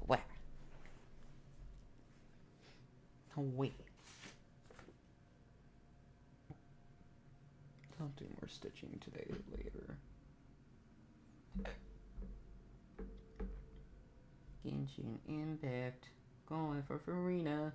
Whack. Oh wait. I'll do more stitching today later. Genshin Impact. Going for Furina.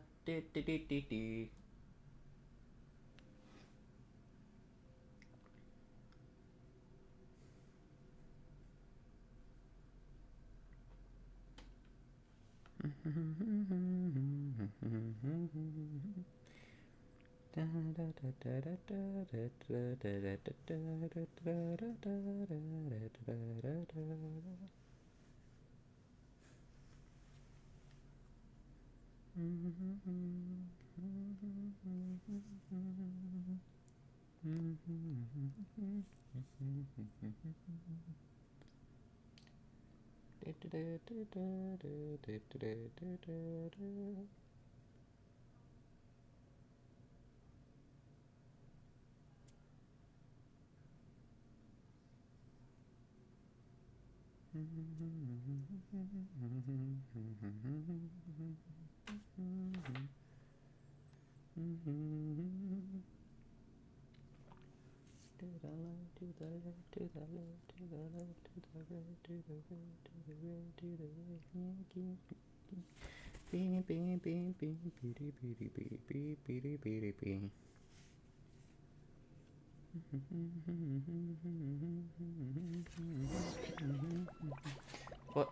What?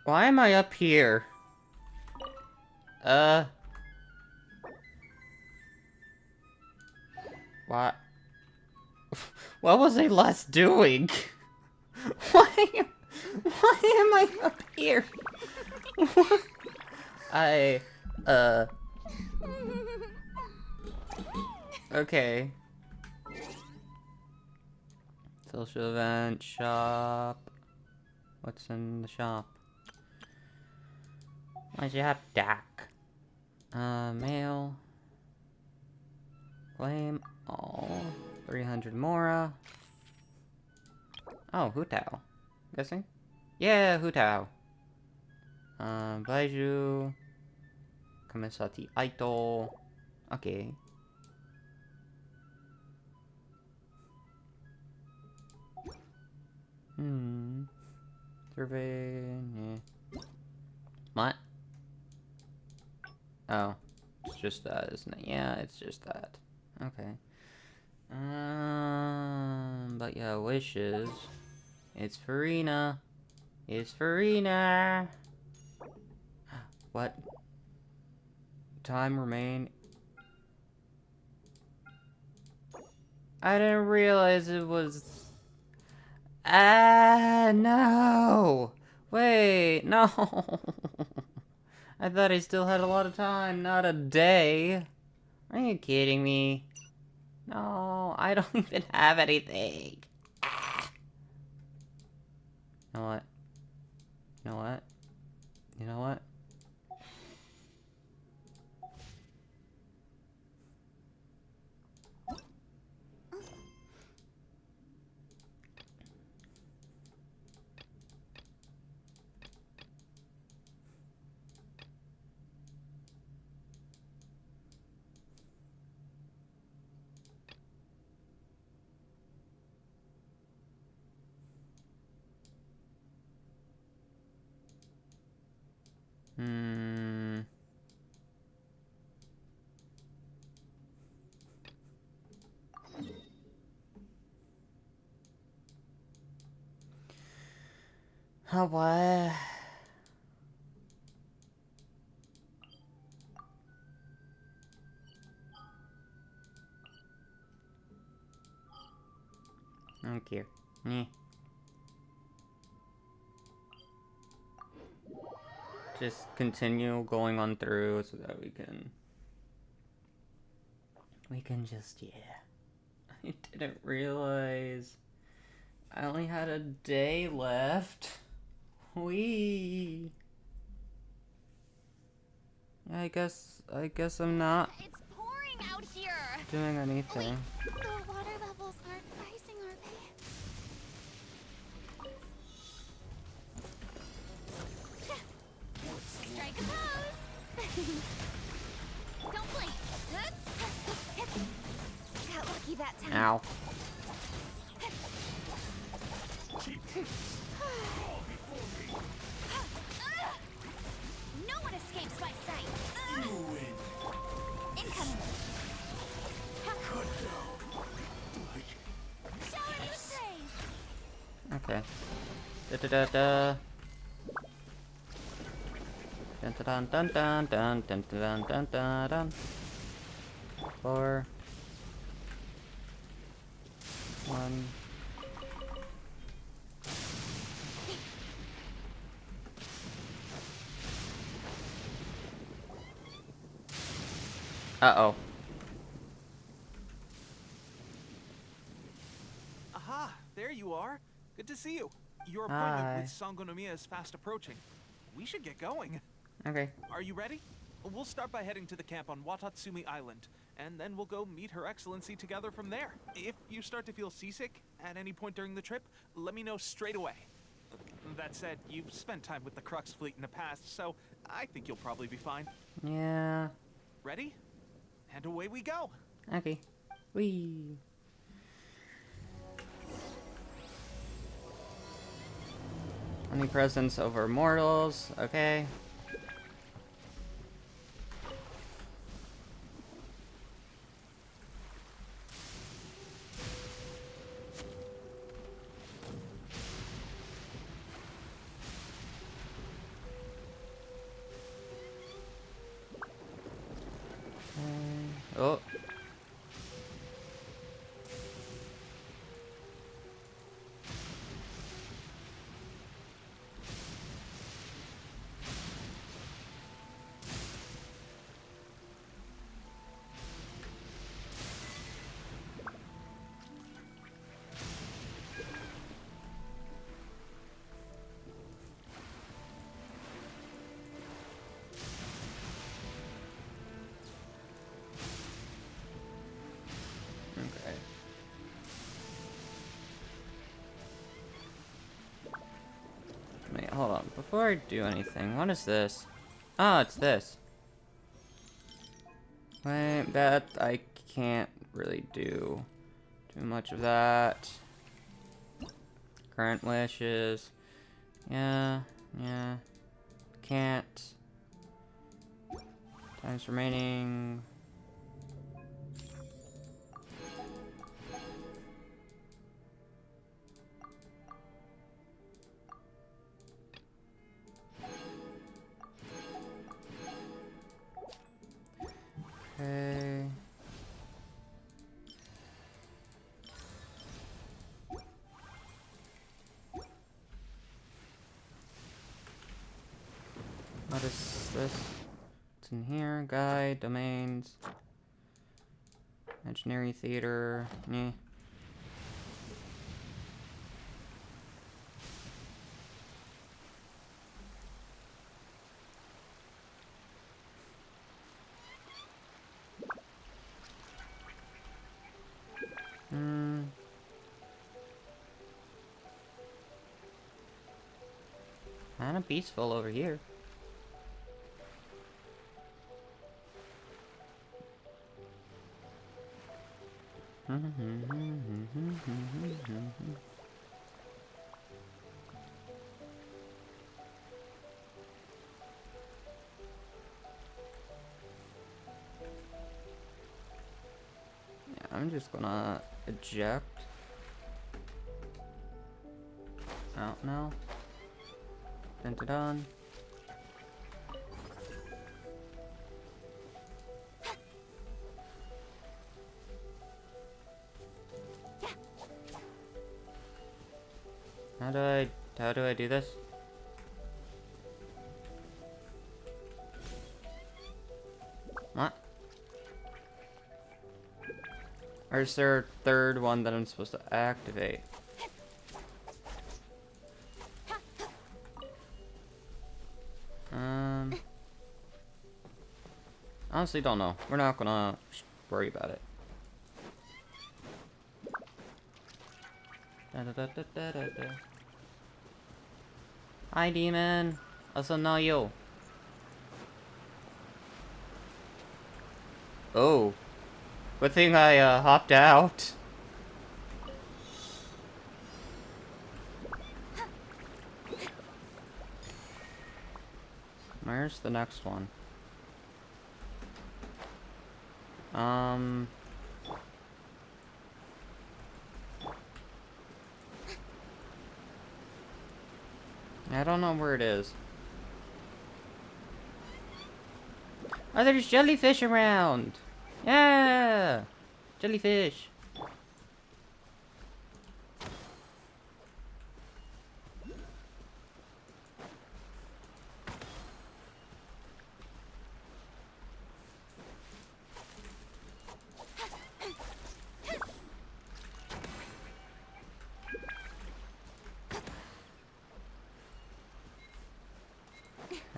Why am I up here? What? What was I last doing? Why am I up here? Okay. Social event, shop. What's in the shop? Why'd you have Dak? Mail. Claim all. 300 Mora. Oh, Hutao. Guessing? Yeah, Hutao. Baiju. Kamisati Aito. Okay. Survey. Yeah. What? Oh. It's just that, isn't it? Yeah, it's just that. Okay. But yeah, wishes. It's Furina. It's Furina. What? Time remain. I didn't realize it was. Ah, no. Wait, no. I thought I still had a lot of time, not a day. Are you kidding me? No, I don't even have anything. Ah. You know what? You know what? You know what? Oh, what? I don't care. Eh. Just continue going on through so that we can just, yeah. I didn't realize I only had a day left. Wee. I guess I'm not It's pouring out here. doing anything. Wait, the water levels aren't Ow. No one escapes my sight. Incoming. Shower you praise. Okay. Da-da-da-da. Dun dun dun dun dun dun dun dun dun dun. 4. 1. Uh-oh. Aha! There you are. Good to see you. Your appointment Hi. with Sangonomiya is fast approaching. We should get going. Okay. Are you ready? We'll start by heading to the camp on Watatsumi Island, and then we'll go meet Her Excellency together from there. If you start to feel seasick at any point during the trip, let me know straight away. That said, you've spent time with the Crux fleet in the past, so I think you'll probably be fine. Yeah. Ready? And away we go! Okay. Whee. Any presence over mortals? Okay. Oh. Okay. Wait, hold on. Before I do anything, what is this? Oh, it's this. Wait, that I can't really do too much of that. Current wishes. Yeah, yeah. Can't. Times remaining. Okay. What is this? It's in here. Guide, domains. Engineering theater. Meh. Hmm. Kinda peaceful over here. Yeah, I'm just gonna eject. Out now. Dun dun dun. How do I do this? What? Or is there a third one that I'm supposed to activate? Honestly don't know. We're not gonna worry about it. Da, da, da, da, da, da, da. Hi, demon. Also know you. Oh. Good thing I hopped out. Where's the next one? I don't know where it is. Oh, there's jellyfish around! Yeah! Jellyfish!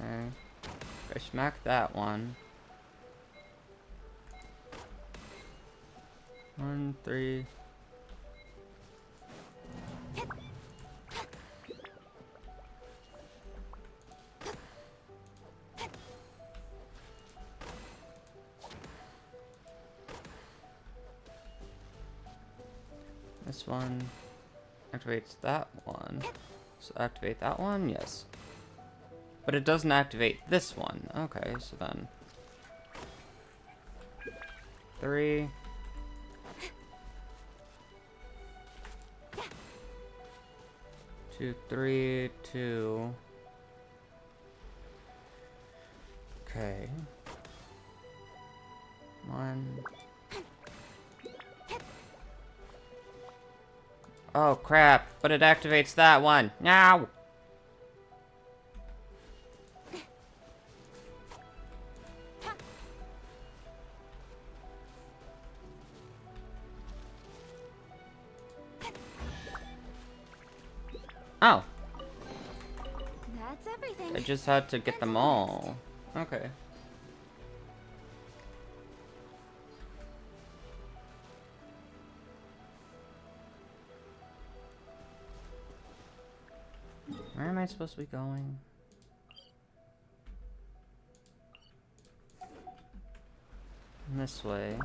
Okay. I smack that one. 1, 3. This one activates that one. So activate that one? Yes. But it doesn't activate this one. Okay, so then 3. 2, 3, 2. Okay. 1. Oh crap, but it activates that one. No! Oh, That's everything. I just had to get them all. Okay. Where am I supposed to be going? This way.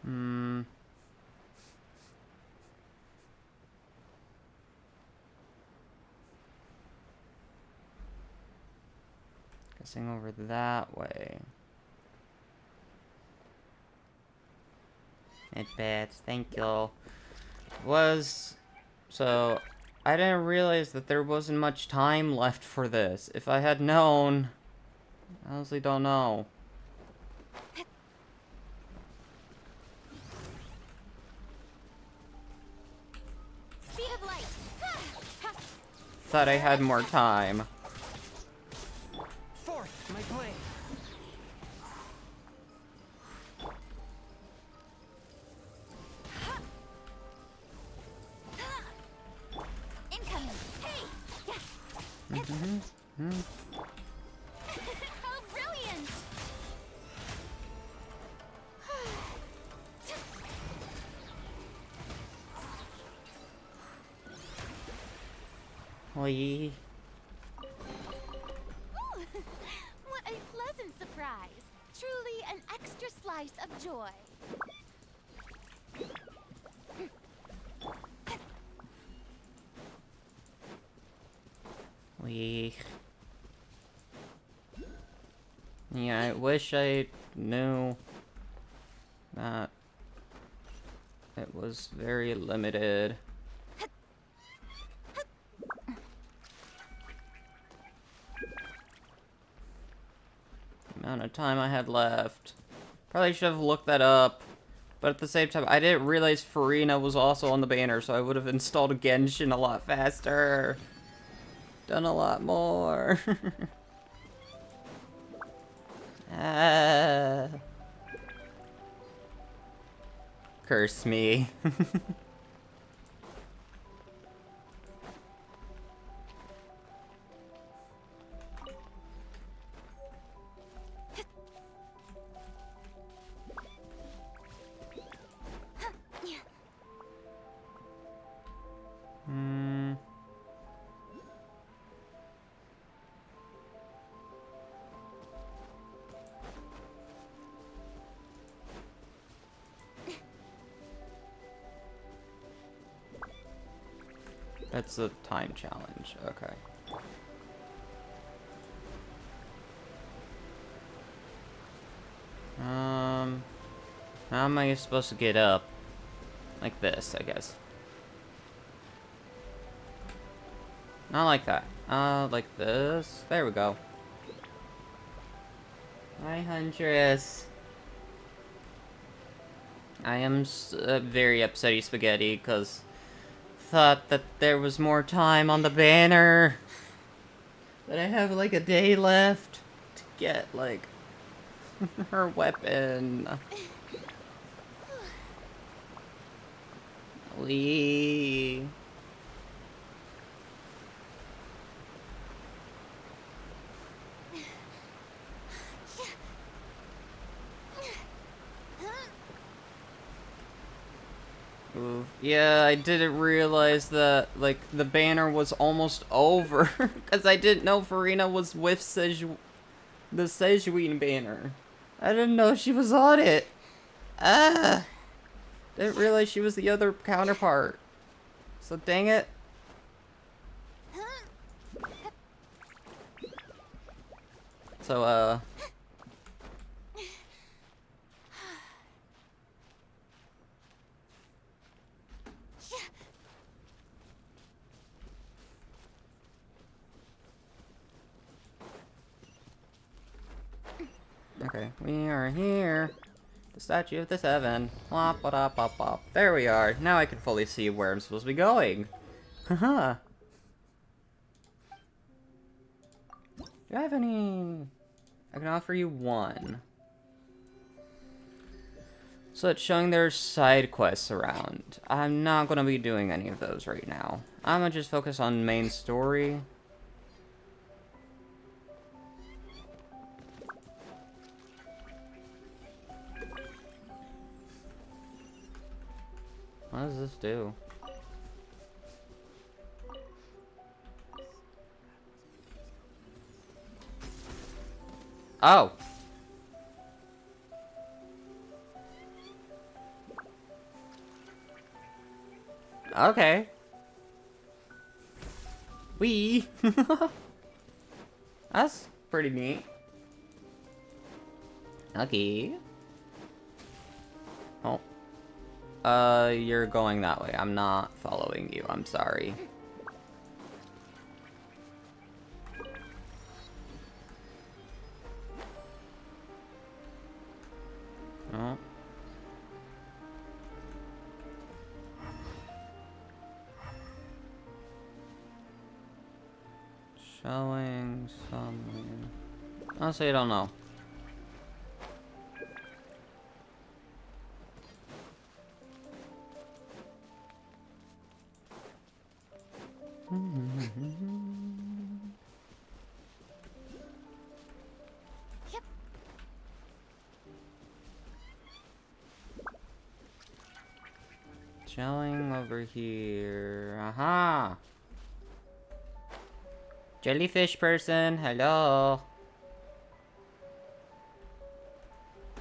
Hmm. Guessing over that way. Not bad, thank you. So, I didn't realize that there wasn't much time left for this. If I had known, I honestly don't know. Speed of light. Thought I had more time. Forth, my blade. Incoming. Hey. How brilliant. Oi. Ooh, what a pleasant surprise. Truly an extra slice of joy. Oi. Yeah, I wish I knew that it was very limited. Amount of time I had left. Probably should have looked that up. But at the same time, I didn't realize Furina was also on the banner, so I would have installed Genshin a lot faster. Done a lot more. Ah. Curse me. Hmm. That's a time challenge. Okay. How am I supposed to get up? Like this, I guess. Not like that. Like this. There we go. Hi, Huntress. I am very upsetty spaghetti because thought that there was more time on the banner. That I have like a day left to get like her weapon. Lee. Ooh. Yeah, I didn't realize that, like, the banner was almost over. Because I didn't know Furina was with the Sejuani banner. I didn't know she was on it. Ah! Didn't realize she was the other counterpart. So dang it. So, okay, we are here. The Statue of the Seven. Wop, wop, wop, wop. There we are. Now I can fully see where I'm supposed to be going. Haha. Do I have any... I can offer you one. So it's showing there's side quests around. I'm not gonna be doing any of those right now. I'm gonna just focus on main story. What does this do? Oh! Okay. Wee! That's pretty neat. Okay. Oh. You're going that way. I'm not following you. I'm sorry. Oh. Showing something. Honestly, I don't know. Yep. Showing over here. Aha! Jellyfish person, hello.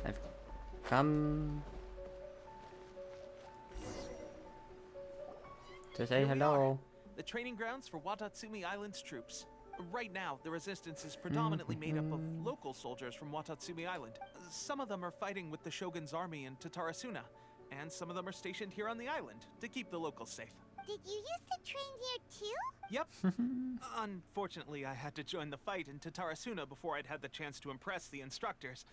I've come to say Here we hello. are, the training grounds for Watatsumi Island's troops. Right now, the resistance is predominantly made up of local soldiers from Watatsumi Island. Some of them are fighting with the Shogun's army in Tatarasuna, and some of them are stationed here on the island to keep the locals safe. Did you used to train here too? Yep. Unfortunately, I had to join the fight in Tatarasuna before I'd had the chance to impress the instructors,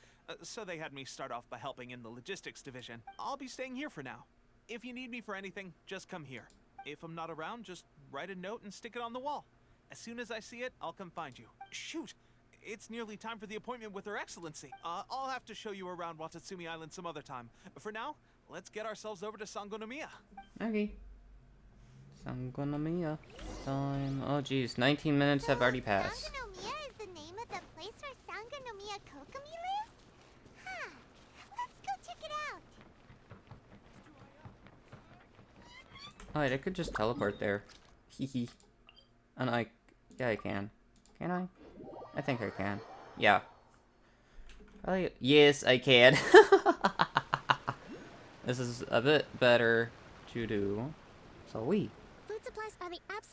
so they had me start off by helping in the logistics division. I'll be staying here for now. If you need me for anything, just come here. If I'm not around, just write a note and stick it on the wall. As soon as I see it, I'll come find you. Shoot! It's nearly time for the appointment with Her Excellency. I'll have to show you around Watatsumi Island some other time. For now, let's get ourselves over to Sangonomiya. Okay. Sangonomiya time. Oh geez, 19 minutes have already passed. Sangonomiya is the name of the place where Sangonomiya Kokomi lives? Huh. Let's go check it out. Oh wait, I could just teleport there. Hehe. And yeah, I can. Can I? I think I can. Yeah. Yes, I can. This is a bit better to do. So we. Food supplies are the absolute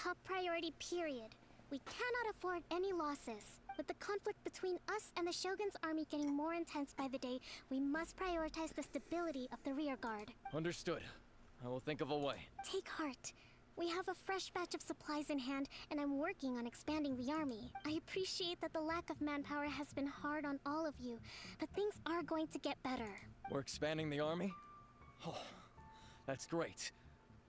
top priority, period. We cannot afford any losses. With the conflict between us and the Shogun's army getting more intense by the day, we must prioritize the stability of the rear guard. Understood. I will think of a way. Take heart. We have a fresh batch of supplies in hand, and I'm working on expanding the army. I appreciate that the lack of manpower has been hard on all of you, but things are going to get better. We're expanding the army? Oh, that's great.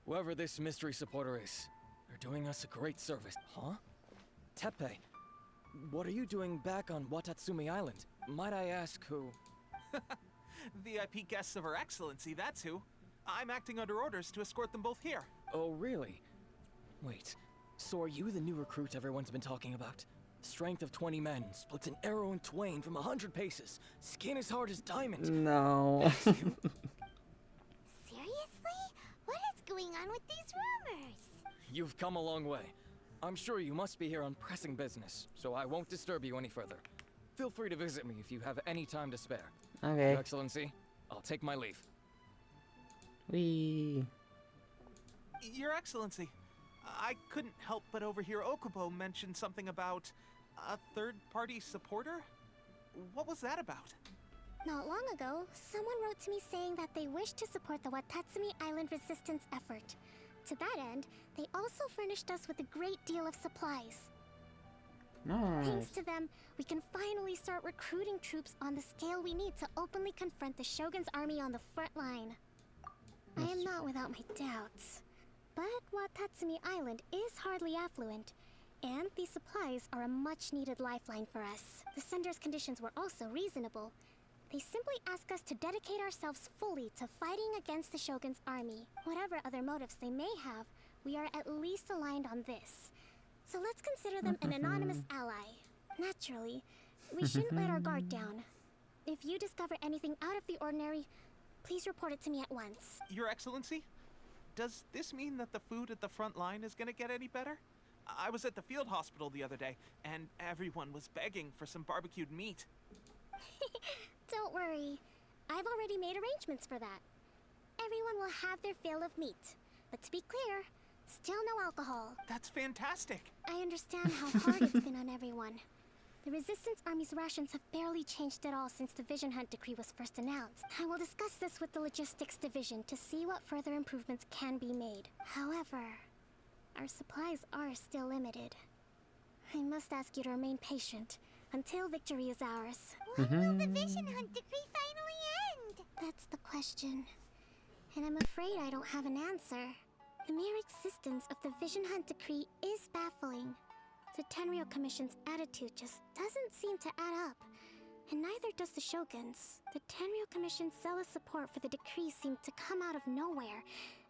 Whoever this mystery supporter is, they're doing us a great service. Huh? Teppei, what are you doing back on Watatsumi Island? Might I ask who? VIP guests of Her Excellency, that's who. I'm acting under orders to escort them both here. Oh, really? Wait, so are you the new recruit everyone's been talking about? Strength of 20 men, splits an arrow in twain from 100 paces, skin as hard as diamond. No. Seriously? What is going on with these rumors? You've come a long way. I'm sure you must be here on pressing business, so I won't disturb you any further. Feel free to visit me if you have any time to spare. Okay. Your Excellency, I'll take my leave. Wee. Your Excellency, I couldn't help but overhear Okubo mention something about a third-party supporter? What was that about? Not long ago, someone wrote to me saying that they wish to support the Watatsumi Island resistance effort. To that end, they also furnished us with a great deal of supplies. Nice. Thanks to them, we can finally start recruiting troops on the scale we need to openly confront the Shogun's army on the front line. I am not without my doubts. But Watatsumi Island is hardly affluent, and these supplies are a much-needed lifeline for us. The sender's conditions were also reasonable. They simply ask us to dedicate ourselves fully to fighting against the Shogun's army. Whatever other motives they may have, we are at least aligned on this. So let's consider them an anonymous ally. Naturally, we shouldn't let our guard down. If you discover anything out of the ordinary, please report it to me at once. Your Excellency, does this mean that the food at the front line is gonna get any better? I was at the field hospital the other day, and everyone was begging for some barbecued meat. Don't worry. I've already made arrangements for that. Everyone will have their fill of meat. But to be clear, still no alcohol. That's fantastic. I understand how hard it's been on everyone. The Resistance Army's rations have barely changed at all since the Vision Hunt decree was first announced. I will discuss this with the Logistics Division to see what further improvements can be made. However, our supplies are still limited. I must ask you to remain patient until victory is ours. When will the Vision Hunt decree finally end? That's the question. And I'm afraid I don't have an answer. The mere existence of the Vision Hunt decree is baffling. The Tenryou Commission's attitude just doesn't seem to add up. And neither does the Shogun's. The Tenryou Commission's zealous support for the decree seemed to come out of nowhere,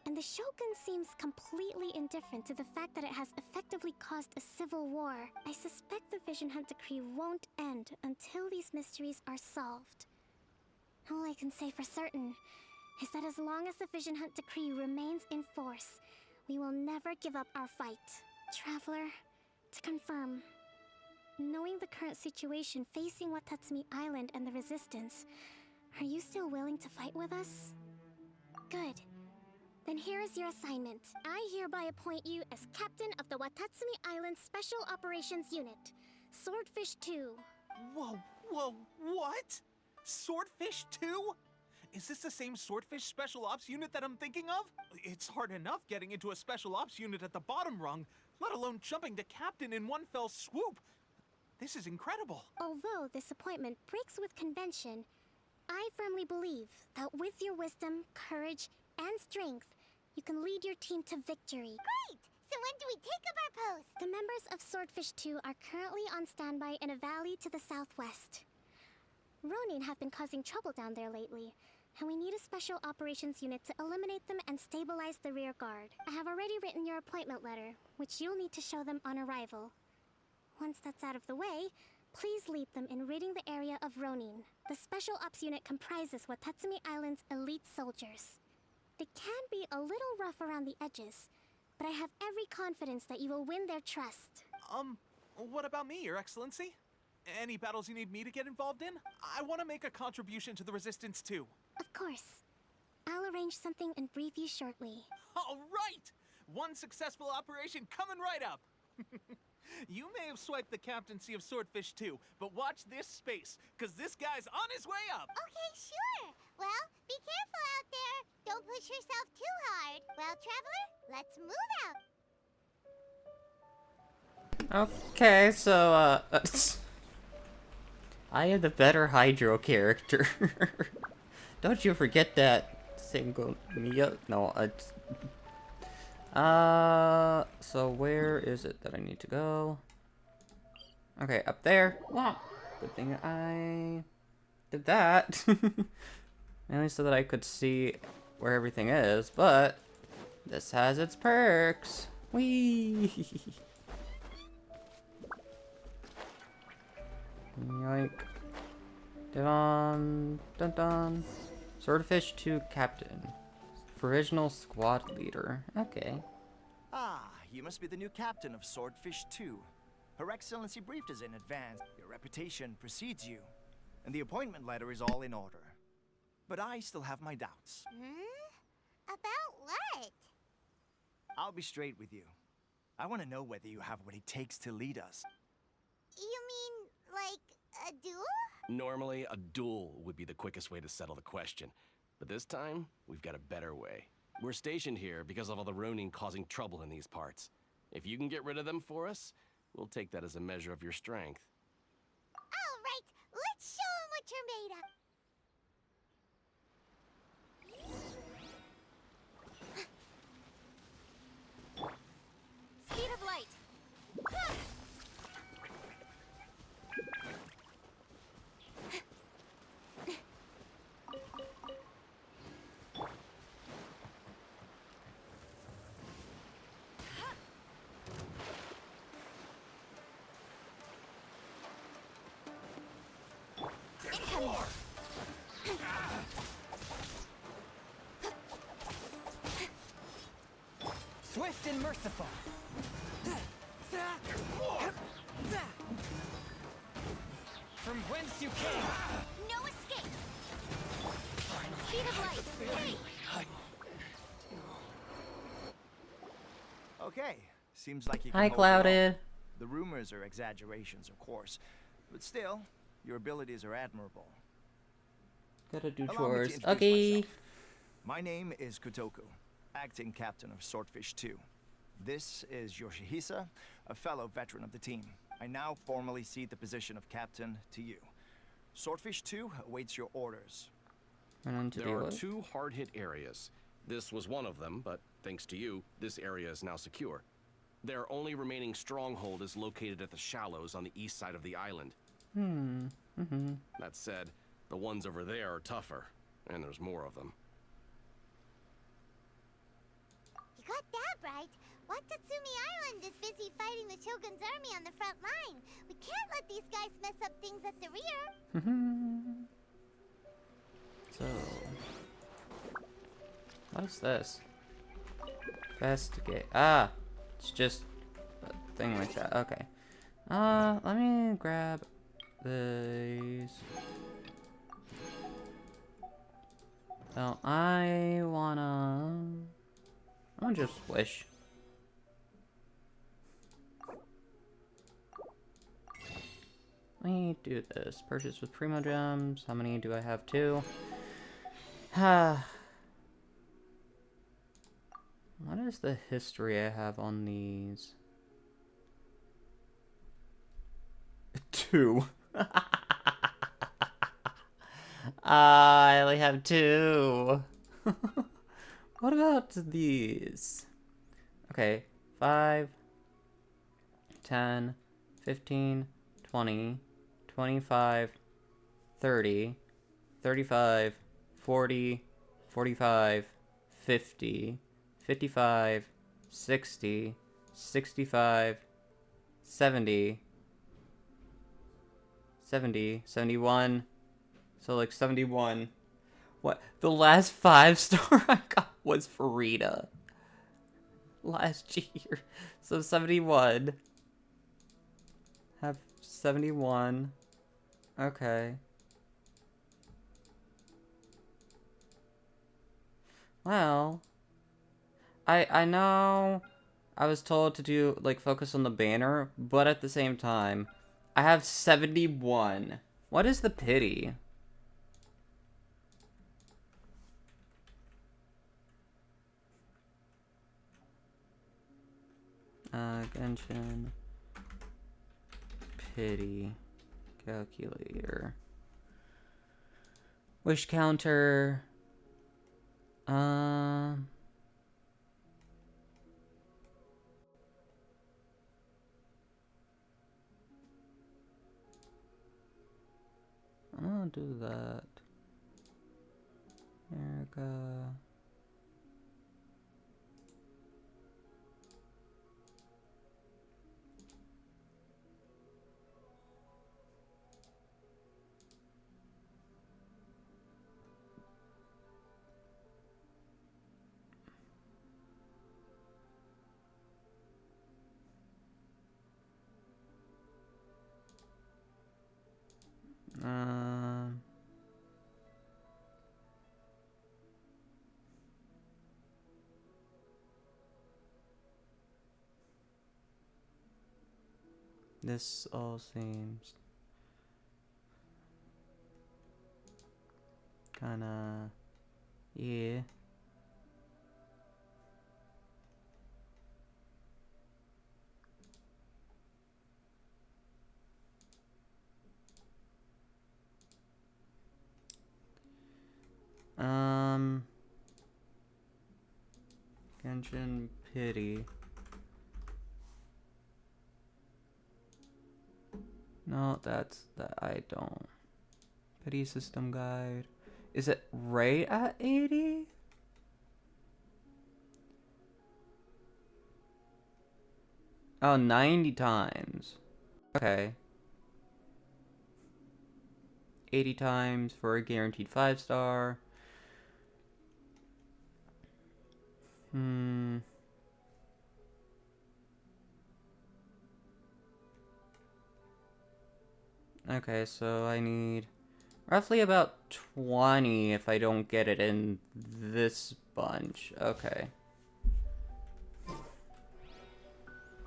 and the Shogun seems completely indifferent to the fact that it has effectively caused a civil war. I suspect the Vision Hunt decree won't end until these mysteries are solved. All I can say for certain is that as long as the Vision Hunt decree remains in force, we will never give up our fight. Traveler, to confirm, knowing the current situation facing Watatsumi Island and the Resistance, are you still willing to fight with us? Good. Then here is your assignment. I hereby appoint you as captain of the Watatsumi Island Special Operations Unit, Swordfish 2. Whoa, what? Swordfish 2? Is this the same Swordfish Special Ops unit that I'm thinking of? It's hard enough getting into a Special Ops unit at the bottom rung, let alone jumping to captain in one fell swoop. This is incredible. Although this appointment breaks with convention, I firmly believe that with your wisdom, courage, and strength, you can lead your team to victory. Great! So when do we take up our post? The members of Swordfish 2 are currently on standby in a valley to the southwest. Ronin have been causing trouble down there lately, and we need a special operations unit to eliminate them and stabilize the rear guard. I have already written your appointment letter, which you'll need to show them on arrival. Once that's out of the way, please lead them in ridding the area of Ronin. The Special Ops unit comprises Watatsumi Island's elite soldiers. They can be a little rough around the edges, but I have every confidence that you will win their trust. What about me, Your Excellency? Any battles you need me to get involved in? I want to make a contribution to the Resistance too. Of course. I'll arrange something and brief you shortly. All right! One successful operation coming right up. You may have swiped the captaincy of Swordfish 2, but watch this space, because this guy's on his way up. Okay, sure. Well, be careful out there. Don't push yourself too hard. Well, Traveler, let's move out. Okay, so, I am the better Hydro character. Don't you forget that single Mia. No, it's... so where is it that I need to go? Okay, up there. Wow. Good thing I did that. Mainly so that I could see where everything is, but this has its perks. Whee! Yoink. Dun dun. Swordfish 2 Captain. Provisional squad leader. Okay. Ah, you must be the new captain of Swordfish 2. Her Excellency briefed us in advance. Your reputation precedes you, and the appointment letter is all in order. But I still have my doubts. About what? I'll be straight with you. I want to know whether you have what it takes to lead us. You mean, like, a duel? Normally, a duel would be the quickest way to settle the question. But this time, we've got a better way. We're stationed here because of all the Ronin causing trouble in these parts. If you can get rid of them for us, we'll take that as a measure of your strength. All right, let's show 'em what you're made of. Speed of light. Incoming. Swift and merciful. From whence you came. No escape. Speed of light. Hey! Okay, seems like you can Hi, hold your own. Clouded. The rumors are exaggerations, of course, but still, your abilities are admirable. Gotta do Allow me to chores. introduce Okay. myself. My name is Kotoku, acting captain of Swordfish 2. This is Yoshihisa, a fellow veteran of the team. I now formally cede the position of captain to you. Swordfish 2 awaits your orders. And on to There the are what? 2 hard-hit areas. This was one of them, but thanks to you, this area is now secure. Their only remaining stronghold is located at the shallows on the east side of the island. That said, the ones over there are tougher, and there's more of them. You got that right. Watatsumi Island is busy fighting the Shogun's army on the front line. We can't let these guys mess up things at the rear. So, what is this? Investigate. Ah, it's just a thing like that. Okay. Let me grab these. So I wanna just wish. Let me do this. Purchase with Primo Gems. How many do I have? 2. What is the history I have on these? 2. I only have 2. What about these? Okay, 5, 10, 15, 20, 25, 30, 35, 40, 45, 50, 55, 60, 65, 70, 70, 71. So like 71. What? The last 5-star I got was Furina. Last year. So 71. Have 71. Okay. Well. I know I was told to do, like, focus on the banner, but at the same time, I have 71. What is the pity? Genshin. Pity. Calculator. Wish counter. I'll do that. Erica. This all seems kinda, yeah. Genshin Pity. No, that's that I don't. Pity system guide. Is it right at 80? Oh, 90 times. Okay. 80 times for a guaranteed 5-star. Okay, so I need roughly about 20 if I don't get it in this bunch. Okay.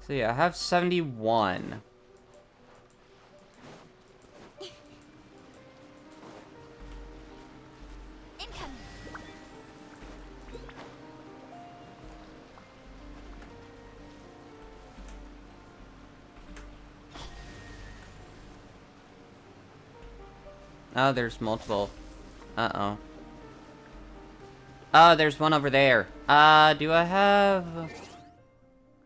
So yeah, I have 71. Incoming. Oh, there's multiple. Uh-oh. Oh, there's one over there. Do I have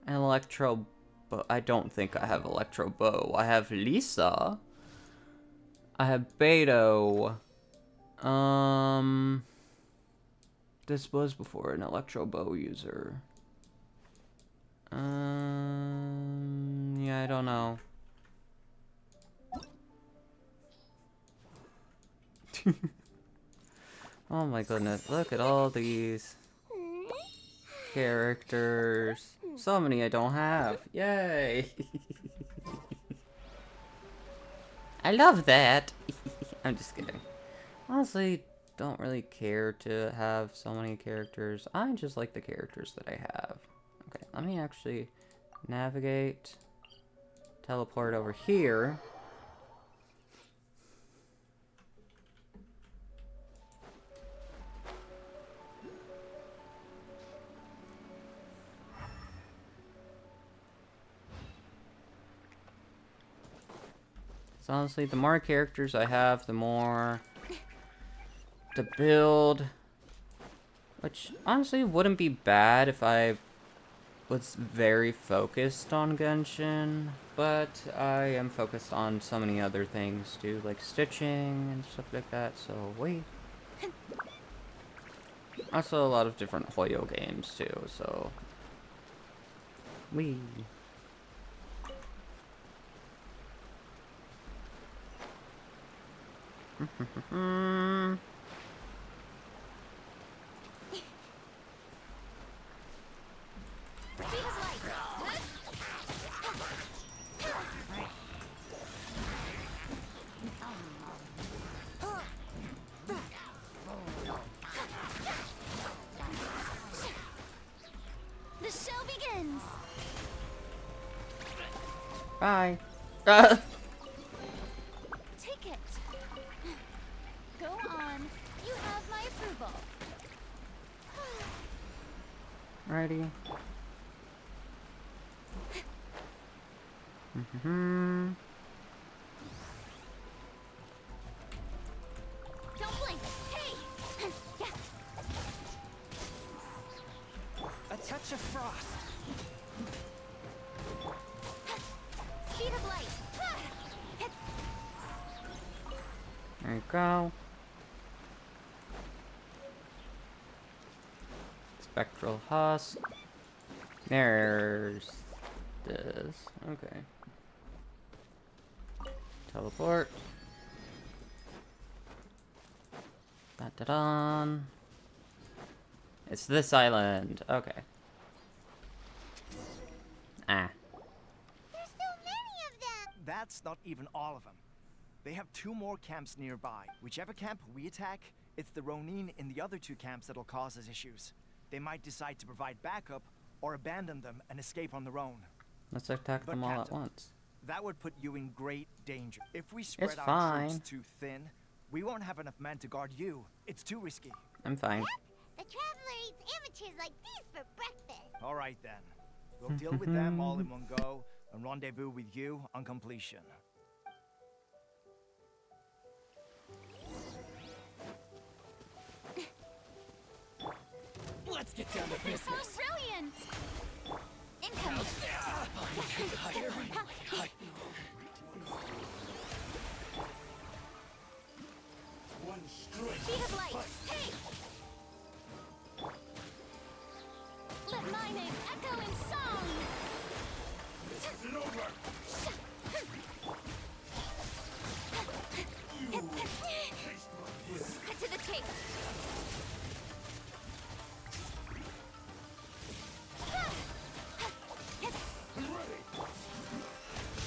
an electro bow? I don't think I have electro bow. I have Lisa. I have Beto. This was before an electro bow user. Yeah, I don't know. Oh my goodness, look at all these characters. So many I don't have. Yay! I love that. I'm just kidding. Honestly, don't really care to have so many characters. I just like the characters that I have. Okay, let me actually navigate, teleport over here. So honestly, the more characters I have, the more to build. Which honestly wouldn't be bad if I was very focused on Genshin. But I am focused on so many other things too, like stitching and stuff like that, so wait. Also a lot of different Hoyo games too, so... Wee. Bye. Take it. Go on. You have my approval. Alrighty. Mm-hmm. Don't blink. Hey! Yeah. A touch of frost. Speed of light. There you go. Spectral husk. There's this. Okay. Teleport. Da-da-dun. It's this island. Okay. Ah. There's so many of them! That's not even all of them. They have 2 more camps nearby. Whichever camp we attack, it's the Ronin in the other 2 camps that'll cause us issues. They might decide to provide backup or abandon them and escape on their own. Let's attack But them all at Captain, once. That would put you in great danger. If we spread It's our fine. troops too thin, we won't have enough men to guard you. It's too risky. I'm fine. The Traveler eats amateurs like these for breakfast. All right then. We'll deal with them all in one go and rendezvous with you on completion. Let's get down to Oh, business. brilliant! Incoming. Speed of light. Hey! Let my name echo in song. Cut to the chase.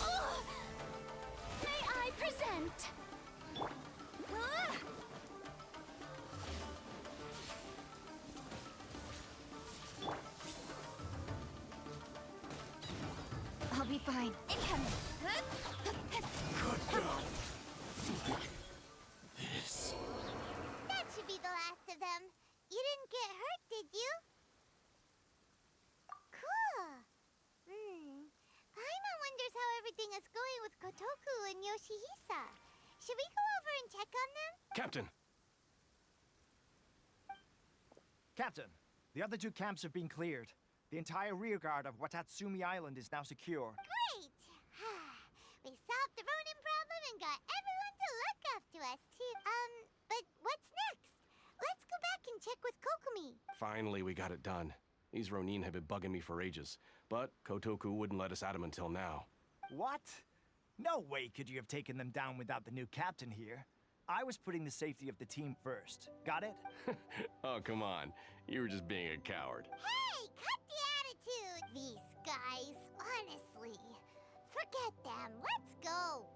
Oh! May I present? I'll be fine. Incoming. That should be the last of them. You didn't get hurt, did you? Cool. Paimon wonders how everything is going with Kotoku and Yoshihisa. Should we go over and check on them? Captain! Captain, the other 2 camps have been cleared. The entire rearguard of Watatsumi Island is now secure. Great! We solved the Ronin problem and got everyone to look after us, too. But what's next? Let's go back and check with Kokumi. Finally, we got it done. These Ronin have been bugging me for ages, but Kotoku wouldn't let us at them until now. What? No way could you have taken them down without the new captain here. I was putting the safety of the team first. Got it? Oh, come on. You were just being a coward. Hey, cut the attitude! These guys, honestly. Forget them. Let's go.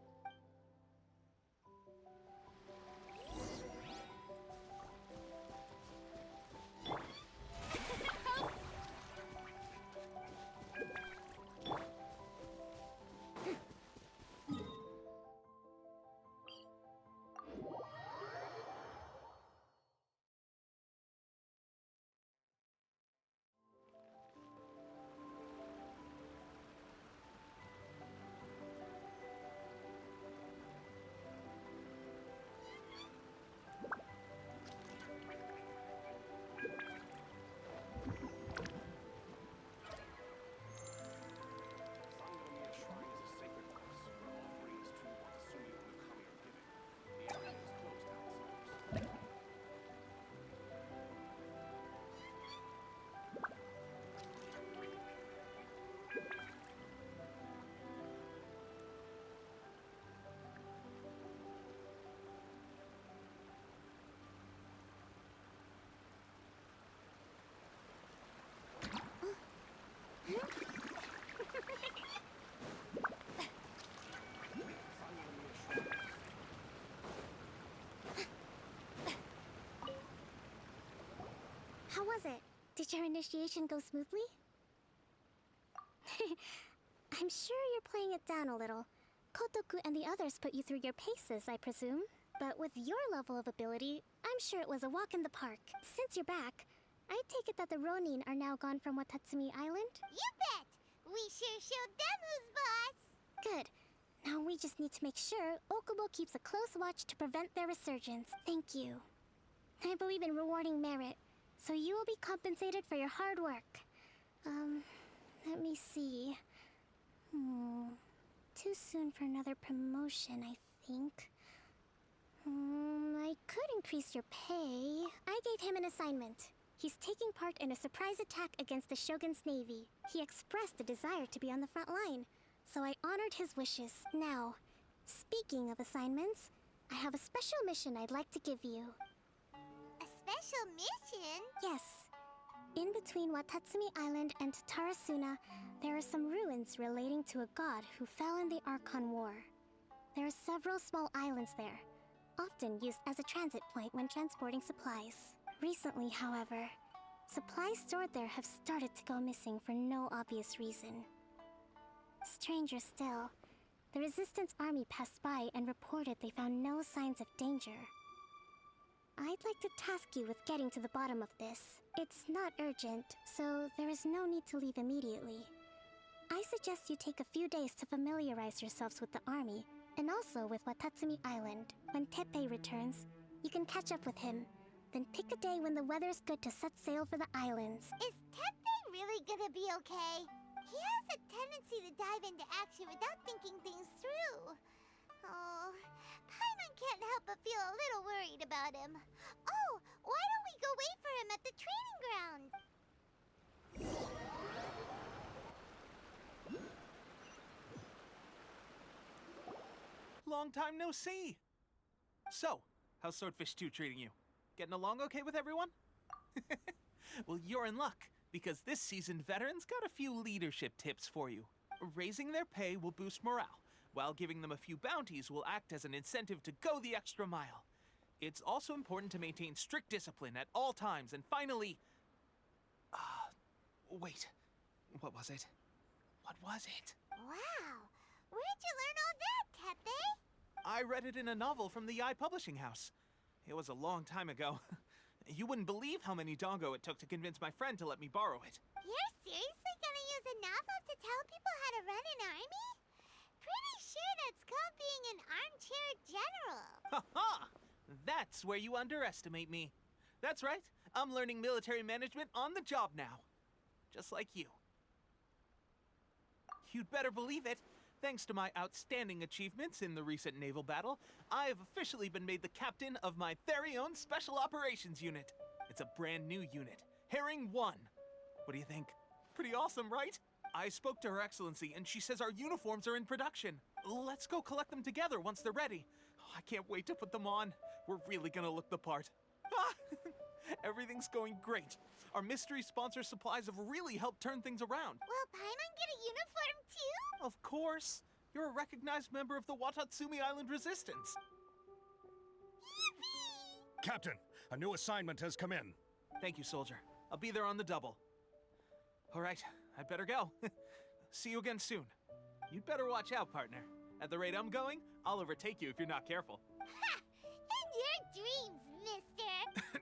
How was it? Did your initiation go smoothly? I'm sure you're playing it down a little. Kotoku and the others put you through your paces, I presume. But with your level of ability, I'm sure it was a walk in the park. Since you're back, I take it that the Ronin are now gone from Watatsumi Island? You bet! We sure showed them who's boss! Good. Now we just need to make sure Okubo keeps a close watch to prevent their resurgence. Thank you. I believe in rewarding merit, so you will be compensated for your hard work. Let me see. Too soon for another promotion, I think. I could increase your pay. I gave him an assignment. He's taking part in a surprise attack against the Shogun's navy. He expressed a desire to be on the front line, so I honored his wishes. Now, speaking of assignments, I have a special mission I'd like to give you. A special mission? Yes. In between Watatsumi Island and Tatarasuna, there are some ruins relating to a god who fell in the Archon War. There are several small islands there, often used as a transit point when transporting supplies. Recently, however, supplies stored there have started to go missing for no obvious reason. Stranger still, the Resistance army passed by and reported they found no signs of danger. I'd like to task you with getting to the bottom of this. It's not urgent, so there is no need to leave immediately. I suggest you take a few days to familiarize yourselves with the army, and also with Watatsumi Island. When Teppei returns, you can catch up with him. Then pick a day when the weather's good to set sail for the islands. Is Teppei really gonna be okay? He has a tendency to dive into action without thinking things through. Oh, Paimon can't help but feel a little worried about him. Oh, why don't we go wait for him at the training ground? Long time no see! So, how's Swordfish 2 treating you? Getting along okay with everyone? Well, you're in luck, because this seasoned veteran's got a few leadership tips for you. Raising their pay will boost morale, while giving them a few bounties will act as an incentive to go the extra mile. It's also important to maintain strict discipline at all times, and finally... wait. What was it? What was it? Wow, where'd you learn all that, Teppei? I read it in a novel from the Yae Publishing House. It was a long time ago. You wouldn't believe how many dongo it took to convince my friend to let me borrow it. You're seriously gonna use a novel to tell people how to run an army? Pretty sure that's called being an armchair general. Ha ha! That's where you underestimate me. That's right. I'm learning military management on the job now. Just like you. You'd better believe it. Thanks to my outstanding achievements in the recent naval battle, I have officially been made the captain of my very own Special Operations Unit. It's a brand new unit, Herring 1. What do you think? Pretty awesome, right? I spoke to Her Excellency, and she says our uniforms are in production. Let's go collect them together once they're ready. I can't wait to put them on. We're really gonna look the part. Everything's going great. Our mystery sponsor supplies have really helped turn things around. Will Paimon get a uniform too? Of course. You're a recognized member of the Watatsumi Island Resistance. Yippee! Captain, a new assignment has come in. Thank you, soldier. I'll be there on the double. All right, I'd better go. See you again soon. You'd better watch out, partner. At the rate I'm going, I'll overtake you if you're not careful. Ha! In your dreams, mister!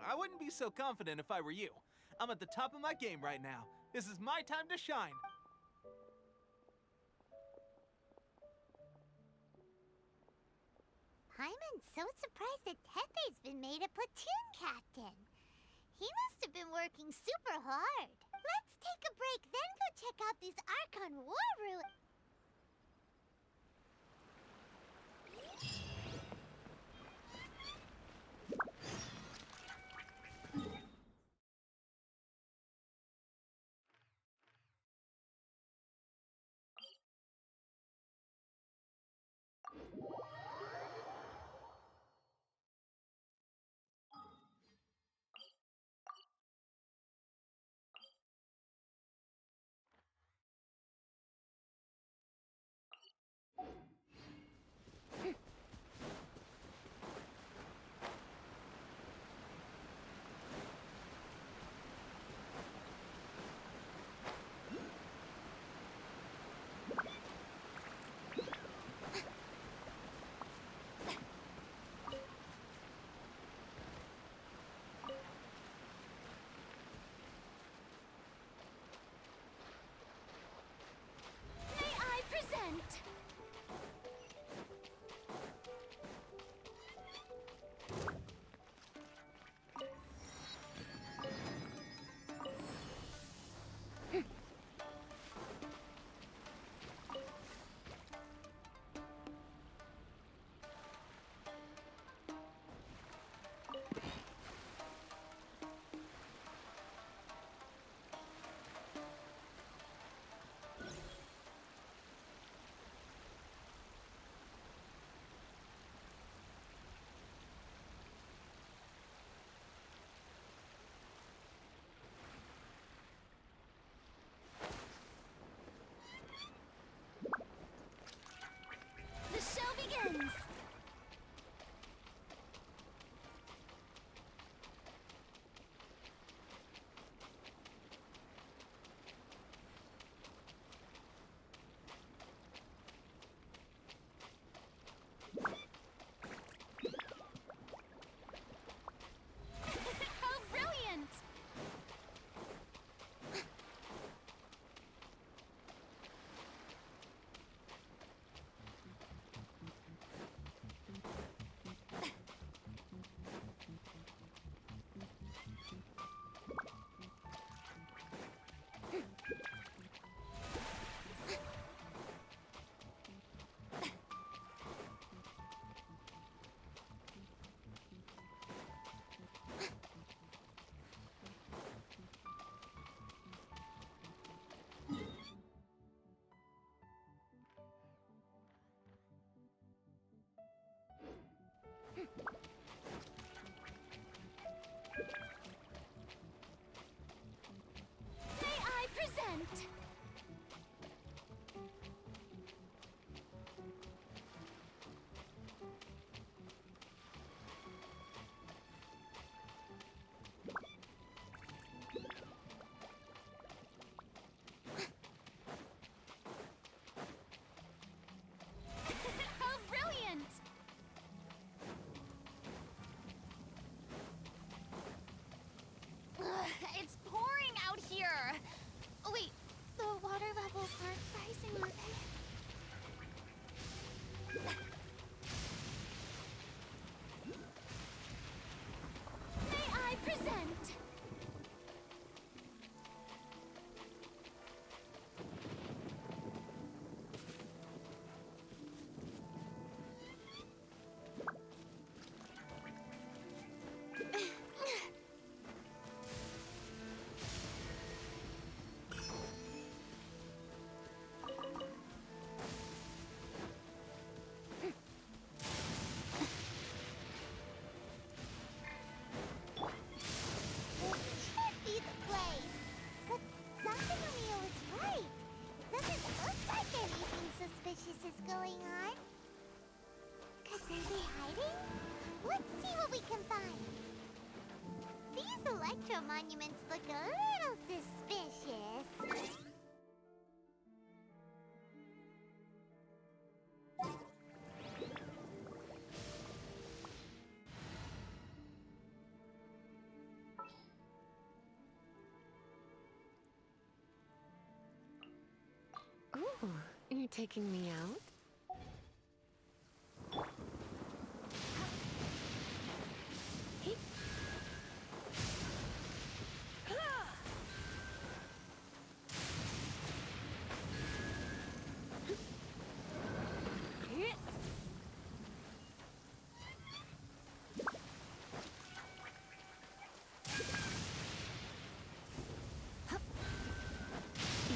I wouldn't be so confident if I were you. I'm at the top of my game right now. This is my time to shine. Paimon's so surprised that Teppei's been made a platoon captain. He must have been working super hard. Let's take a break, then go check out these Archon War ruins. electro monuments look a little suspicious. Ooh, you're taking me out? Hey.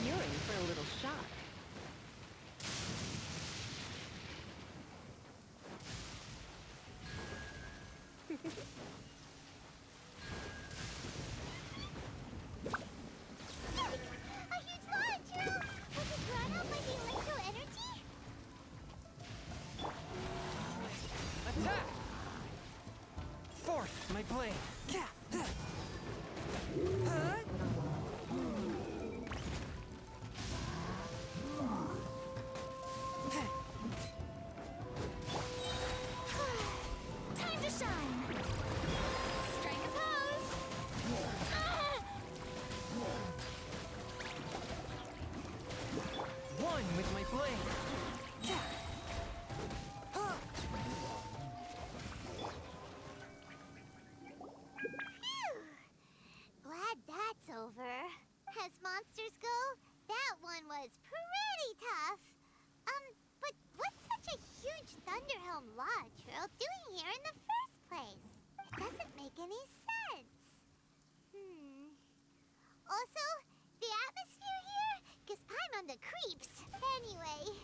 You're in for a little shock. A huge launch! Was it brought out by the electro energy? Attack! Fourth, my blade. Time to shine! Strike a pose! Ah! One with my blade. Glad that's over. As monsters go, that one was pretty tough. But what's such a huge Thunderhelm Lodge Trail doing here in the first place? It doesn't make any sense. Also, the atmosphere here gives Paimon the creeps. Anyway,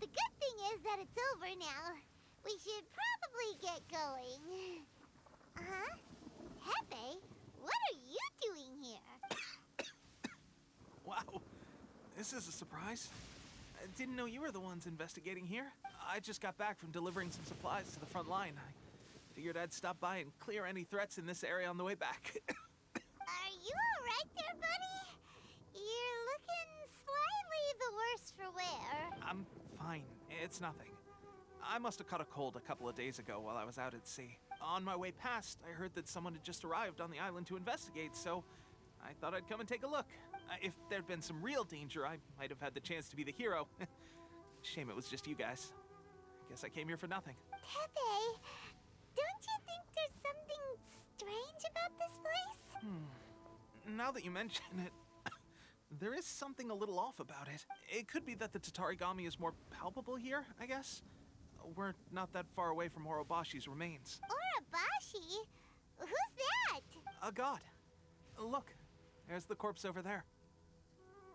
the good thing is that it's over now. We should probably get going. Uh-huh. Tepe, what are you doing here? Wow, this is a surprise. I didn't know you were the ones investigating here. I just got back from delivering some supplies to the front line. I figured I'd stop by and clear any threats in this area on the way back. Are you alright there, buddy? You're looking slightly the worse for wear. I'm fine. It's nothing. I must have caught a cold a couple of days ago while I was out at sea. On my way past, I heard that someone had just arrived on the island to investigate, so I thought I'd come and take a look. If there'd been some real danger, I might have had the chance to be the hero. Shame it was just you guys. Guess I came here for nothing. Tepe, don't you think there's something strange about this place? Now that you mention it, there is something a little off about it. It could be that the Tatarigami is more palpable here, I guess. We're not that far away from Orobashi's remains. Orobashi? Who's that? A god. Look, there's the corpse over there.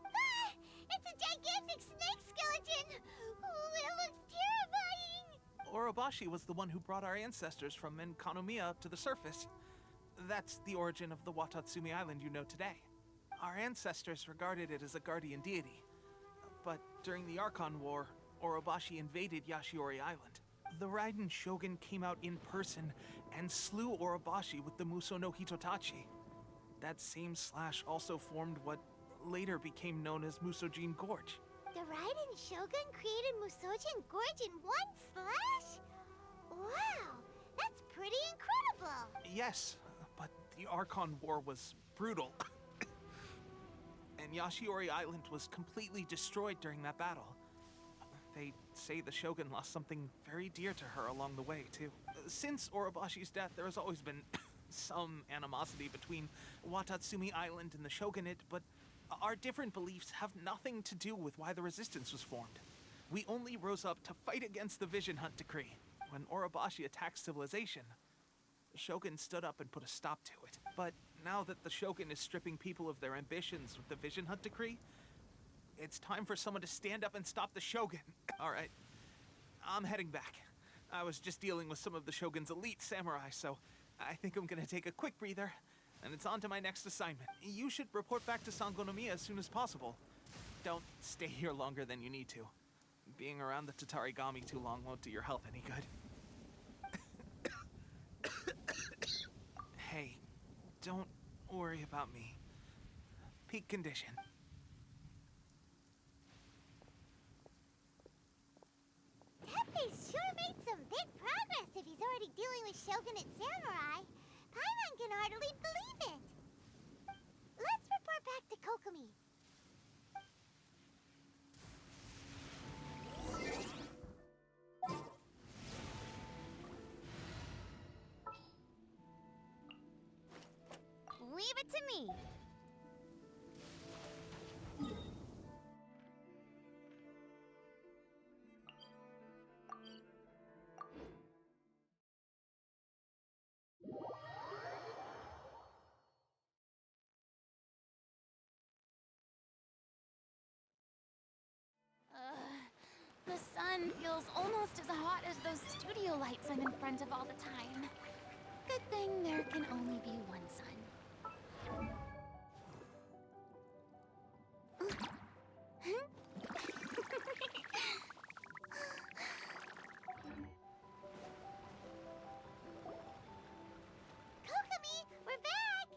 Ah, it's a gigantic snake skeleton! Oh, it looks terrifying! Orobashi was the one who brought our ancestors from Enkanomiya up to the surface. That's the origin of the Watatsumi Island you know today. Our ancestors regarded it as a guardian deity. But during the Archon War, Orobashi invaded Yashiori Island. The Raiden Shogun came out in person and slew Orobashi with the Muso no Hitotachi. That same slash also formed what later became known as Musojin Gorge. The Raiden Shogun created Musojin Gorge in one slash? Wow, that's pretty incredible! Yes, but the Archon War was brutal. And Yashiori Island was completely destroyed during that battle. They say the Shogun lost something very dear to her along the way, too. Since Orobashi's death, there has always been some animosity between Watatsumi Island and the Shogunate, but our different beliefs have nothing to do with why the resistance was formed. We only rose up to fight against the Vision Hunt Decree. When Orobashi attacked civilization, the Shogun stood up and put a stop to it. But now that the Shogun is stripping people of their ambitions with the Vision Hunt Decree, it's time for someone to stand up and stop the Shogun. All right, I'm heading back. I was just dealing with some of the Shogun's elite samurai, so I think I'm gonna take a quick breather, and it's on to my next assignment. You should report back to Sangonomiya as soon as possible. Don't stay here longer than you need to. Being around the Tatarigami too long won't do your health any good. Hey, don't worry about me. Peak condition. Teppei sure made some big progress if he's already dealing with Shogunate samurai. Paimon can hardly believe it. Let's report back to Kokomi. Leave it to me. The sun feels almost as hot as those studio lights I'm in front of all the time. Good thing there can only be one sun. Kokomi, we're back!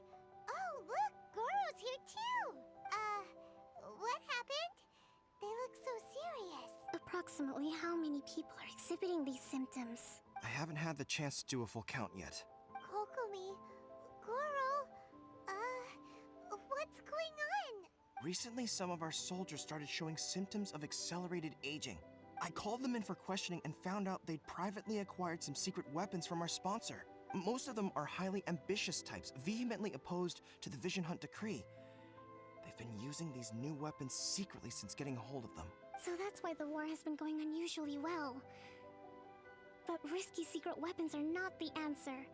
Oh, look, Goro's here too! What happened? They look so serious. Approximately how many people are exhibiting these symptoms? I haven't had the chance to do a full count yet. Kokomi, Goro, what's going on? Recently, some of our soldiers started showing symptoms of accelerated aging. I called them in for questioning and found out they'd privately acquired some secret weapons from our sponsor. Most of them are highly ambitious types, vehemently opposed to the Vision Hunt decree. They've been using these new weapons secretly since getting a hold of them. So that's why the war has been going unusually well. But risky secret weapons are not the answer.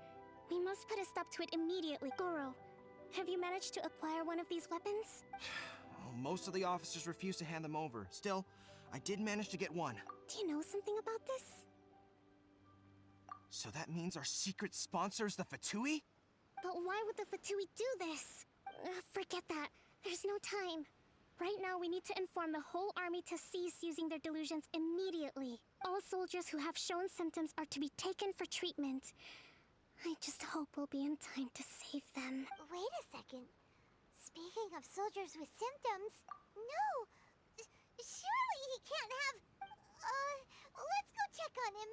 We must put a stop to it immediately. Goro, have you managed to acquire one of these weapons? Well, most of the officers refuse to hand them over. Still, I did manage to get one. Do you know something about this? So that means our secret sponsor is the Fatui? But why would the Fatui do this? Forget that. There's no time. Right now, we need to inform the whole army to cease using their delusions immediately. All soldiers who have shown symptoms are to be taken for treatment. I just hope we'll be in time to save them. Wait a second. Speaking of soldiers with symptoms, no! Surely he can't have... let's go check on him.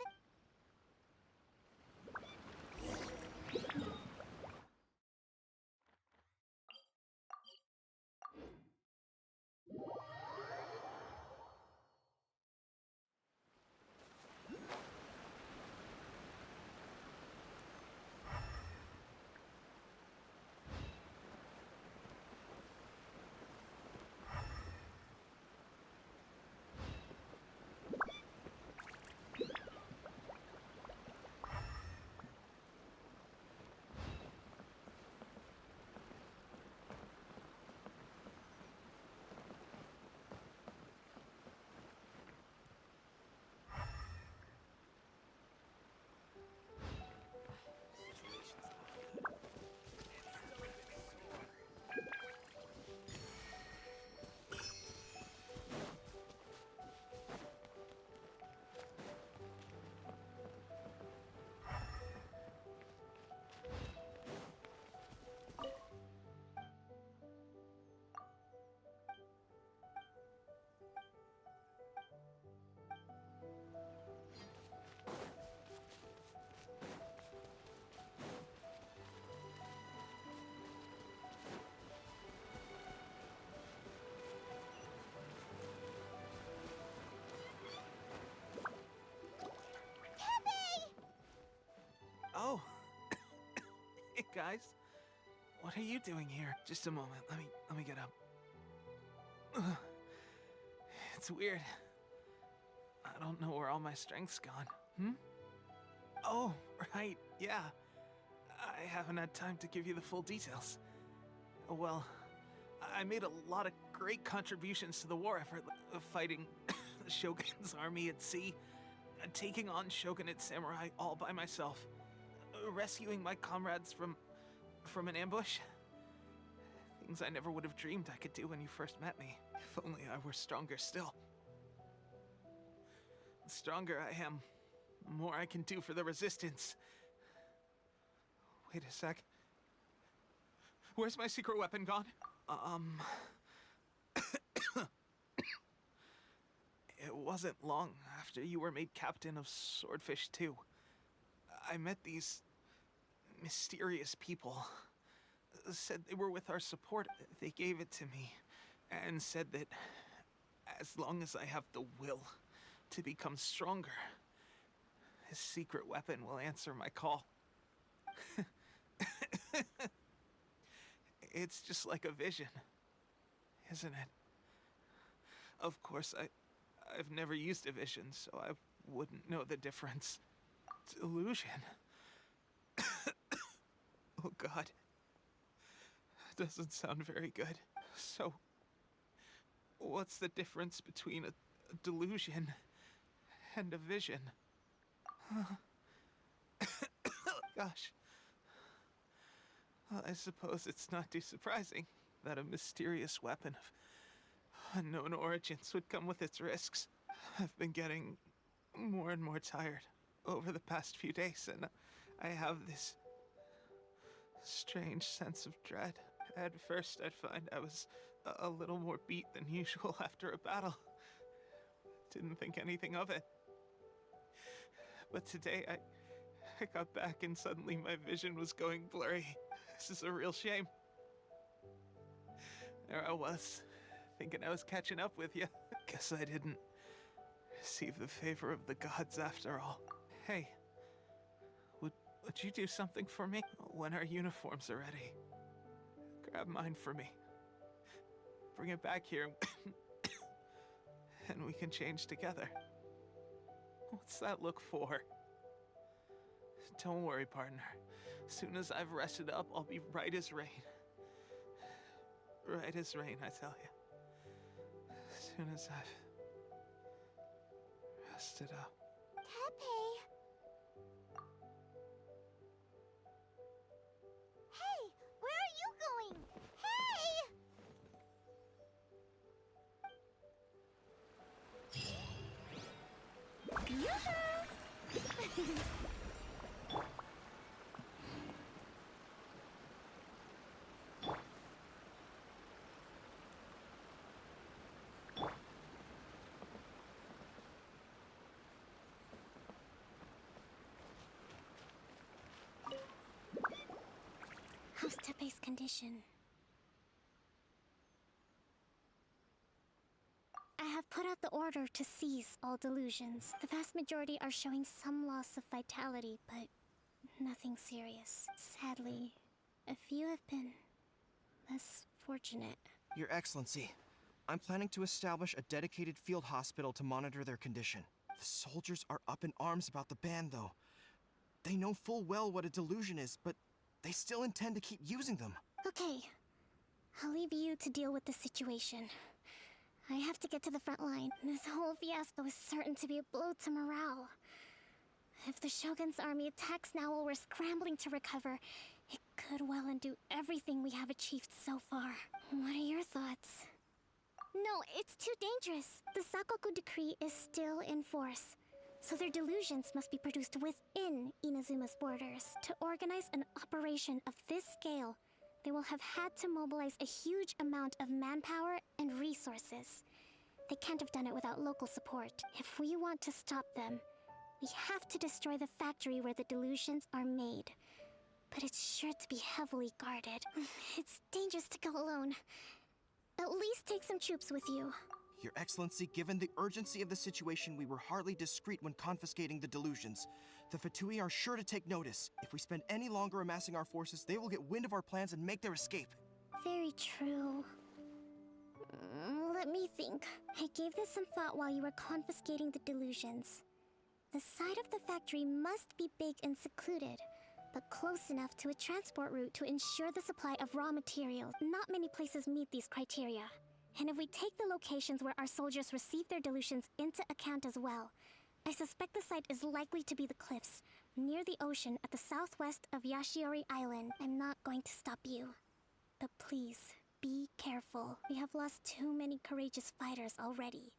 Oh. Hey, guys. What are you doing here? Just a moment. Let me get up. Ugh. It's weird. I don't know where all my strength's gone. Oh, right. Yeah. I haven't had time to give you the full details. Well, I made a lot of great contributions to the war effort, fighting the Shogun's army at sea, taking on Shogunate samurai all by myself, rescuing my comrades from an ambush. Things I never would have dreamed I could do when you first met me. If only I were stronger still. The stronger I am, the more I can do for the Resistance. Wait a sec. Where's my secret weapon gone? It wasn't long after you were made captain of Swordfish 2. I met these mysterious people. Said they were with our support. They gave it to me and said that as long as I have the will to become stronger, his secret weapon will answer my call. It's just like a vision, isn't it? Of course, I've never used a vision, so I wouldn't know the difference. Delusion. Oh God. Doesn't sound very good. So, what's the difference between a delusion and a vision? Gosh. Well, I suppose it's not too surprising that a mysterious weapon of unknown origins would come with its risks. I've been getting more and more tired over the past few days, and I have this strange sense of dread. At first, I'd find I was a little more beat than usual after a battle. Didn't think anything of it. But today, I got back and suddenly my vision was going blurry. This is a real shame. There I was, thinking I was catching up with you. Guess I didn't receive the favor of the gods after all. Hey, would you do something for me? When our uniforms are ready, grab mine for me. Bring it back here, and we can change together. What's that look for? Don't worry, partner. As soon as I've rested up, I'll be right as rain. Right as rain, I tell you. As soon as I've rested up. Tepe! Hey! Where are you going? Hey! Yoo-hoo! How's Tepe's condition? I have put out the order to cease all delusions. The vast majority are showing some loss of vitality, but nothing serious. Sadly, a few have been less fortunate. Your Excellency, I'm planning to establish a dedicated field hospital to monitor their condition. The soldiers are up in arms about the ban, though. They know full well what a delusion is, but they still intend to keep using them. Okay, I'll leave you to deal with the situation. I have to get to the front line. This whole fiasco is certain to be a blow to morale. If the Shogun's army attacks now while we're scrambling to recover, it could well undo everything we have achieved so far. What are your thoughts? No, it's too dangerous. The Sakoku decree is still in force, so their delusions must be produced within Inazuma's borders. To organize an operation of this scale, they will have had to mobilize a huge amount of manpower and resources. They can't have done it without local support. If we want to stop them, we have to destroy the factory where the delusions are made. But it's sure to be heavily guarded. It's dangerous to go alone. At least take some troops with you. Your Excellency, given the urgency of the situation, we were hardly discreet when confiscating the delusions. The Fatui are sure to take notice. If we spend any longer amassing our forces, they will get wind of our plans and make their escape. Very true. Let me think. I gave this some thought while you were confiscating the delusions. The side of the factory must be big and secluded, but close enough to a transport route to ensure the supply of raw materials. Not many places meet these criteria. And if we take the locations where our soldiers receive their delusions into account as well, I suspect the site is likely to be the cliffs, near the ocean at the southwest of Yashiori Island. I'm not going to stop you. But please, be careful. We have lost too many courageous fighters already.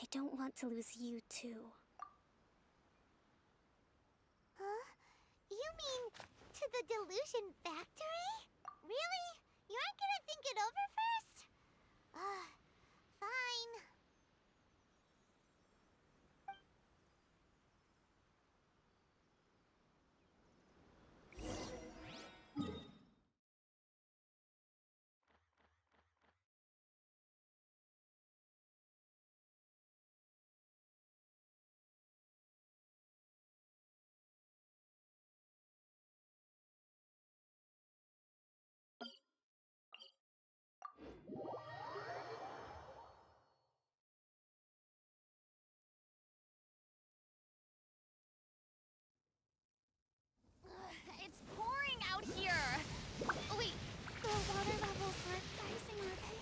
I don't want to lose you too. Huh? You mean to the delusion factory? Really? water levels weren't rising, were they?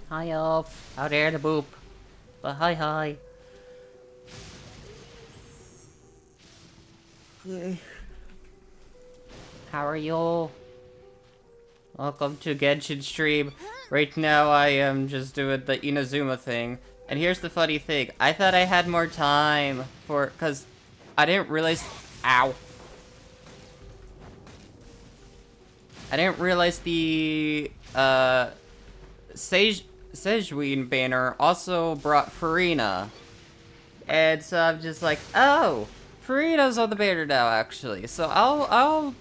Hi, Elf. Out there, the boop. But hi, hi. How are you? Welcome to Genshin stream. Right now I am just doing the Inazuma thing. And here's the funny thing. I thought I had more time cause I didn't realize, ow. I didn't realize the, Sejuin banner also brought Furina. And so I'm just like, oh, Furina's on the banner now, actually. So I'll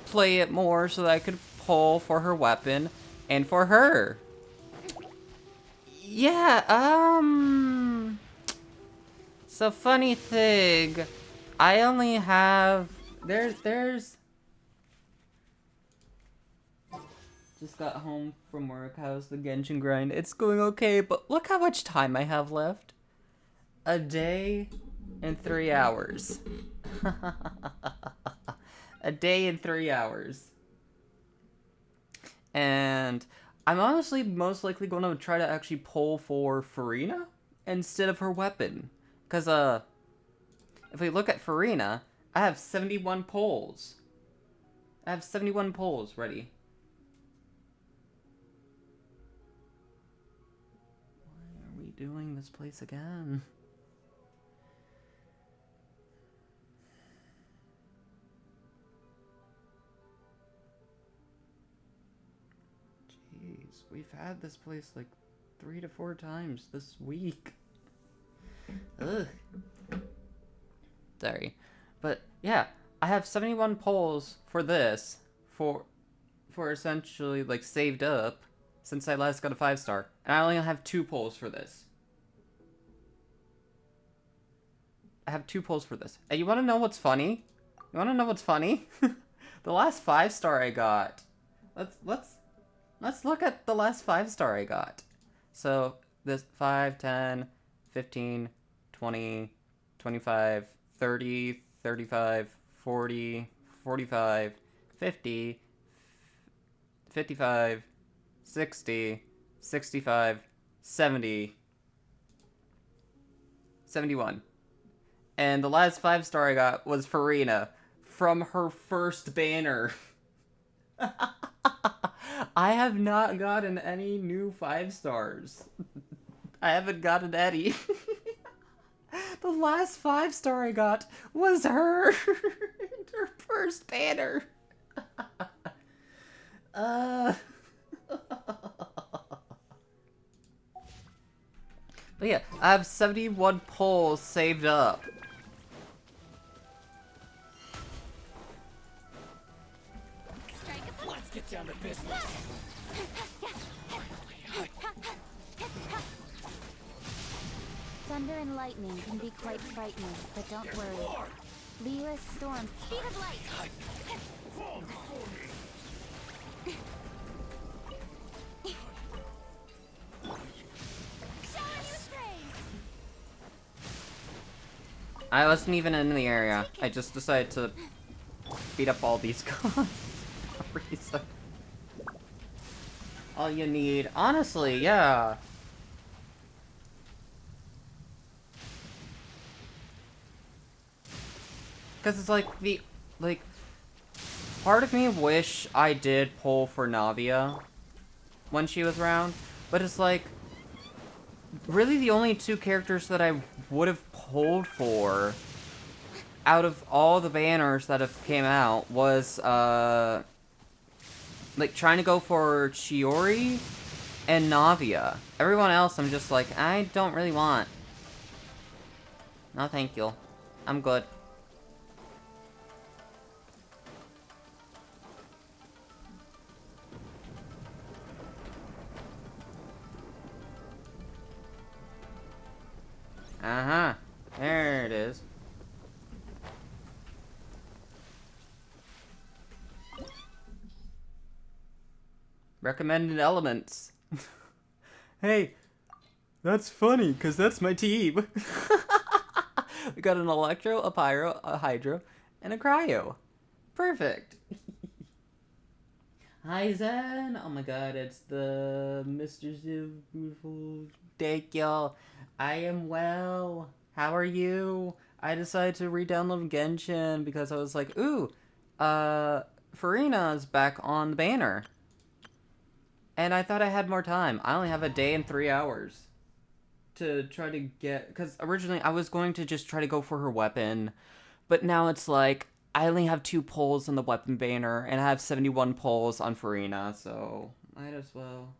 play it more so that I could pull for her weapon and for her. Yeah, so funny thing, I only have, there's, just got home from work. How's the Genshin grind? It's going okay, but look how much time I have left. A day and 3 hours. A day and 3 hours. And I'm honestly most likely going to try to actually pull for Furina instead of her weapon. Because, if we look at Furina, I have 71 pulls. I have 71 pulls ready. Why are we doing this place again? Jeez, we've had this place like 3 to 4 times this week. Ugh. Sorry. But yeah, I have 71 polls for this, for essentially like saved up since I last got a 5-star. And I only have 2 polls for this. I have 2 polls for this. And you wanna know what's funny? You wanna know what's funny? The last 5-star I got. Let's look at the last 5-star I got. So this 5, 10, 15, 20, 25, 30, 35, 40, 45, 50, 55, 60, 65, 70, 71. And the last 5-star I got was Furina from her first banner. I have not gotten any new 5-stars. I haven't gotten any. The last 5-star I got was her. Her first banner. But yeah, I have 71 polls saved up. Let's get down to business. Thunder and lightning can be quite frightening, but don't worry. Lyra's storm, speed of light! I wasn't even in the area. I just decided to beat up all these guys. For no reason. All you need. Honestly, yeah. Because it's like part of me wish I did pull for Navia when she was around, but it's like, really the only 2 characters that I would have pulled for out of all the banners that have came out was, like, trying to go for Chiori and Navia. Everyone else I'm just like, I don't really want. No, thank you. I'm good. Uh-huh. There it is. Recommended elements. Hey, that's funny, because that's my team. We got an electro, a pyro, a hydro, and a cryo. Perfect. Hi, Zen. Oh my god, it's the Mr. Beautiful. Thank y'all. I am well. How are you? I decided to re-download Genshin because I was like, ooh, Furina's back on the banner. And I thought I had more time. I only have a day and 3 hours to try to get... Because originally I was going to just try to go for her weapon. But now it's like, I only have 2 pulls on the weapon banner. And I have 71 pulls on Furina. So, might as well.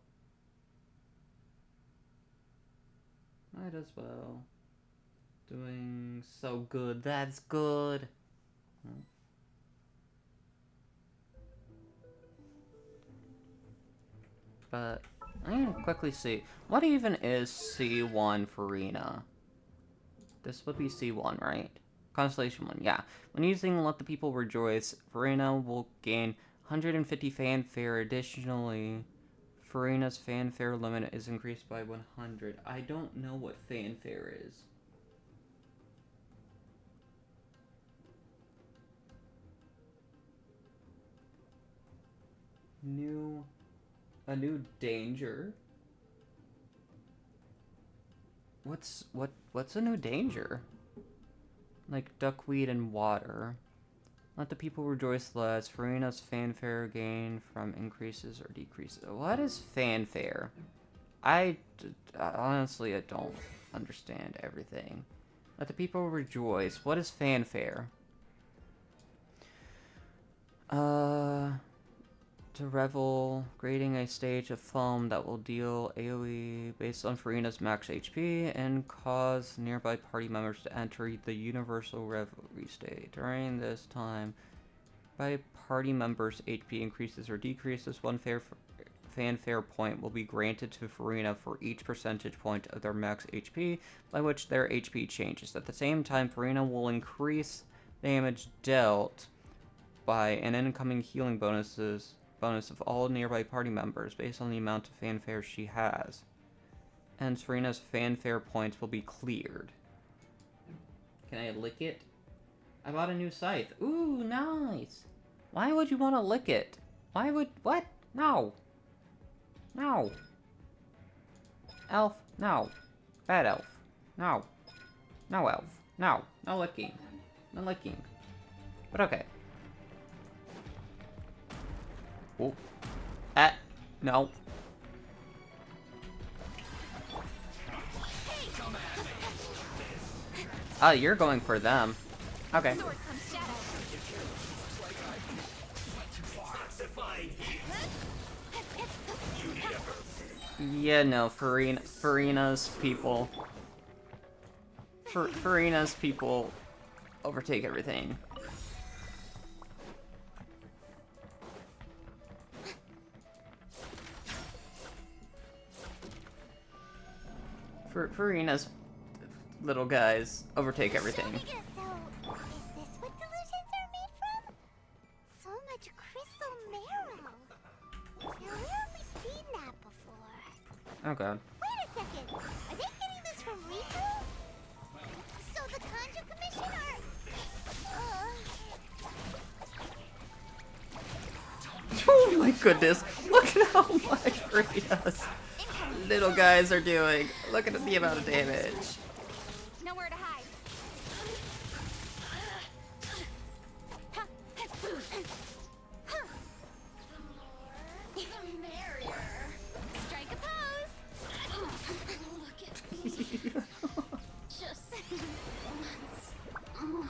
Might as well. Doing so good. That's good. But I'm gonna quickly see. What even is C1 Furina? This would be C1, right? Constellation 1, yeah. When using Let the People Rejoice, Furina will gain 150 fanfare. Additionally, Furina's fanfare limit is increased by 100. I don't know what fanfare is. A new danger? What's a new danger? Like duckweed and water. Let the people rejoice less. Furina's fanfare gain from increases or decreases. What is fanfare? Honestly, I don't understand everything. Let the people rejoice. What is fanfare? To revel, creating a stage of foam that will deal AoE based on Furina's max HP and cause nearby party members to enter the universal revelry state. During this time, by party members' HP increases or decreases, one fanfare point will be granted to Furina for each percentage point of their max HP, by which their HP changes. At the same time, Furina will increase damage dealt by an incoming healing bonus of all nearby party members based on the amount of fanfare she has. Hence, Furina's fanfare points will be cleared. Can I lick it? I bought a new scythe. Ooh, nice! Why would you want to lick it? Why would... What? No! No! Elf? No. Bad elf. No. No elf. No. No licking. No licking. But okay. Oh. No. Oh, you're going for them. Okay. Yeah, no, Furina's people. Furina's people overtake everything. Furina's little guys overtake everything. So, is this what delusions are made from? So much crystal marrow. Now, where have we seen that before? Oh god. Wait a second. Are they getting this from Riku? So the Kanjo Commission are... Oh my goodness. Look at how much Furina's little guys are doing. Look at the amount of damage. Nowhere to hide. The merrier. Strike a pose. Look at me. Just once more.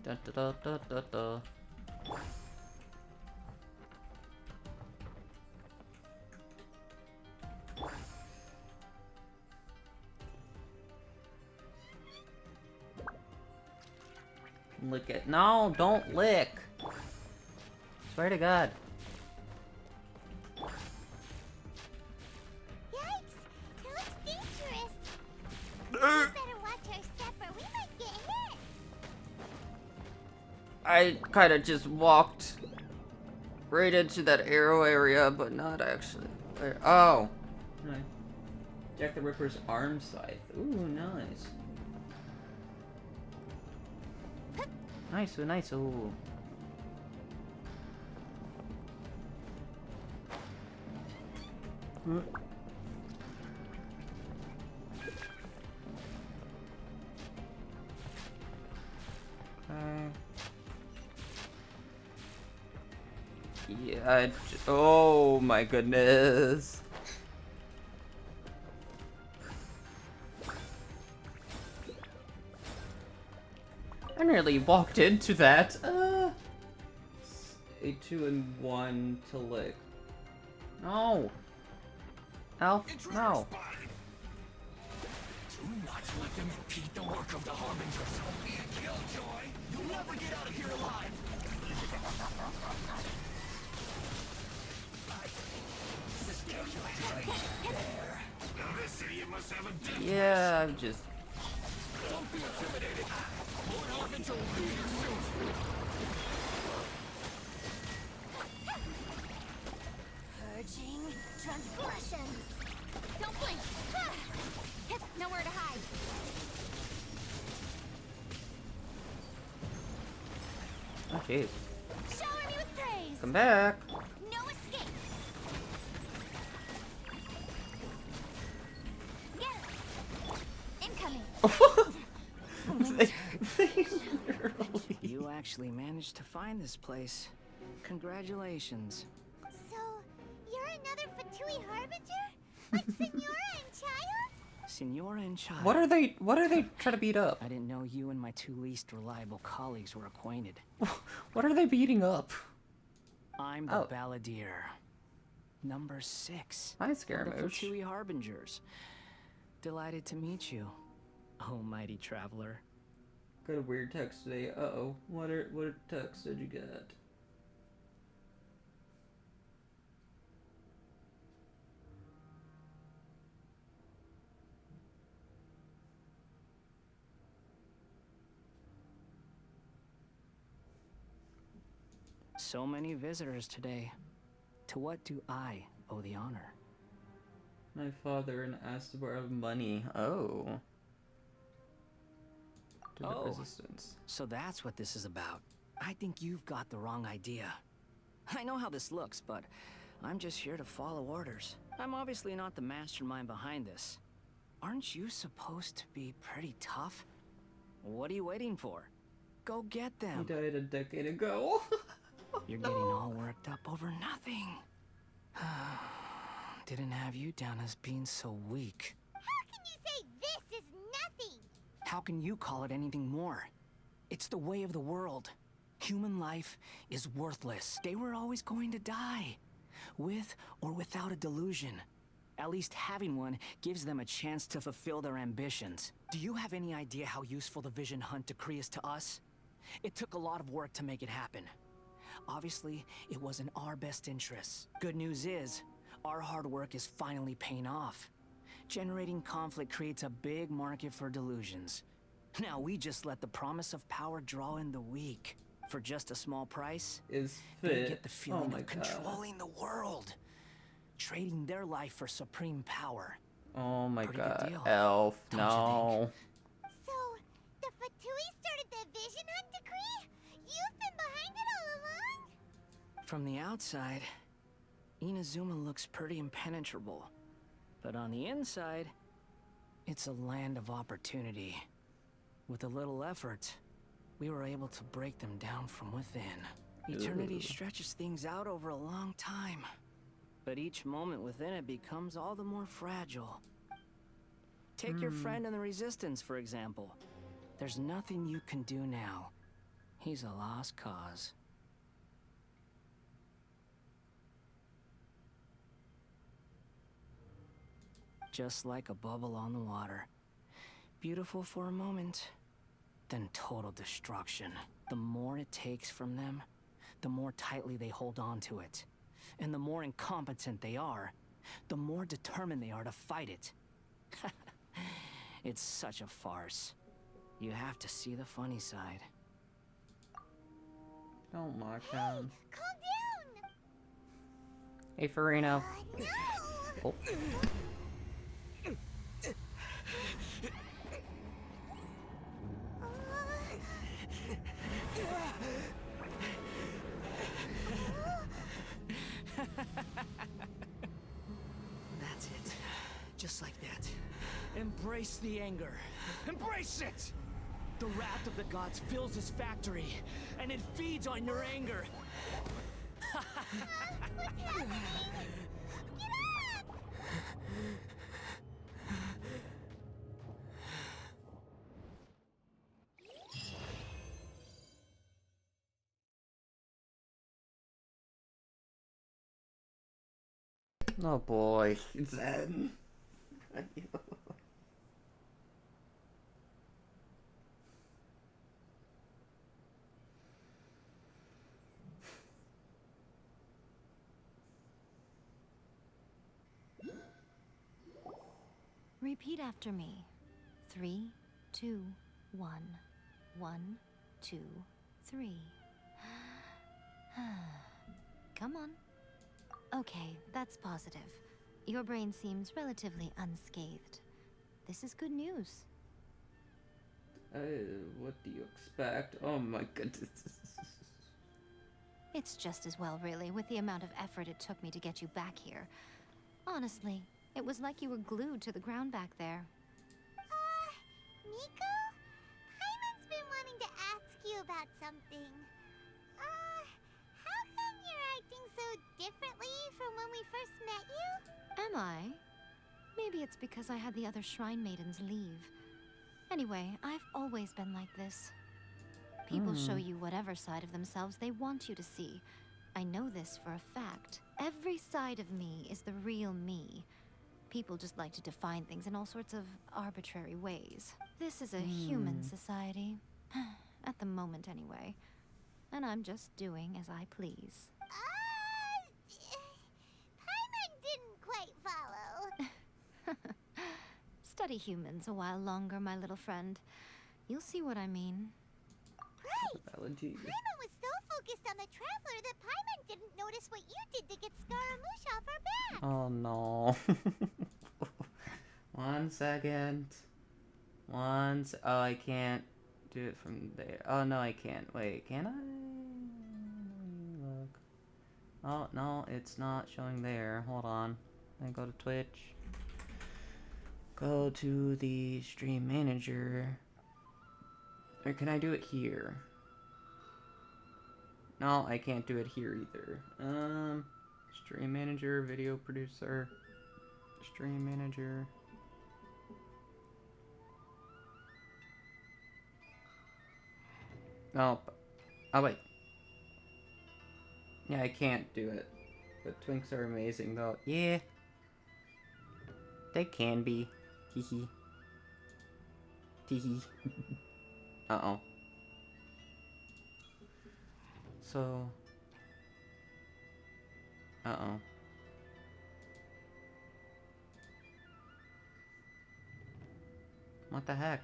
Da da da da da. Lick it. No, don't lick. Swear to God. Yikes! It looks dangerous. We better watch our step or we might get hit. I kind of just walked right into that arrow area, but not actually. Oh. Nice. Jack the Ripper's arm scythe. Ooh, nice. Nice, nice. Ooh. Yeah, oh my goodness. I nearly walked into that. A 2 and 1 to lick. No. Alf, no. Do not let them impede the work of the Harbingers. Don't be a killjoy. You'll never get out of here alive. Now this idiot must have a death. Yeah, I'm just. Don't be intimidated. Lord Harbinger will be here soon. Purging transgressions. Don't blink. Nowhere to hide. Oh, jeez. Shower me with praise. Come back. No escape. Incoming. You actually managed to find this place. Congratulations. So, you're another Fatui Harbinger? Like Senora and Child? Senora and Child. What are they trying to beat up? I didn't know you and my two least reliable colleagues were acquainted. What are they beating up? I'm the Balladeer. Number 6. Hi, The Scaramouche. Fatui Harbingers. Delighted to meet you, oh mighty traveler. Got a weird text today. Uh-oh. What text did you get? So many visitors today. To what do I owe the honor? My father and asked to borrow money. Oh. To the resistance. So that's what this is about. I think you've got the wrong idea. I know how this looks, but I'm just here to follow orders. I'm obviously not the mastermind behind this. Aren't you supposed to be pretty tough? What are you waiting for? Go get them. He died a decade ago. You're getting all worked up over nothing. Didn't have you down as being so weak. How can you say this is nothing? How can you call it anything more? It's the way of the world. Human life is worthless. They were always going to die, with or without a delusion. At least having one gives them a chance to fulfill their ambitions. Do you have any idea how useful the Vision Hunt decree is to us? It took a lot of work to make it happen. Obviously, it was in our best interests. Good news is, our hard work is finally paying off. Generating conflict creates a big market for delusions. Now we just let the promise of power draw in the weak. For just a small price, Is they fit. get the feeling my of God. controlling the world. Trading their life for supreme power. Oh my Pretty good god. deal, Elf, don't you no. So, the Fatui started the Vision Hunt decree? You've been behind it all along? From the outside, Inazuma looks pretty impenetrable. But on the inside, it's a land of opportunity. With a little effort, we were able to break them down from within. Eternity Ooh. stretches things out over a long time. But each moment within it becomes all the more fragile. Take your friend in the Resistance, for example. There's nothing you can do now. He's a lost cause. Just like a bubble on the water. Beautiful for a moment, then total destruction. The more it takes from them, the more tightly they hold on to it. And the more incompetent they are, the more determined they are to fight it. It's such a farce. You have to see the funny side. Don't mock Hey, him. calm down! Hey, Furina. No! Oh. That's it. Just like that. Embrace the anger. Embrace it! The wrath of the gods fills this factory, and it feeds on your anger. What's happening? Get up! Oh boy, Zen. Repeat after me. 3, 2, 1. 1, 2, 3. Come on. Okay, that's positive. Your brain seems relatively unscathed. This is good news. What do you expect? Oh my goodness. It's just as well, really, with the amount of effort it took me to get you back here. Honestly, it was like you were glued to the ground back there. Nico? Paimon's been wanting to ask you about something. How come you're acting so differently from when we first met you? Am I? Maybe it's because I had the other Shrine Maidens leave. Anyway, I've always been like this. People show you whatever side of themselves they want you to see. I know this for a fact. Every side of me is the real me. People just like to define things in all sorts of arbitrary ways. This is a human society. At the moment, anyway. And I'm just doing as I please. Paimon didn't quite follow. Study humans a while longer, my little friend. You'll see what I mean. Right! Allergy. Paimon was so focused on the Traveler that Paimon didn't notice what you did to get Scaramouche off her back. Oh no. 1 second. Oh, I can't do it from there. Oh no, I can't. Wait, can I? Look. Oh no, it's not showing there. Hold on. Then go to Twitch. Go to the stream manager. Or can I do it here? No, I can't do it here either. Stream manager, video producer, stream manager. Oh, oh wait. Yeah, I can't do it. But Twinks are amazing though. Yeah. They can be. Teehee. Teehee. Uh-oh. So... Uh-oh. What the heck?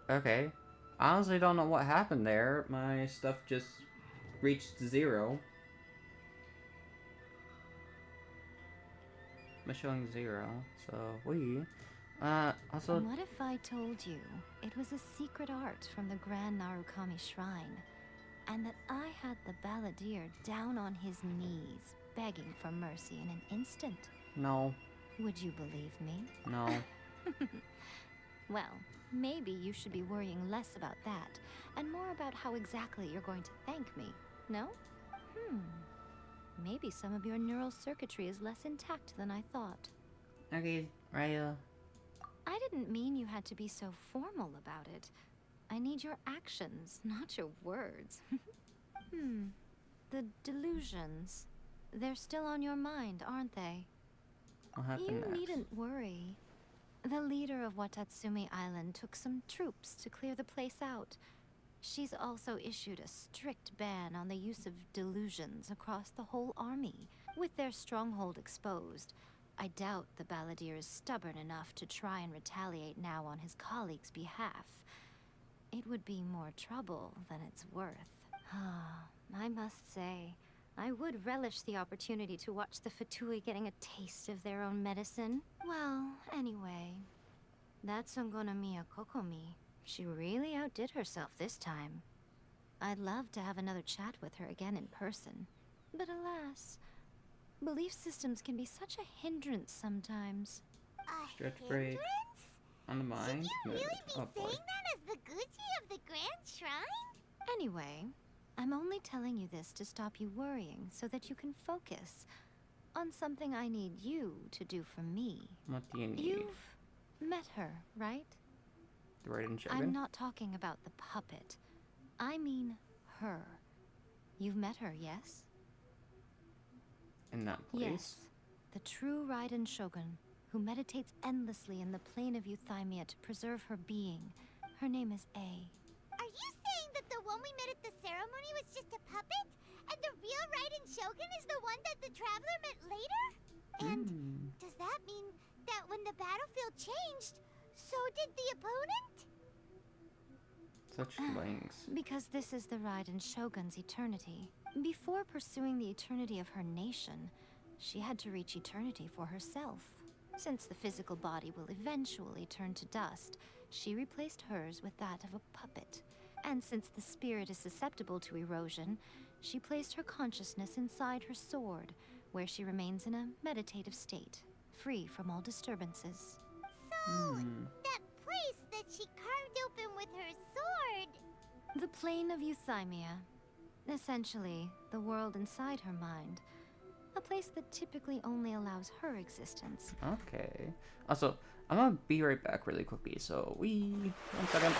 Okay. I honestly don't know what happened there. My stuff just reached 0. I'm showing 0, so also... What if I told you it was a secret art from the Grand Narukami Shrine, and that I had the balladeer down on his knees, begging for mercy in an instant? No. Would you believe me? No. Well, maybe you should be worrying less about that, and more about how exactly you're going to thank me, no? Maybe some of your neural circuitry is less intact than I thought. Okay, Raya. I didn't mean you had to be so formal about it. I need your actions, not your words. The delusions. They're still on your mind, aren't they? What happened You next? needn't worry. The leader of Watatsumi Island took some troops to clear the place out. She's also issued a strict ban on the use of delusions across the whole army. With their stronghold exposed, I doubt the balladeer is stubborn enough to try and retaliate now on his colleagues' behalf. it would be more trouble than it's worth. I must say, I would relish the opportunity to watch the Fatui getting a taste of their own medicine. Well, anyway, that Songonamiya Kokomi, she really outdid herself this time. I'd love to have another chat with her again in person. But alas, belief systems can be such a hindrance sometimes. A Stretch break. hindrance? On the mind. Should you really be Oh boy. saying that as the Gucci of the Grand Shrine? Anyway, I'm only telling you this to stop you worrying so that you can focus on something I need you to do for me. What do you need? You've met her, right? The Raiden Shogun? I'm not talking about the puppet. I mean her. You've met her, yes? In that place? Yes. The true Raiden Shogun, who meditates endlessly in the plane of Euthymia to preserve her being. Her name is A. Are you saying that the one we met at the ceremony was just a puppet? And the real Raiden Shogun is the one that the Traveler met later? And does that mean that when the battlefield changed, so did the opponent? Such links. Because this is the Raiden Shogun's eternity. Before pursuing the eternity of her nation, she had to reach eternity for herself. Since the physical body will eventually turn to dust, she replaced hers with that of a puppet. And since the spirit is susceptible to erosion, she placed her consciousness inside her sword, where she remains in a meditative state, free from all disturbances. So, that place that she carved open with her sword... The plane of Euthymia. Essentially, the world inside her mind. A place that typically only allows her existence. Okay. Also, I'm gonna be right back really quickly, so 1 second.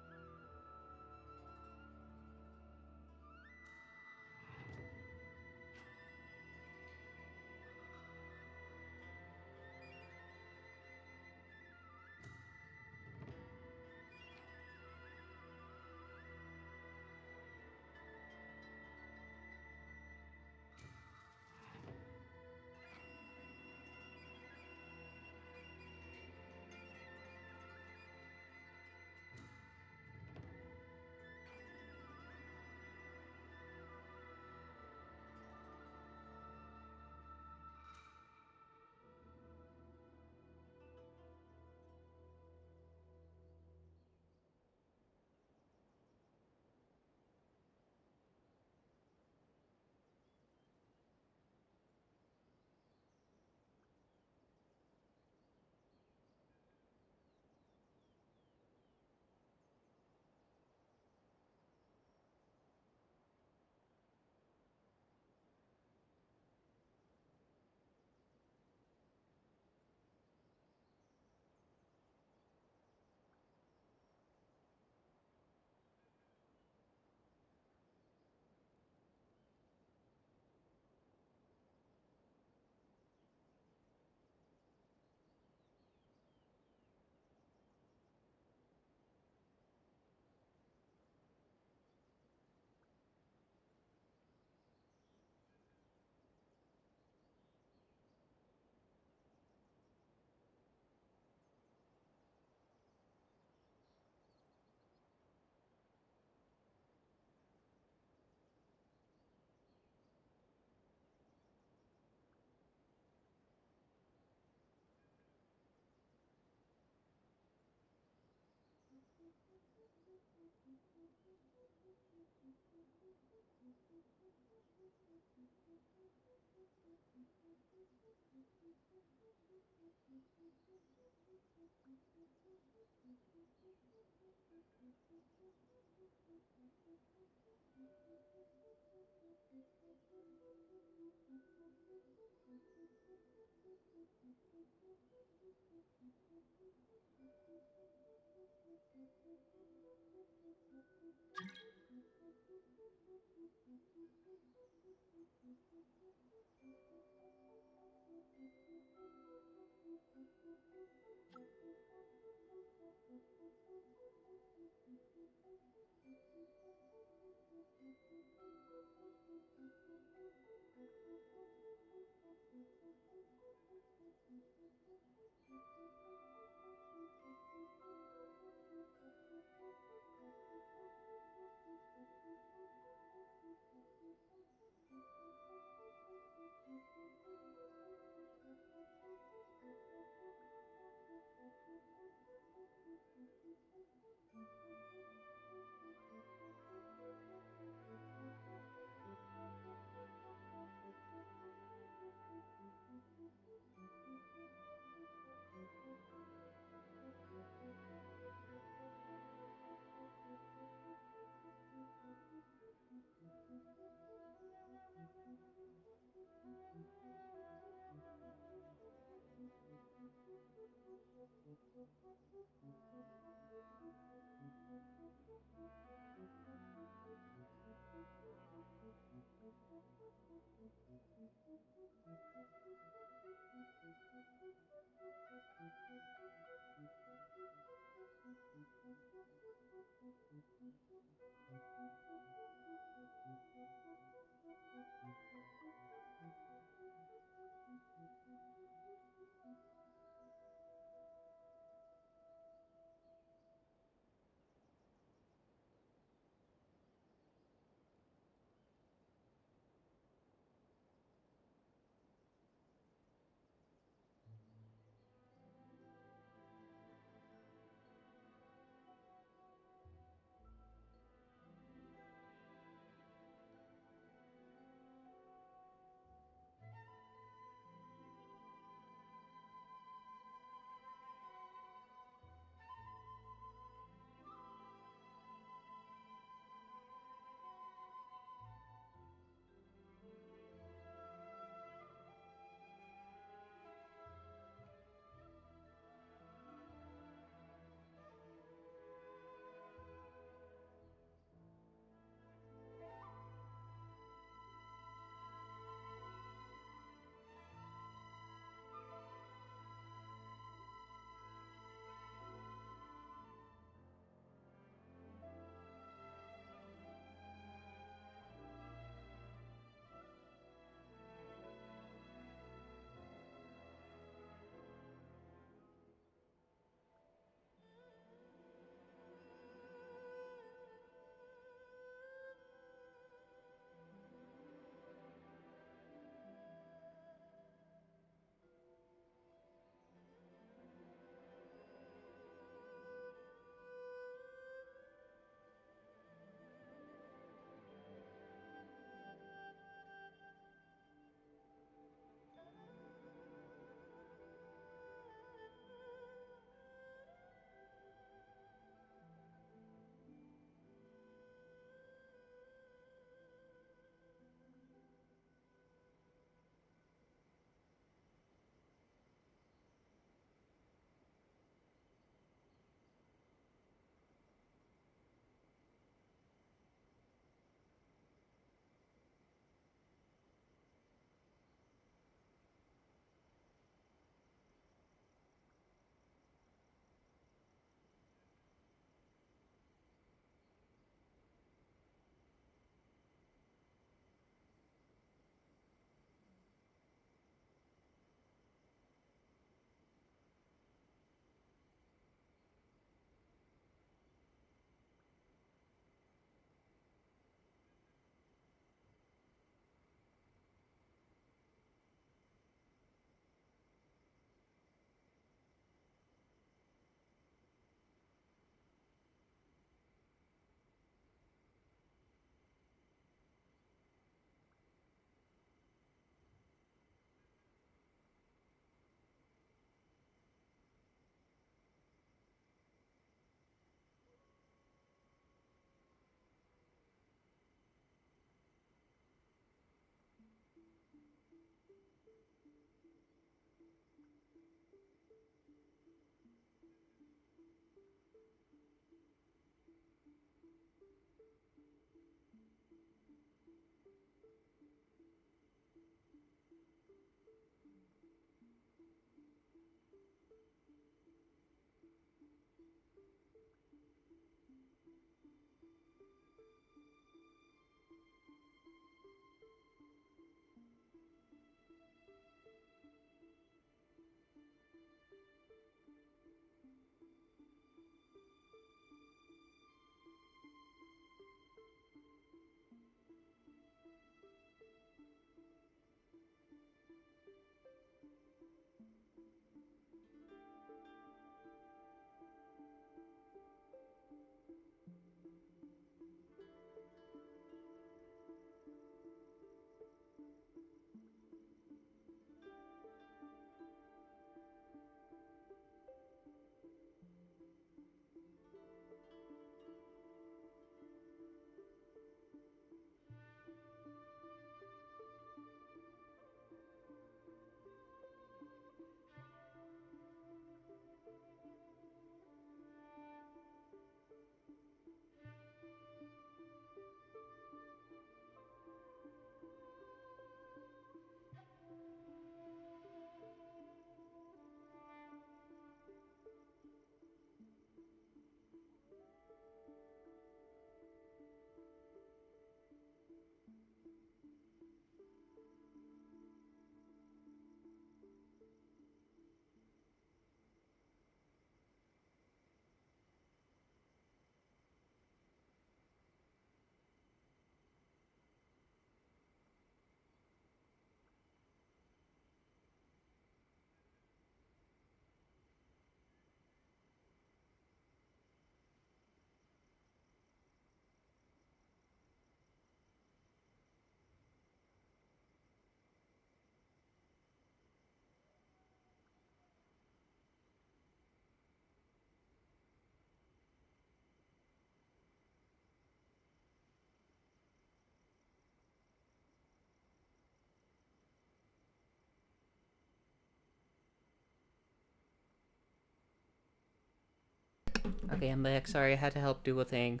Okay, I'm back. Sorry, I had to help do a thing.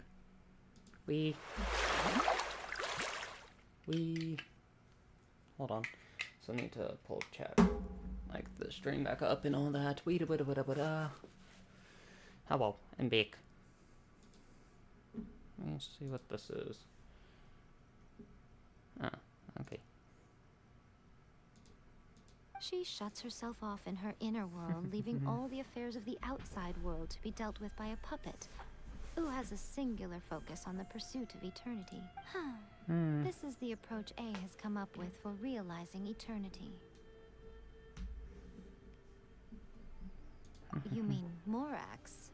We... Hold on. So I need to pull chat, like the stream back up and all that. Hello, and back. Let me see what this is. Ah, okay. She shuts herself off in her inner world, leaving all the affairs of the outside world to be dealt with by a puppet, who has a singular focus on the pursuit of eternity. This is the approach A has come up with for realizing eternity. You mean Morax?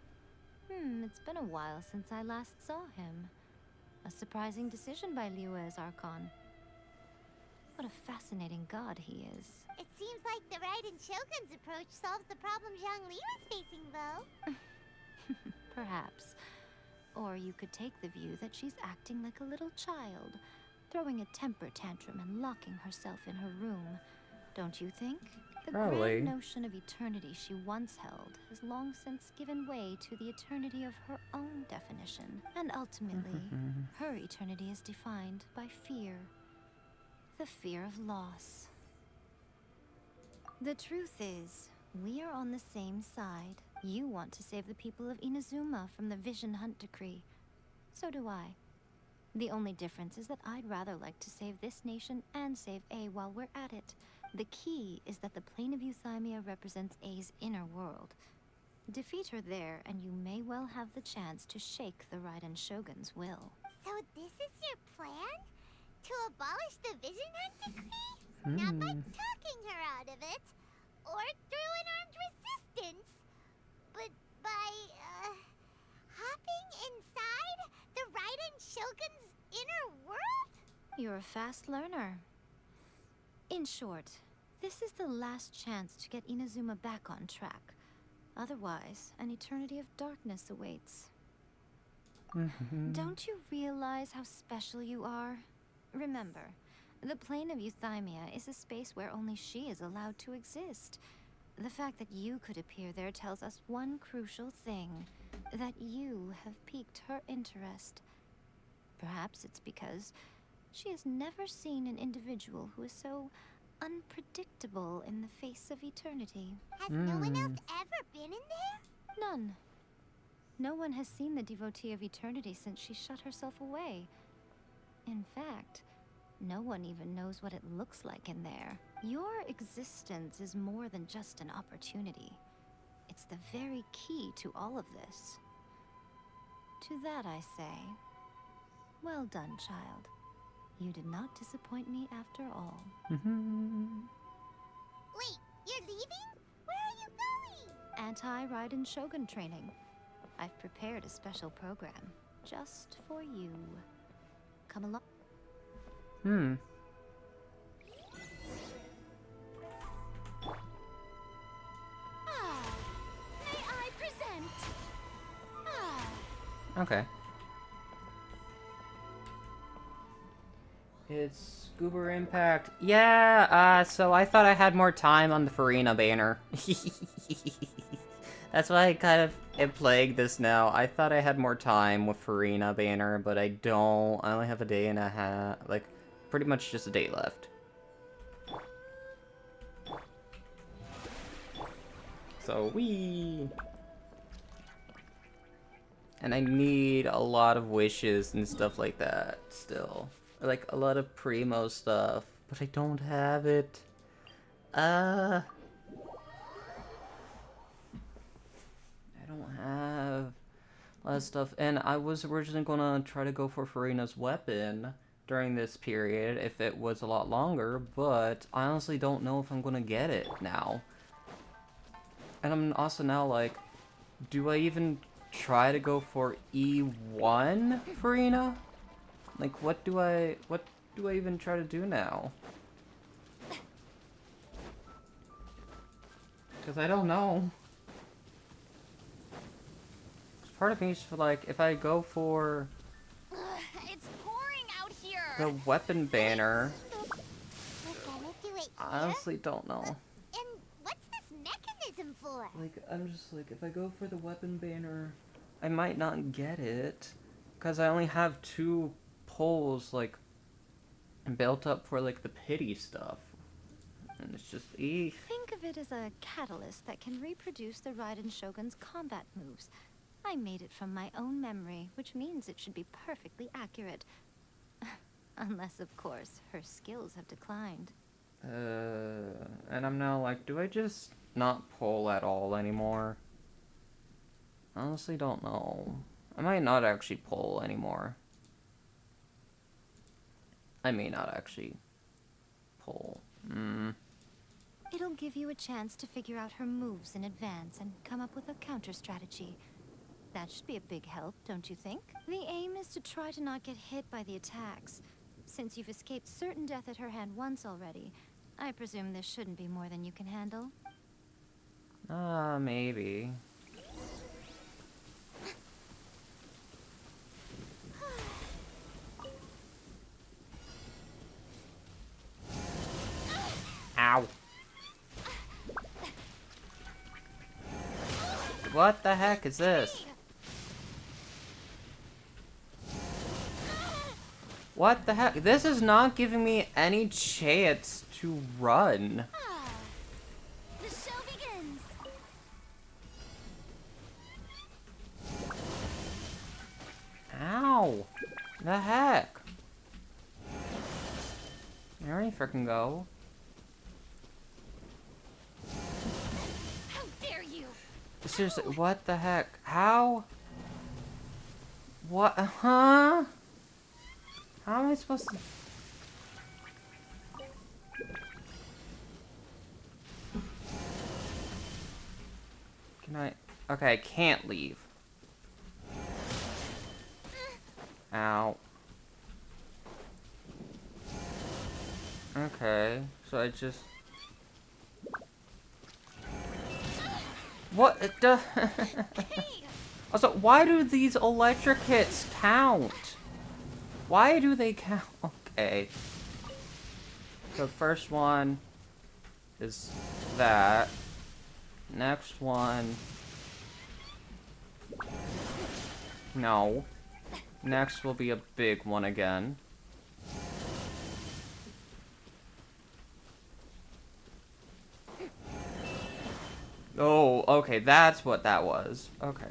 It's been a while since I last saw him. A surprising decision by Liyue's Archon. What a fascinating god he is. It seems like the Raiden Shogun's approach solves the problem Zhongli was facing, though. Perhaps. Or you could take the view that she's acting like a little child, throwing a temper tantrum and locking herself in her room. Don't you think? The Probably. grand notion of eternity she once held has long since given way to the eternity of her own definition. And ultimately, her eternity is defined by fear. The fear of loss. The truth is, we are on the same side. You want to save the people of Inazuma from the Vision Hunt Decree. So do I. The only difference is that I'd rather like to save this nation and save A while we're at it. The key is that the plane of Euthymia represents A's inner world. Defeat her there, and you may well have the chance to shake the Raiden Shogun's will. So this is your plan? To abolish the Vision Hunt Decree? Not by talking her out of it, or through an armed resistance, but by, hopping inside the Raiden Shogun's inner world? You're a fast learner. In short, this is the last chance to get Inazuma back on track. Otherwise, an eternity of darkness awaits. Don't you realize how special you are? Remember, the plane of Euthymia is a space where only she is allowed to exist. The fact that you could appear there tells us one crucial thing, that you have piqued her interest. Perhaps it's because she has never seen an individual who is so unpredictable in the face of eternity. Has no one else ever been in there? None. No one has seen the devotee of eternity since she shut herself away. In fact, No one even knows what it looks like in there. Your existence is more than just an opportunity. It's the very key to all of this. To that I say, well done, child. You did not disappoint me after all. Wait, you're leaving? Where are you going? Anti-Raiden Shogun training. I've prepared a special program just for you. Come along. May I present? Okay. It's Scuba Impact. Yeah, so I thought I had more time on the Furina banner. That's why I kind of am playing this now. I thought I had more time with Furina banner, but I don't. I only have a day and a half. Like, pretty much just a day left. So, wee. And I need a lot of wishes and stuff like that still. Like, a lot of Primo stuff. But I don't have it. I don't have a lot of stuff. And I was originally gonna try to go for Furina's weapon during this period if it was a lot longer. But I honestly don't know if I'm gonna get it now. And I'm also now like, do I even try to go for E1 Furina? Like, what do I even try to do now? Because I don't know. Part of me is for, like, if I go for It's pouring out here. the weapon banner, We're gonna do it I honestly don't know. And what's this mechanism for? Like, I'm just like, if I go for the weapon banner, I might not get it. Because I only have 2 pulls, like, built up for, like, the pity stuff. And it's just, eek. Think of it as a catalyst that can reproduce the Raiden Shogun's combat moves. I made it from my own memory, which means it should be perfectly accurate. Unless, of course, her skills have declined. And I'm now like, do I just not pull at all anymore? Honestly, don't know. I might not actually pull anymore. I may not actually pull. It'll give you a chance to figure out her moves in advance and come up with a counter strategy. That should be a big help, don't you think? The aim is to try to not get hit by the attacks. Since you've escaped certain death at her hand once already, I presume this shouldn't be more than you can handle. Maybe. Ow. What the heck is this? What the heck? This is not giving me any chance to run. The show begins. Ow. The heck? There you frickin' go. How dare you? Seriously, what the heck? How? What? Huh? How am I supposed to... Can I... Okay, I can't leave. Ow. Okay, so I just... What? Also, why do these electric hits count? Why do they count? Okay. So first one is that. Next one. No. Next will be a big one again. Oh, okay, that's what that was. Okay.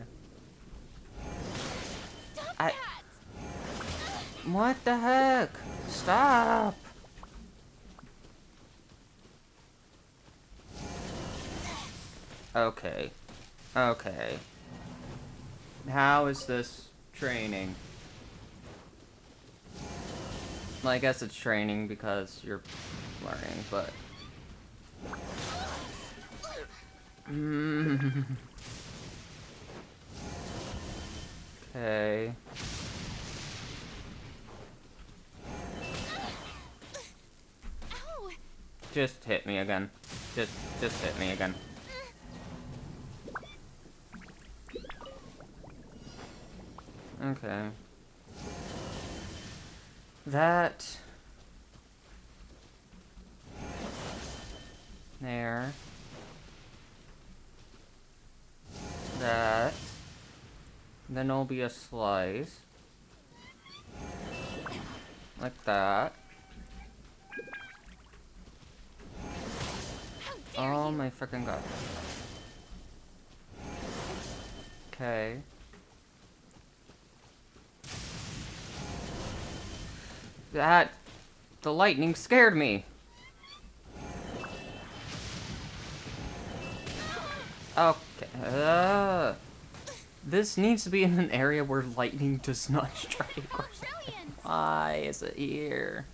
What the heck? Stop! Okay. Okay. How is this training? Well, I guess it's training because you're learning, but... Okay. Just hit me again. Just hit me again. Okay. That... There. That. Then there'll be a slice. Like that. Oh my freaking god. Okay. That... The lightning scared me. Okay. This needs to be in an area where lightning does not strike. Why is it here?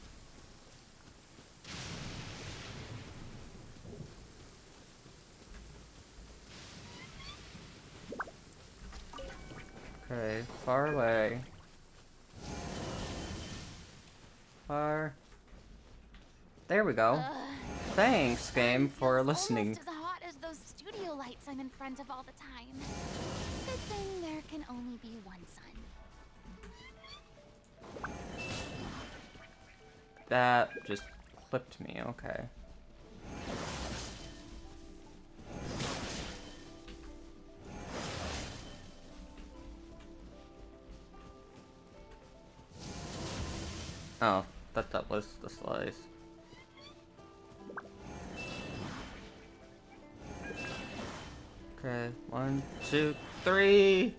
Okay, far away. Far. There we go. Thanks, game, for listening. Almost as hot as those studio lights I'm in front of all the time. Good thing there can only be one sun. That just clipped me, okay. Oh, that was the slice. Okay, 1, 2, 3.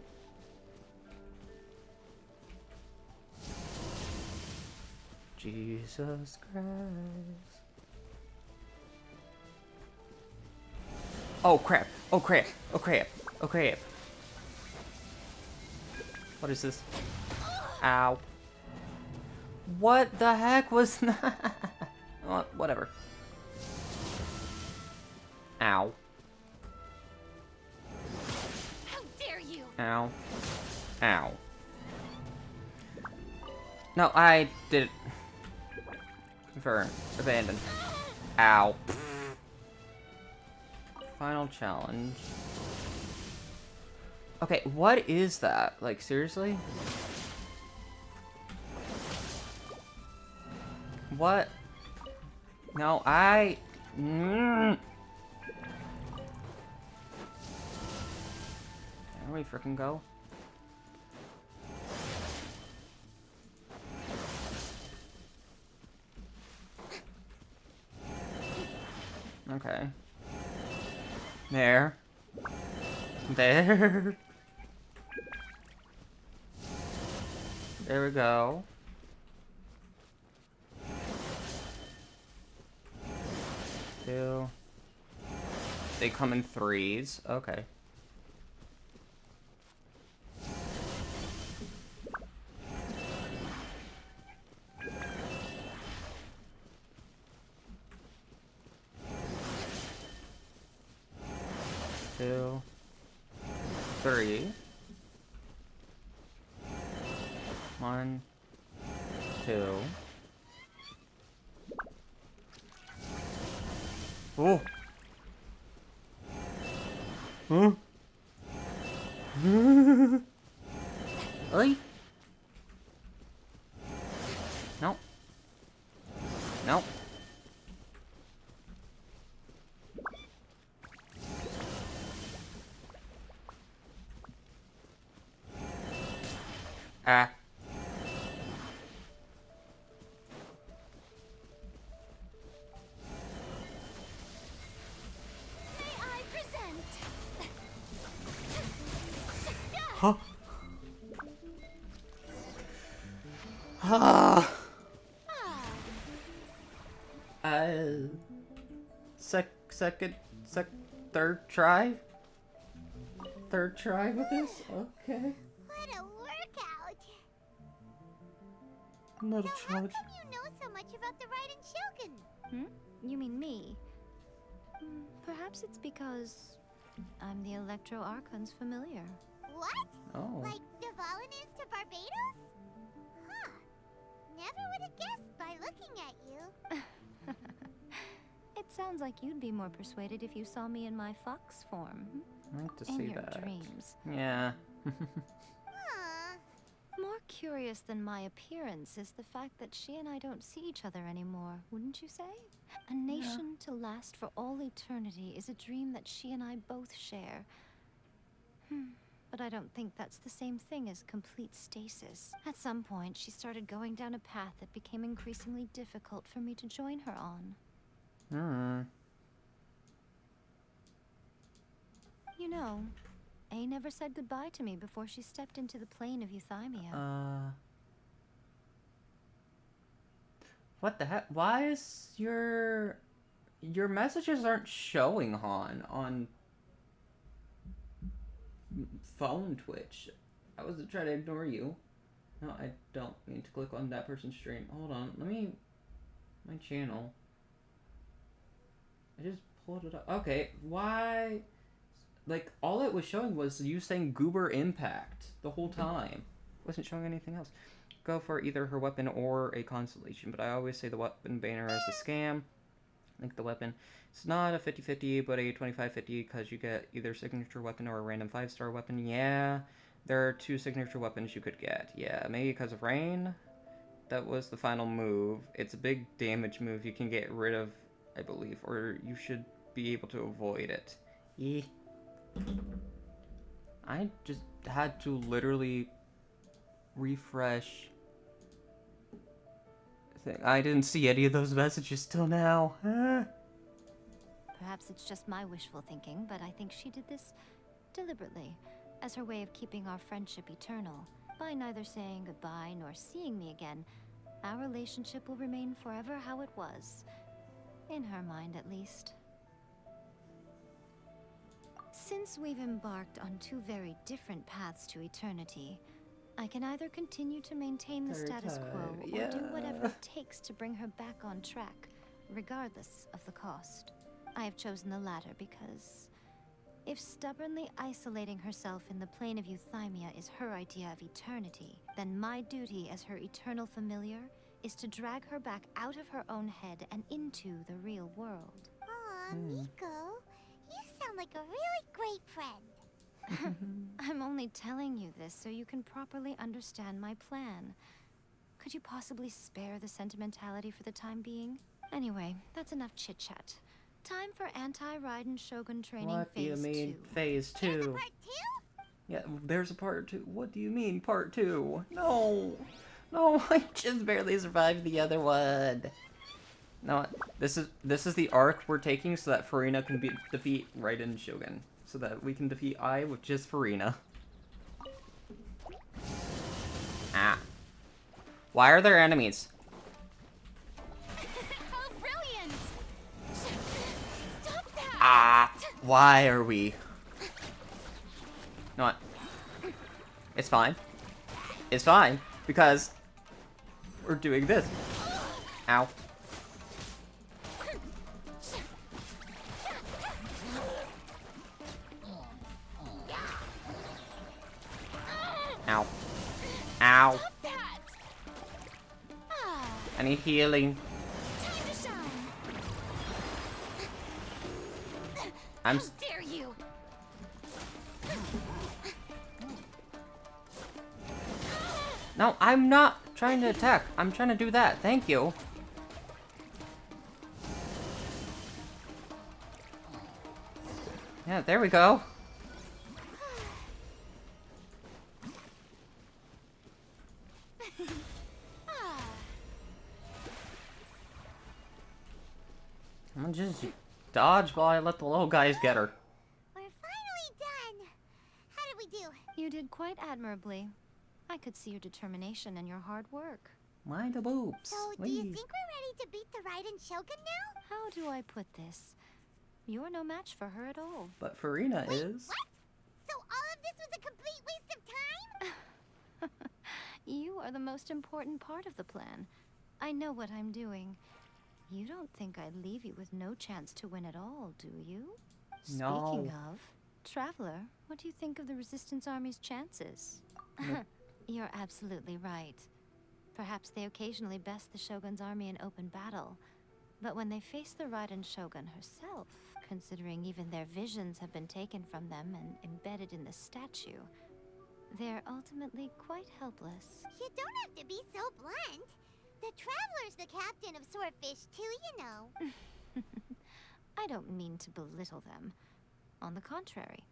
Jesus Christ. Oh crap! Oh crap! Oh crap! Oh crap! What is this? Ow. What the heck was that? Oh, whatever. Ow. How dare you? Ow. Ow. No, I did it. Confirm. Abandon. Ow. Final challenge. Okay, what is that? Like, seriously? What? No, I... There we frickin' go. Okay. There. There. There we go. Two. They come in threes. Okay. Two. Three. 1, 2. Oh. Huh? Really? Nope. Nope. Ah. I present. Huh? Ah. Third try? Third try with this? Okay. What a workout! Not a So how challenge. come you know so much about the Raiden Shogun? You mean me? Perhaps it's because I'm the Electro Archon's familiar. What? Oh. Like Devalin is to Barbados? Huh. Never would have guessed by looking at you. It sounds like you'd be more persuaded if you saw me in my fox form. I like to In see your that. dreams. Yeah. Huh. More curious than my appearance is the fact that she and I don't see each other anymore, wouldn't you say? A nation to last for all eternity is a dream that she and I both share. But I don't think that's the same thing as complete stasis. At some point, she started going down a path that became increasingly difficult for me to join her on. You know, A never said goodbye to me before she stepped into the plane of Euthymia. What the heck? Why is your messages aren't showing, Han, on phone Twitch? I wasn't trying to ignore you. No, I don't mean to click on that person's stream. Hold on, let me... My channel. I just pulled it up. Okay, why... Like, all it was showing was you saying Goober Impact the whole time. It wasn't showing anything else. Go for either her weapon or a constellation, but I always say the weapon banner is a scam. Link the weapon. It's not a 50-50, but a 25-50 because you get either signature weapon or a random 5-star weapon. Yeah, there are 2 signature weapons you could get. Yeah, maybe because of rain. That was the final move. It's a big damage move you can get rid of, I believe, or you should be able to avoid it. I just had to literally refresh. I didn't see any of those messages till now. Perhaps it's just my wishful thinking, but I think she did this deliberately, as her way of keeping our friendship eternal. By neither saying goodbye nor seeing me again, our relationship will remain forever how it was. In her mind, at least. Since we've embarked on 2 very different paths to eternity, I can either continue to maintain the status quo or do whatever it takes to bring her back on track, regardless of the cost. I have chosen the latter because if stubbornly isolating herself in the plane of Euthymia is her idea of eternity, then my duty as her eternal familiar is to drag her back out of her own head and into the real world. Aw, Miko, you sound like a really great friend. I'm only telling you this so you can properly understand my plan. Could you possibly spare the sentimentality for the time being? Anyway, that's enough chit-chat. Time for anti-Raiden Shogun training What do you phase mean, 2. phase 2? There's a part 2? Yeah, there's a part 2. What do you mean, part 2? No! No, I just barely survived the other one. No, this is the arc we're taking so that Furina can defeat Raiden Shogun. So that we can defeat I with just Furina. Ah. Why are there enemies? How brilliant! Stop that! Ah, why are we? You know what? It's fine. It's fine, because we're doing this. Ow. Ow. Ow. I need healing. How dare you! No, I'm not trying to attack. I'm trying to do that. Thank you. Yeah, there we go. I'm gonna just dodge while I let the little guys get her. We're finally done! How did we do? You did quite admirably. I could see your determination and your hard work. Mind the boobs. So, do you Whee. think we're ready to beat the Raiden Shogun now? How do I put this? You're no match for her at all. But Furina is. What? So all of this was a complete waste of time? You are the most important part of the plan. I know what I'm doing. You don't think I'd leave you with no chance to win at all, do you? No. Speaking of, Traveler, what do you think of the Resistance Army's chances? You're absolutely right. Perhaps they occasionally best the Shogun's army in open battle. But when they face the Raiden Shogun herself, considering even their visions have been taken from them and embedded in the statue, they're ultimately quite helpless. You don't have to be so blunt. The Traveler's the captain of Swordfish too, you know. I don't mean to belittle them. On the contrary,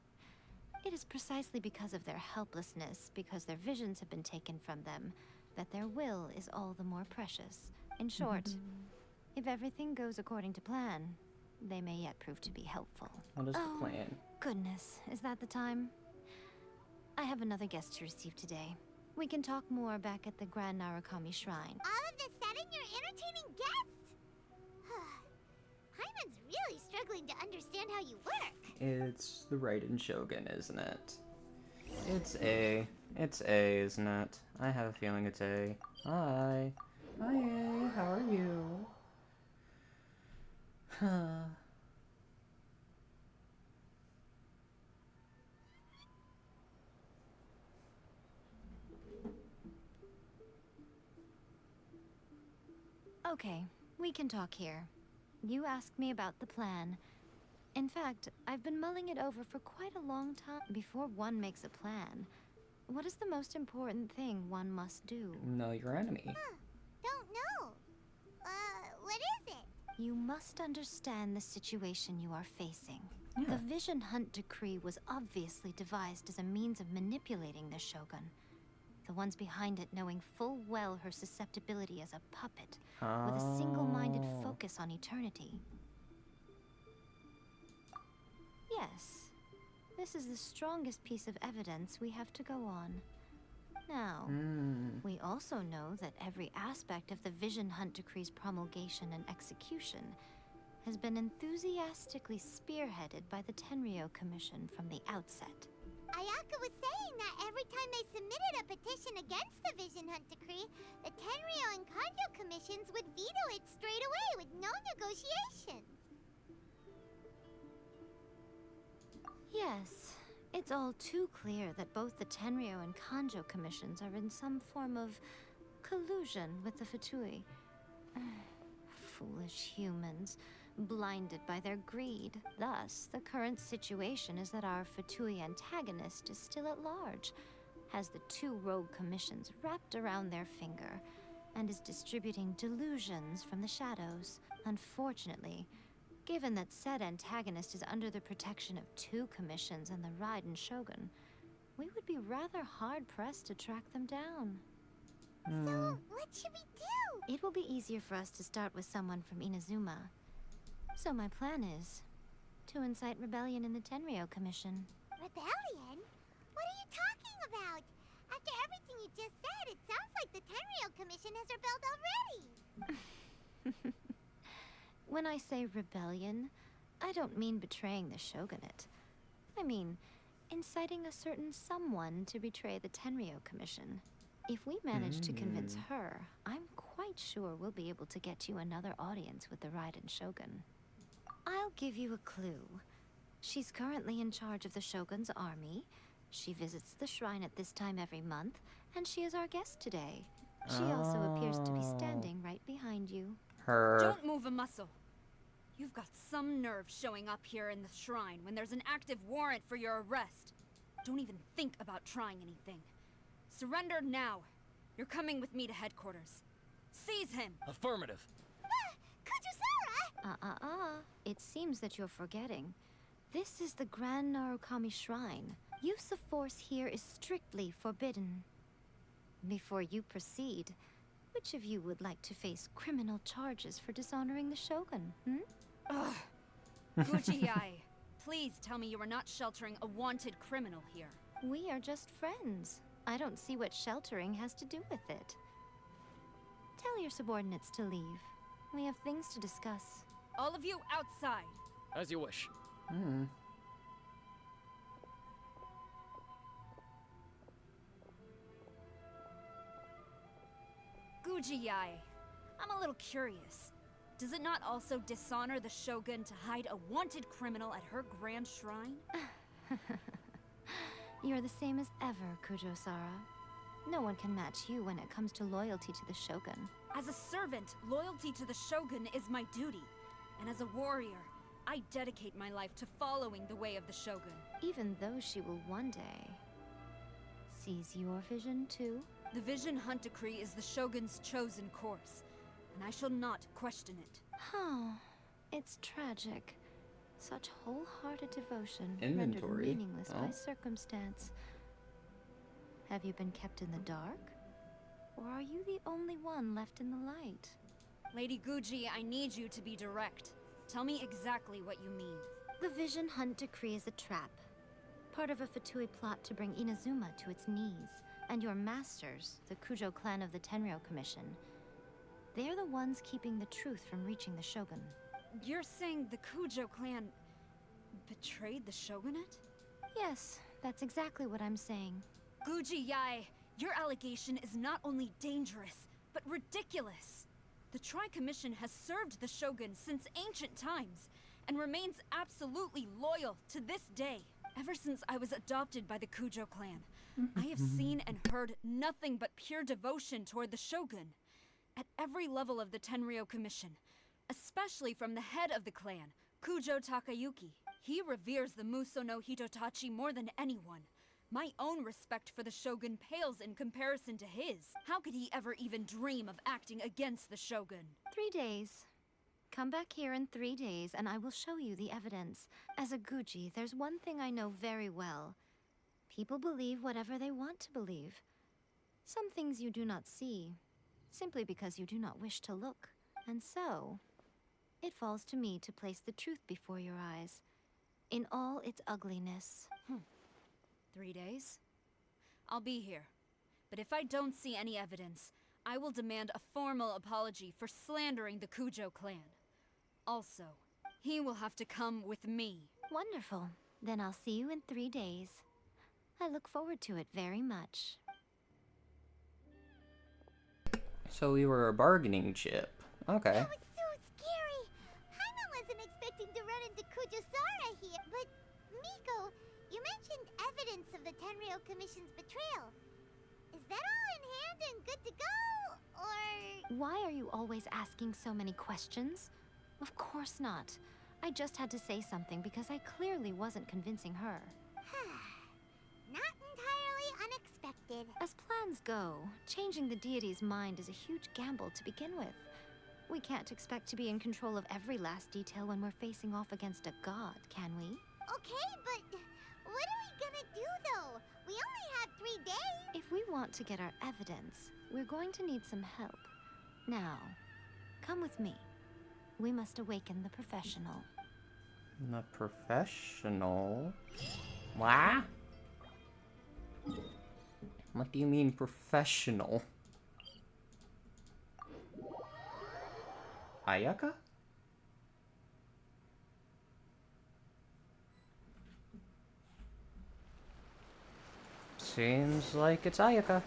it is precisely because of their helplessness, because their visions have been taken from them, that their will is all the more precious. In short, if everything goes according to plan, they may yet prove to be helpful. What is the plan? Goodness, is that the time? I have another guest to receive today. We can talk more back at the Grand Narukami Shrine. All of this sudden, you're entertaining guests? Hyman's really struggling to understand how you work. It's the Raiden Shogun, isn't it? It's A. It's A, isn't it? I have a feeling it's A. Hi. Hi, A. How are you? Okay, we can talk here. You asked me about the plan. In fact, I've been mulling it over for quite a long time. Before one makes a plan, what is the most important thing one must do? Know your enemy. Don't know. What is it? You must understand the situation you are facing. Yeah. The Vision Hunt Decree was obviously devised as a means of manipulating the Shogun. The ones behind it knowing full well her susceptibility as a puppet, with a single-minded focus on eternity. Yes, this is the strongest piece of evidence we have to go on. Now, we also know that every aspect of the Vision Hunt Decree's promulgation and execution has been enthusiastically spearheaded by the Tenryo Commission from the outset. Ayaka was saying that every time they submitted a petition against the Vision Hunt Decree, the Tenryo and Kanjo commissions would veto it straight away with no negotiation. Yes, it's all too clear that both the Tenryo and Kanjo commissions are in some form of collusion with the Fatui. Foolish humans, blinded by their greed. Thus, the current situation is that our Fatui antagonist is still at large, has the two rogue commissions wrapped around their finger, and is distributing delusions from the shadows. Unfortunately, given that said antagonist is under the protection of two commissions and the Raiden Shogun, we would be rather hard-pressed to track them down. So, what should we do? It will be easier for us to start with someone from Inazuma. So my plan is to incite rebellion in the Tenryo Commission. Rebellion? What are you talking about? After everything you just said, it sounds like the Tenryo Commission has rebelled already. When I say rebellion, I don't mean betraying the shogunate. I mean inciting a certain someone to betray the Tenryo Commission. If we manage to convince her, I'm quite sure we'll be able to get you another audience with the Raiden Shogun. I'll give you a clue. She's currently in charge of the Shogun's army. She visits the shrine at this time every month, and she is our guest today. She also appears to be standing right behind you. Don't move a muscle. You've got some nerve showing up here in the shrine when there's an active warrant for your arrest. Don't even think about trying anything. Surrender now. You're coming with me to headquarters. Seize him! Affirmative. Kujusara! It seems that you're forgetting. This is the Grand Narukami Shrine. Use of force here is strictly forbidden. Before you proceed, which of you would like to face criminal charges for dishonoring the Shogun, Ugh. Gujiai, please tell me you are not sheltering a wanted criminal here. We are just friends. I don't see what sheltering has to do with it. Tell your subordinates to leave. We have things to discuss. All of you outside. As you wish. Hmm. Gujiyai, I'm a little curious. Does it not also dishonor the Shogun to hide a wanted criminal at her grand shrine? You're the same as ever, Kujo-Sara. No one can match you when it comes to loyalty to the Shogun. As a servant, loyalty to the Shogun is my duty. And as a warrior, I dedicate my life to following the way of the Shogun. Even though she will one day seize your vision too? The Vision Hunt Decree is the Shogun's chosen course, and I shall not question it. Oh, it's tragic. Such wholehearted devotion Inventory. rendered meaningless by Oh. circumstance. Have you been kept in the dark? Or are you the only one left in the light? Lady Guji, I need you to be direct. Tell me exactly what you mean. The Vision Hunt Decree is a trap. Part of a Fatui plot to bring Inazuma to its knees. And your masters, the Kujo clan of the Tenryou Commission, they're the ones keeping the truth from reaching the Shogun. You're saying the Kujo clan betrayed the Shogunate? Yes, that's exactly what I'm saying. Guji Yai, your allegation is not only dangerous, but ridiculous. The Tri-Commission has served the Shogun since ancient times, and remains absolutely loyal to this day. Ever since I was adopted by the Kujo clan, I have seen and heard nothing but pure devotion toward the Shogun. At every level of the Tenryou Commission, especially from the head of the clan, Kujo Takayuki. He reveres the Muso no Hitotachi more than anyone. My own respect for the Shogun pales in comparison to his. How could he ever even dream of acting against the Shogun? 3 days. Come back here in 3 days and I will show you the evidence. As a Guji, there's one thing I know very well. People believe whatever they want to believe. Some things you do not see, simply because you do not wish to look. And so, it falls to me to place the truth before your eyes, in all its ugliness. 3 days? I'll be here. But if I don't see any evidence, I will demand a formal apology for slandering the Kujo clan. Also, he will have to come with me. Wonderful. Then I'll see you in 3 days. I look forward to it very much. So we were a bargaining chip. Okay. That was so scary. Paimon wasn't expecting to run into Kujo-Sara here, but Miko, you mentioned evidence of the Tenryou Commission's betrayal. Is that all in hand and good to go, or...? Why are you always asking so many questions? Of course not. I just had to say something because I clearly wasn't convincing her. Not entirely unexpected. As plans go, changing the deity's mind is a huge gamble to begin with. We can't expect to be in control of every last detail when we're facing off against a god, can we? Okay, but what are we gonna do, though? We only have 3 days. If we want to get our evidence, we're going to need some help. Now, come with me. We must awaken the professional. The professional? What? What do you mean professional? Ayaka? Seems like it's Ayaka.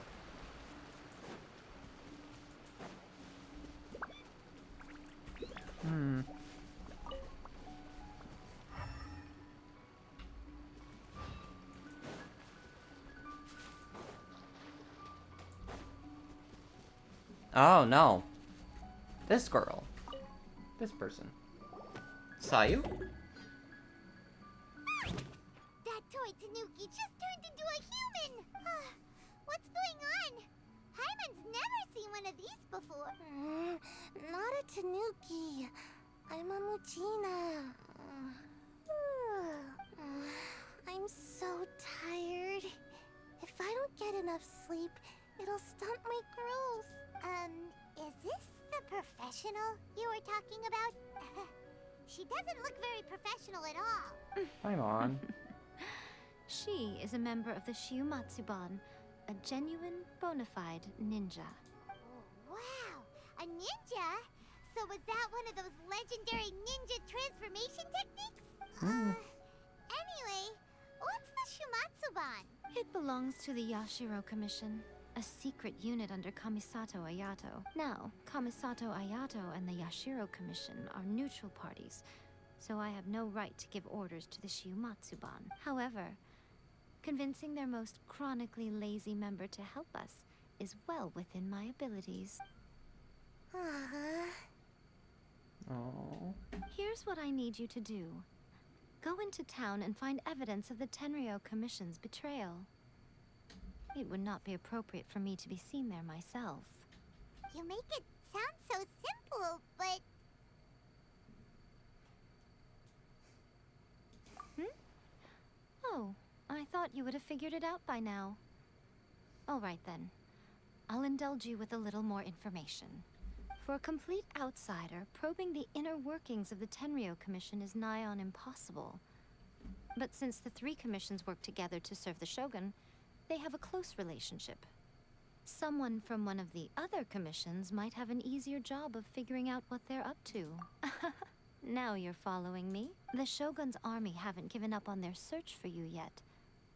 Oh no. This girl. This person. Sayu? That toy Tanuki just turned into a human! What's going on? Paimon's never seen one of these before. Not a Tanuki. I'm a Mujina. I'm so tired. If I don't get enough sleep, it'll stunt my growth. Is this the professional you were talking about? She doesn't look very professional at all. I'm on. She is a member of the Shiumatsuban, a genuine, bona fide ninja. Wow, ninja? So was that one of those legendary ninja transformation techniques? Anyway, what's the Shumatsuban? It belongs to the Yashiro Commission, a secret unit under Kamisato Ayato. Now, Kamisato Ayato and the Yashiro Commission are neutral parties, so I have no right to give orders to the Shumatsuban. However, convincing their most chronically lazy member to help us is well within my abilities. Oh. Here's what I need you to do. Go into town and find evidence of the Tenryou Commission's betrayal. It would not be appropriate for me to be seen there myself. You make it sound so simple, but... Oh, I thought you would have figured it out by now. All right then. I'll indulge you with a little more information. For a complete outsider, probing the inner workings of the Tenryou Commission is nigh on impossible. But since the three commissions work together to serve the Shogun, they have a close relationship. Someone from one of the other commissions might have an easier job of figuring out what they're up to. Now you're following me. The Shogun's army haven't given up on their search for you yet.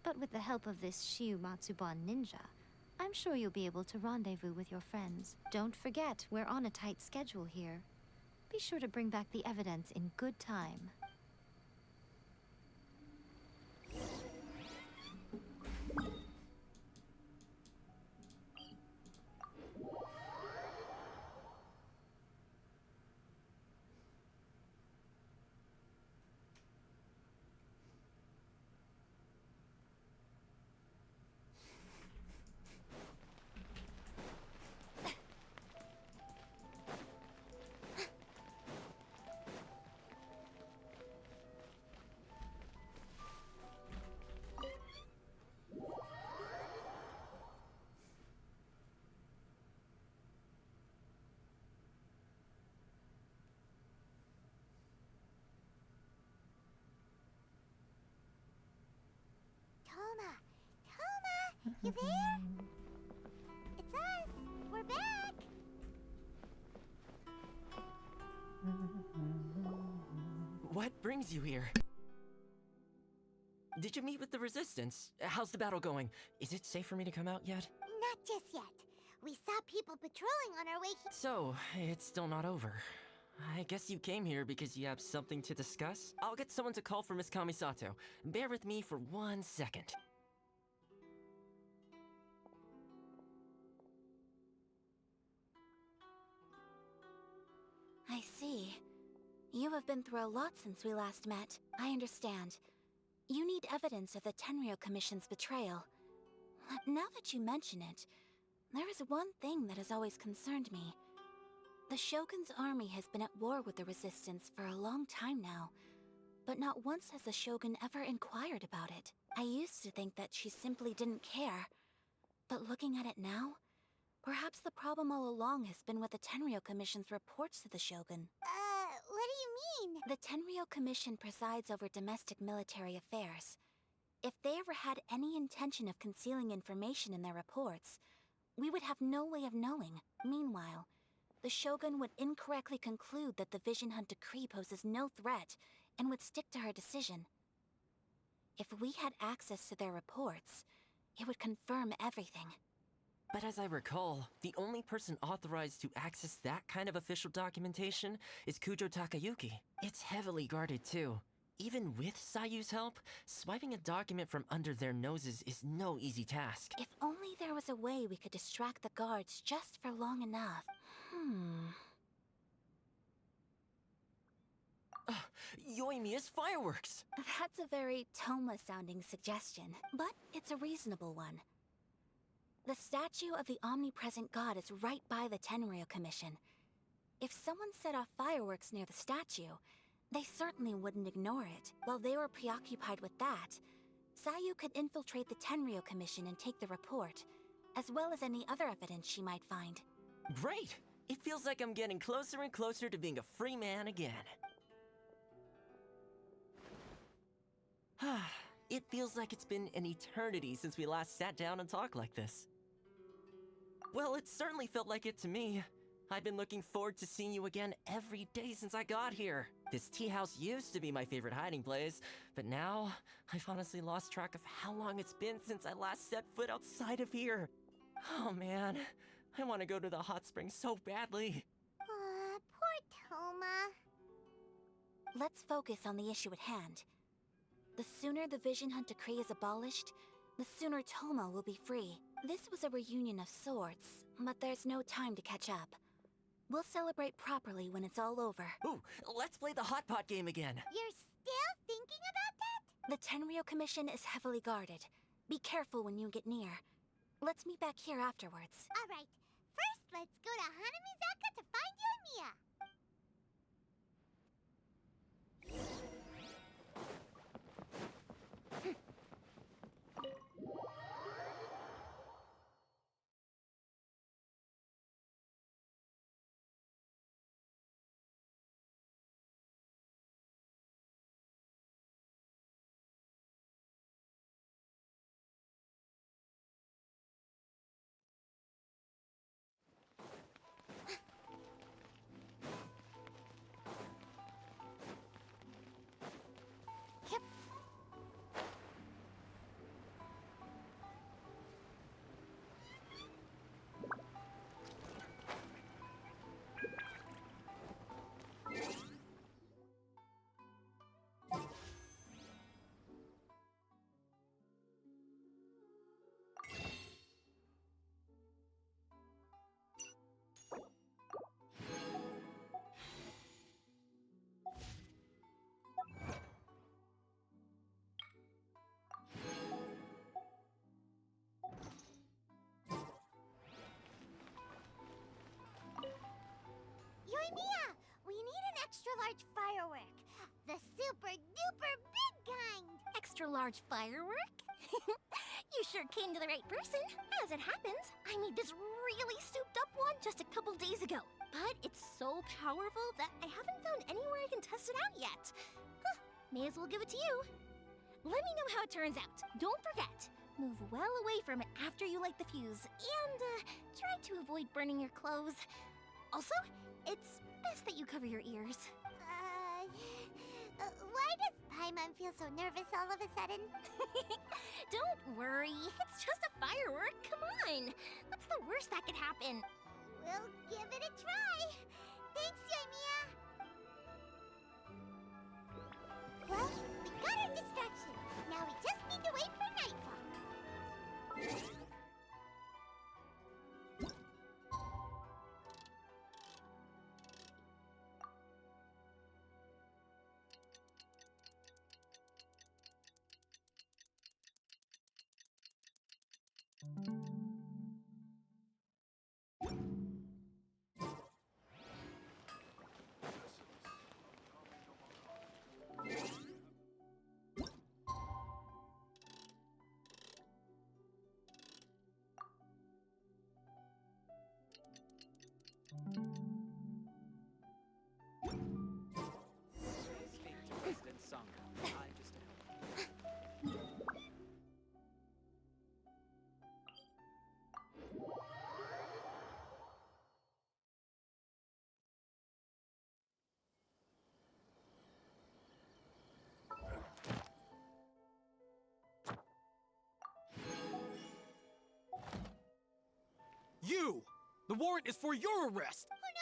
But with the help of this Shiumatsuban ninja, I'm sure you'll be able to rendezvous with your friends. Don't forget, we're on a tight schedule here. Be sure to bring back the evidence in good time. Toma, you there? It's us. We're back. What brings you here? Did you meet with the Resistance? How's the battle going? Is it safe for me to come out yet? Not just yet. We saw people patrolling on our way here. So, it's still not over. I guess you came here because you have something to discuss? I'll get someone to call for Miss Kamisato. Bear with me for 1 second. I see. You have been through a lot since we last met. I understand. You need evidence of the Tenryou Commission's betrayal. Now that you mention it, there is one thing that has always concerned me. The Shogun's army has been at war with the Resistance for a long time now, but not once has the Shogun ever inquired about it. I used to think that she simply didn't care, but looking at it now, perhaps the problem all along has been with the Tenryou Commission's reports to the Shogun. What do you mean? The Tenryou Commission presides over domestic military affairs. If they ever had any intention of concealing information in their reports, we would have no way of knowing. Meanwhile, the Shogun would incorrectly conclude that the Vision Hunt Decree poses no threat and would stick to her decision. If we had access to their reports, it would confirm everything. But as I recall, the only person authorized to access that kind of official documentation is Kujo Takayuki. It's heavily guarded too. Even with Sayu's help, swiping a document from under their noses is no easy task. If only there was a way we could distract the guards just for long enough. Yoimiya's fireworks! That's a very Toma-sounding suggestion, but it's a reasonable one. The statue of the omnipresent god is right by the Tenryou Commission. If someone set off fireworks near the statue, they certainly wouldn't ignore it. While they were preoccupied with that, Sayu could infiltrate the Tenryou Commission and take the report, as well as any other evidence she might find. Great! It feels like I'm getting closer and closer to being a free man again. It feels like it's been an eternity since we last sat down and talked like this. Well, it certainly felt like it to me. I've been looking forward to seeing you again every day since I got here. This tea house used to be my favorite hiding place, but now I've honestly lost track of how long it's been since I last set foot outside of here. Oh man, I want to go to the hot springs so badly. Poor Toma. Let's focus on the issue at hand. The sooner the Vision Hunt Decree is abolished, the sooner Toma will be free. This was a reunion of sorts, but there's no time to catch up. We'll celebrate properly when it's all over. Ooh, let's play the hot pot game again. You're still thinking about that? The Tenryo Commission is heavily guarded. Be careful when you get near. Let's meet back here afterwards. Alright, first let's go to Hanamizaka to find Yoimiya. Yoimiya, we need an extra large firework. The super duper big kind. Extra large firework? You sure came to the right person. As it happens, I made this really souped up one just a couple days ago. But it's so powerful that I haven't found anywhere I can test it out yet. Huh, may as well give it to you. Let me know how it turns out. Don't forget, move well away from it after you light the fuse. And try to avoid burning your clothes. Also, it's best that you cover your ears. Why does Paimon feel so nervous all of a sudden? Don't worry, it's just a firework. Come on. What's the worst that could happen? We'll give it a try. Thanks, Yoimiya. Well, we got our distraction. Now we just need to wait for nightfall. Speak to President Sangha. I just You! The warrant is for your arrest! Oh no!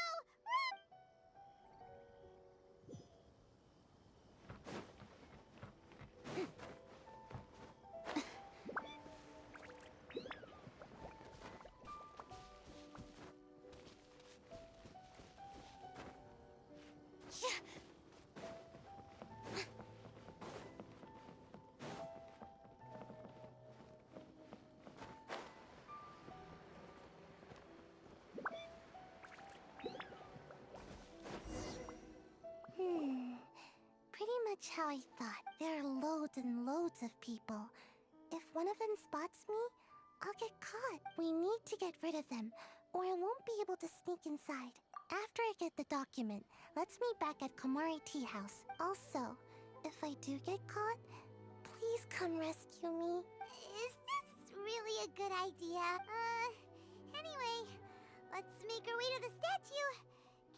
Pretty much how I thought. There are loads and loads of people. If one of them spots me, I'll get caught. We need to get rid of them, or I won't be able to sneak inside. After I get the document, let's meet back at Komari Tea House. Also, if I do get caught, please come rescue me. Is this really a good idea? Anyway, Let's make our way to the statue.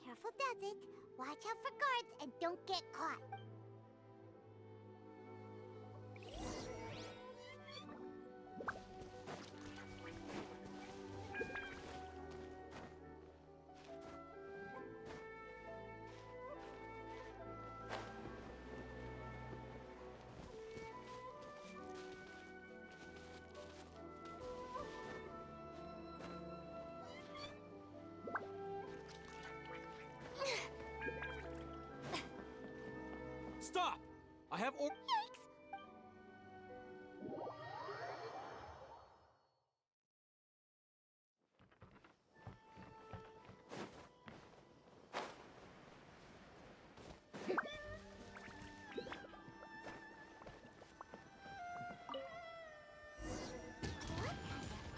Careful does it. Watch out for guards and don't get caught. Stop! I have or-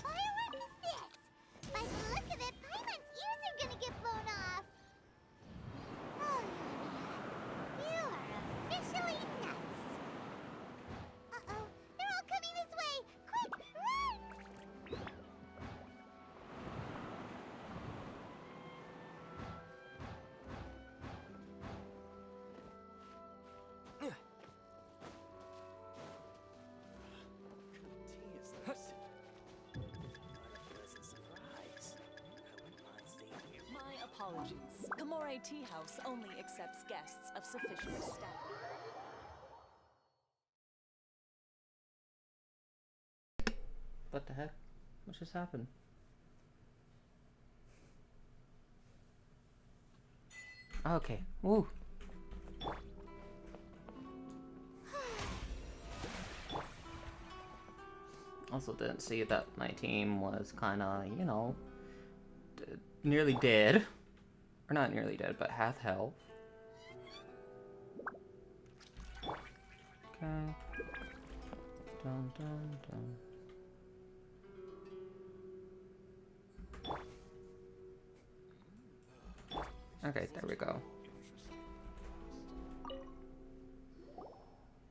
Firework is this? By the look of it, Paimon's ears are gonna get blown off. Oh, you are officially nuts. Uh-oh, they're all coming this way. Quick, run! My apologies. Kamore Tea House only accepts guests of sufficient status. What the heck? What just happened? Okay. Woo. Also didn't see that my team was kind of, you know, nearly dead. Or not nearly dead, but half health. Okay. Dun dun dun. Okay, there we go.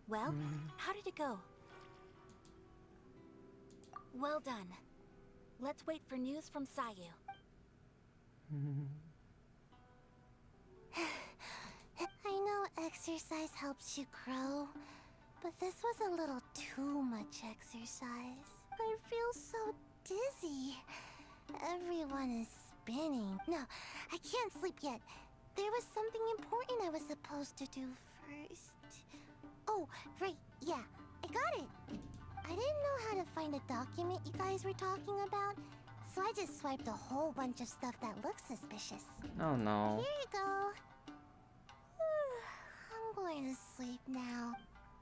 Well, how did it go? Well done. Let's wait for news from Sayu. I know exercise helps you grow, but this was a little too much exercise. I feel so dizzy. Everyone is spinning. No, I can't sleep yet. There was something important I was supposed to do first. Oh, right, yeah, I got it. I didn't know how to find a document you guys were talking about, so I just swiped a whole bunch of stuff that looks suspicious. Oh no. Here you go. I'm going to sleep now.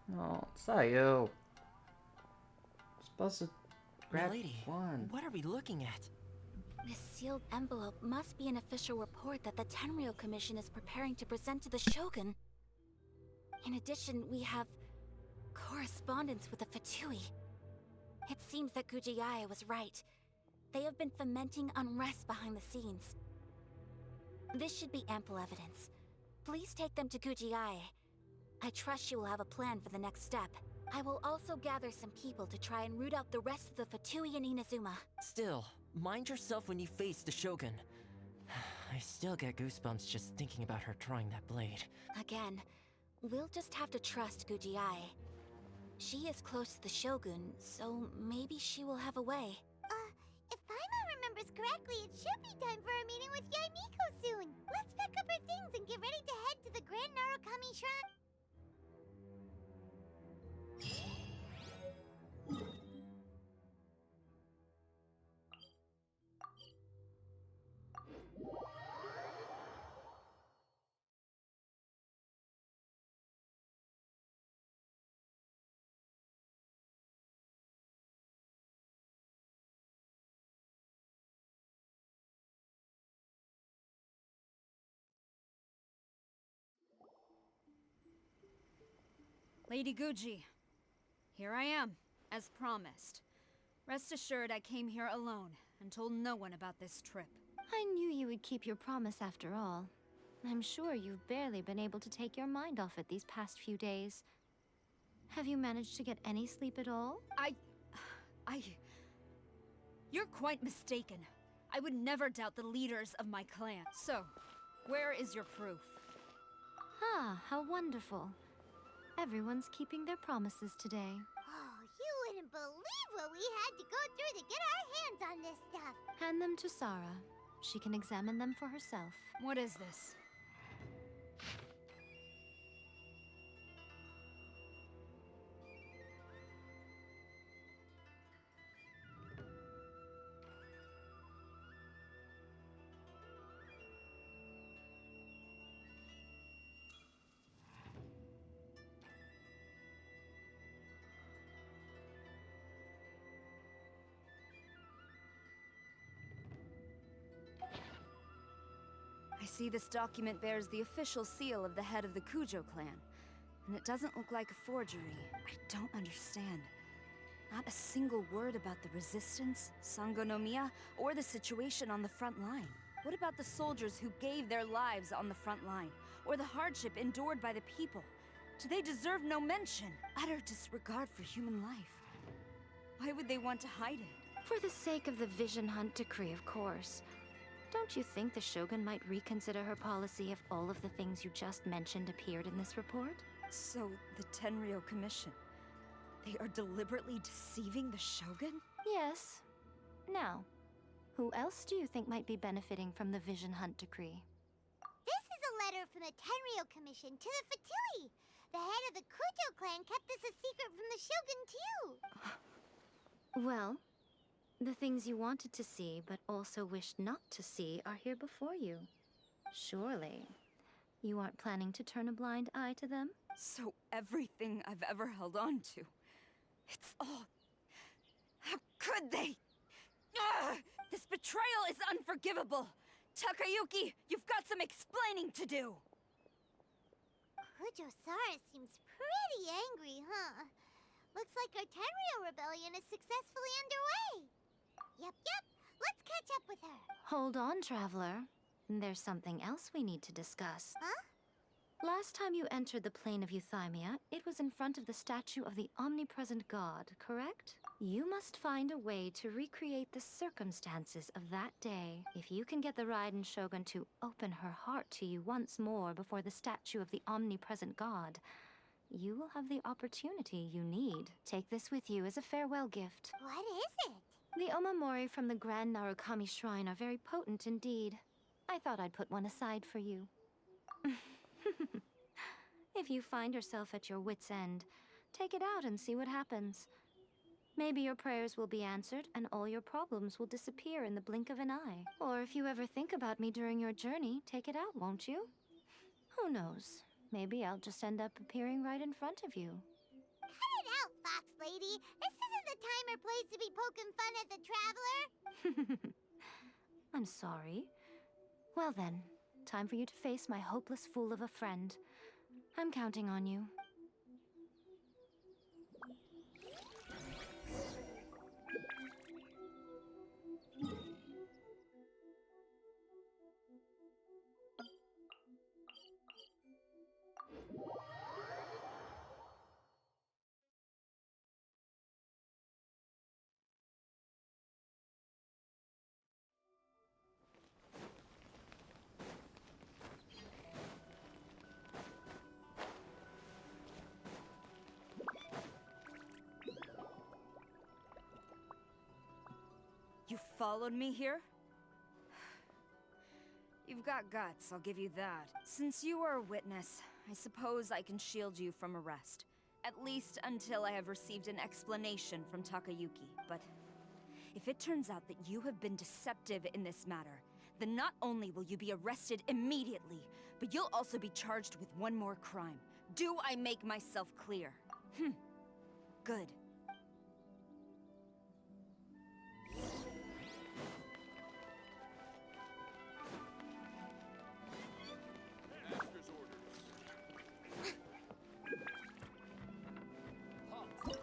No, Sayu. Supposed to grab Milady, one. what are we looking at? This sealed envelope must be an official report that the Tenryou Commission is preparing to present to the Shogun. In addition, we have correspondence with the Fatui. It seems that Gujiae was right. They have been fomenting unrest behind the scenes. This should be ample evidence. Please take them to Gujiae. I trust she will have a plan for the next step. I will also gather some people to try and root out the rest of the Fatui in Inazuma. Still, mind yourself when you face the Shogun. I still get goosebumps just thinking about her drawing that blade. Again, we'll just have to trust Gujiae. She is close to the Shogun, so maybe she will have a way. If Paimon remembers correctly, it should be time for a meeting with Yaimiko soon. Let's pack up our things and get ready to head to the Grand Narukami Shrine. Lady Guji, here I am, as promised. Rest assured I came here alone and told no one about this trip. I knew you would keep your promise after all. I'm sure you've barely been able to take your mind off it these past few days. Have you managed to get any sleep at all? You're quite mistaken. I would never doubt the leaders of my clan. So, where is your proof? Ah, how wonderful. Everyone's keeping their promises today. Oh, you wouldn't believe what we had to go through to get our hands on this stuff. Hand them to Sarah. She can examine them for herself. What is this? I see this document bears the official seal of the head of the Kujo clan, and it doesn't look like a forgery. I don't understand. Not a single word about the resistance, Sangonomiya, or the situation on the front line. What about the soldiers who gave their lives on the front line, or the hardship endured by the people? Do they deserve no mention? Utter disregard for human life. Why would they want to hide it? For the sake of the Vision Hunt decree, of course. Don't you think the Shogun might reconsider her policy if all of the things you just mentioned appeared in this report? So, the Tenryou Commission, they are deliberately deceiving the Shogun? Yes. Now, who else do you think might be benefiting from the Vision Hunt decree? This is a letter from the Tenryou Commission to the Fatui. The head of the Kujo clan kept this a secret from the Shogun, too. Well, the things you wanted to see but also wished not to see are here before you. Surely, you aren't planning to turn a blind eye to them? So everything I've ever held on to, it's all... How could they? Ugh! This betrayal is unforgivable! Takayuki, you've got some explaining to do! Kujo-Sara seems pretty angry, huh? Looks like our Tenryou rebellion is successfully underway. Yep. Let's catch up with her. Hold on, Traveler. There's something else we need to discuss. Huh? Last time you entered the plane of Euthymia, it was in front of the statue of the omnipresent god, correct? You must find a way to recreate the circumstances of that day. If you can get the Raiden Shogun to open her heart to you once more before the statue of the omnipresent god, you will have the opportunity you need. Take this with you as a farewell gift. What is it? The Omamori from the Grand Narukami Shrine are very potent indeed. I thought I'd put one aside for you. If you find yourself at your wit's end, take it out and see what happens. Maybe your prayers will be answered and all your problems will disappear in the blink of an eye. Or if you ever think about me during your journey, take it out, won't you? Who knows? Maybe I'll just end up appearing right in front of you. Cut it out, Fox Lady. This isn't the time or place to be poking fun at the Traveler. I'm sorry. Well then, time for you to face my hopeless fool of a friend. I'm counting on you. You followed me here? You've got guts, I'll give you that. Since you are a witness, I suppose I can shield you from arrest. At least until I have received an explanation from Takayuki. But if it turns out that you have been deceptive in this matter, then not only will you be arrested immediately, but you'll also be charged with one more crime. Do I make myself clear? Good. Master's orders. Halt.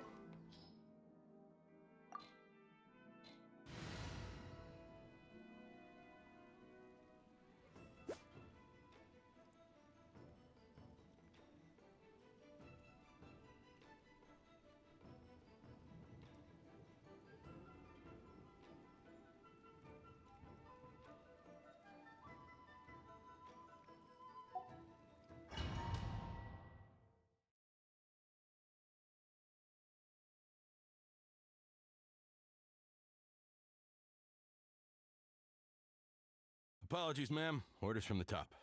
Apologies, ma'am. Orders from the top.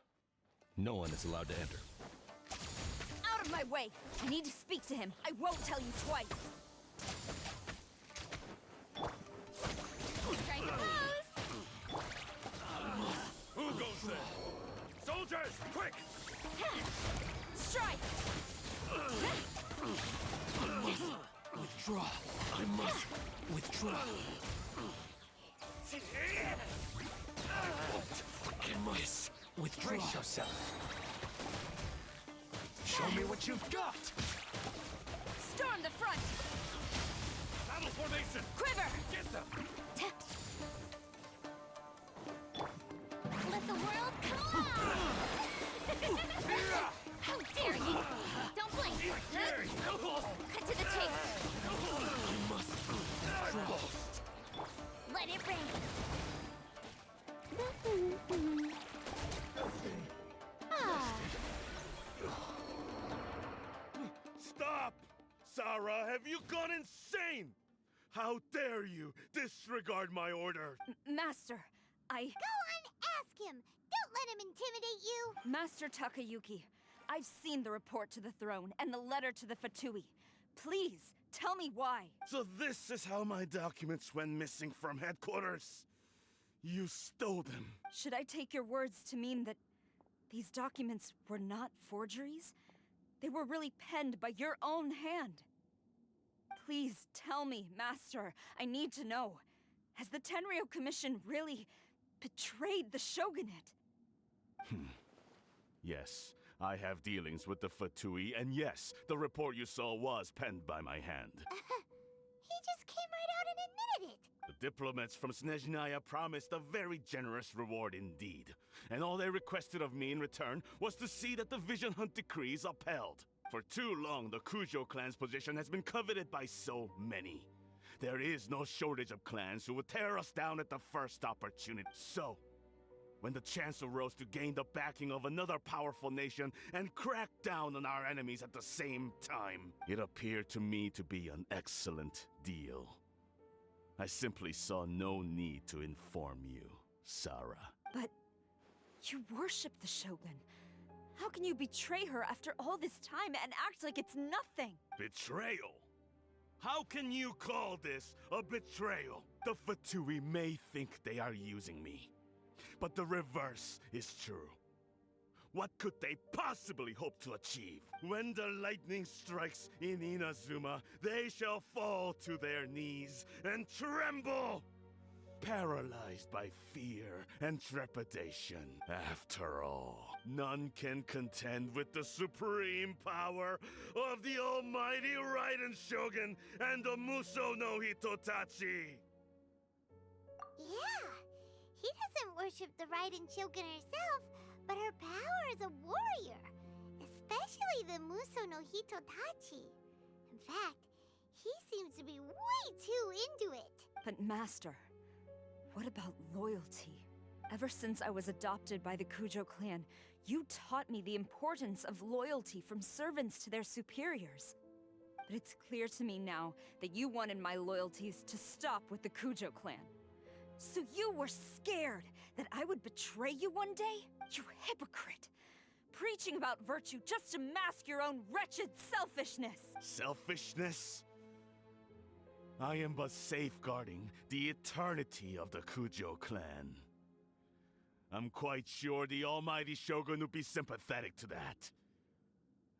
No one is allowed to enter. Out of my way! I need to speak to him. I won't tell you twice. Strike a pose! Who goes there? Soldiers, quick! Strike! Withdraw. I must withdraw. I must withdraw. Brace yourself. Show me what you've got. Storm the front! Battle formation! Quiver! Get them! Let the world come on! How dare you! Don't blink! Cut to the chase! I must withdraw. Let it rain! Ah. Stop! Sarah, have you gone insane? How dare you disregard my order? Master, Go on, ask him! Don't let him intimidate you! Master Takayuki, I've seen the report to the throne and the letter to the Fatui. Please, tell me why. So this is how my documents went missing from headquarters. You stole them. Should I take your words to mean that these documents were not forgeries? They were really penned by your own hand. Please tell me, Master. I need to know. Has the Tenryo Commission really betrayed the shogunate? Yes, I have dealings with the Fatui, and yes, the report you saw was penned by my hand. He just came right out and admitted it! The diplomats from Snezhnaya promised a very generous reward indeed, and all they requested of me in return was to see that the Vision Hunt decrees upheld. For too long, the Kujo clan's position has been coveted by so many. There is no shortage of clans who would tear us down at the first opportunity. So, when the chance arose to gain the backing of another powerful nation and crack down on our enemies at the same time, it appeared to me to be an excellent deal. I simply saw no need to inform you, Sarah. But you worship the Shogun. How can you betray her after all this time and act like it's nothing? Betrayal? How can you call this a betrayal? The Fatui may think they are using me, but the reverse is true. What could they possibly hope to achieve? When the lightning strikes in Inazuma, they shall fall to their knees and tremble, paralyzed by fear and trepidation. After all, none can contend with the supreme power of the almighty Raiden Shogun and the Muso no Hitotachi. Yeah, he doesn't worship the Raiden Shogun herself, but her power as a warrior, especially the Muso no Hitotachi. In fact, he seems to be way too into it. But Master, what about loyalty? Ever since I was adopted by the Kujo clan, you taught me the importance of loyalty from servants to their superiors. But it's clear to me now that you wanted my loyalties to stop with the Kujo clan. So you were scared that I would betray you one day? You hypocrite! Preaching about virtue just to mask your own wretched selfishness! Selfishness? I am but safeguarding the eternity of the Kujo clan. I'm quite sure the almighty Shogun would be sympathetic to that.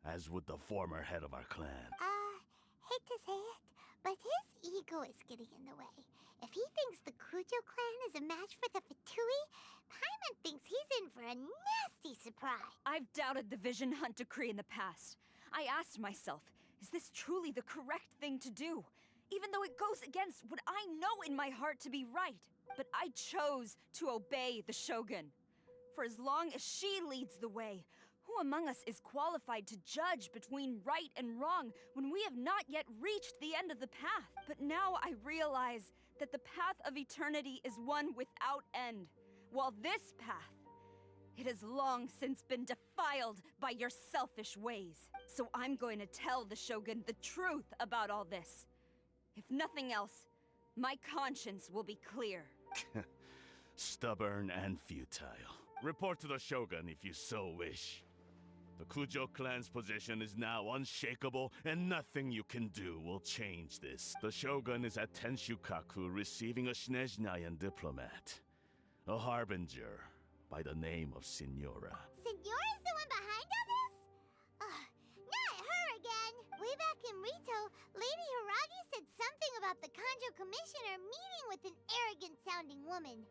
As would the former head of our clan. Hate to say it, but his ego is getting in the way. If he thinks the Kujo clan is a match for the Fatui, Paimon thinks he's in for a nasty surprise. I've doubted the Vision Hunt decree in the past. I asked myself, is this truly the correct thing to do? Even though it goes against what I know in my heart to be right. But I chose to obey the Shogun. For as long as she leads the way, who among us is qualified to judge between right and wrong when we have not yet reached the end of the path? But now I realize that the path of eternity is one without end, while this path, it has long since been defiled by your selfish ways. So I'm going to tell the Shogun the truth about all this. If nothing else, my conscience will be clear. Stubborn and futile. Report to the Shogun if you so wish. The Kujo clan's position is now unshakable, and nothing you can do will change this. The Shogun is at Tenshukaku receiving a Snezhnayan diplomat. A harbinger by the name of Signora. Signora's the one behind all this? Not her again! Way back in Rito, Lady Hiragi said something about the Kanjo Commissioner meeting with an arrogant-sounding woman.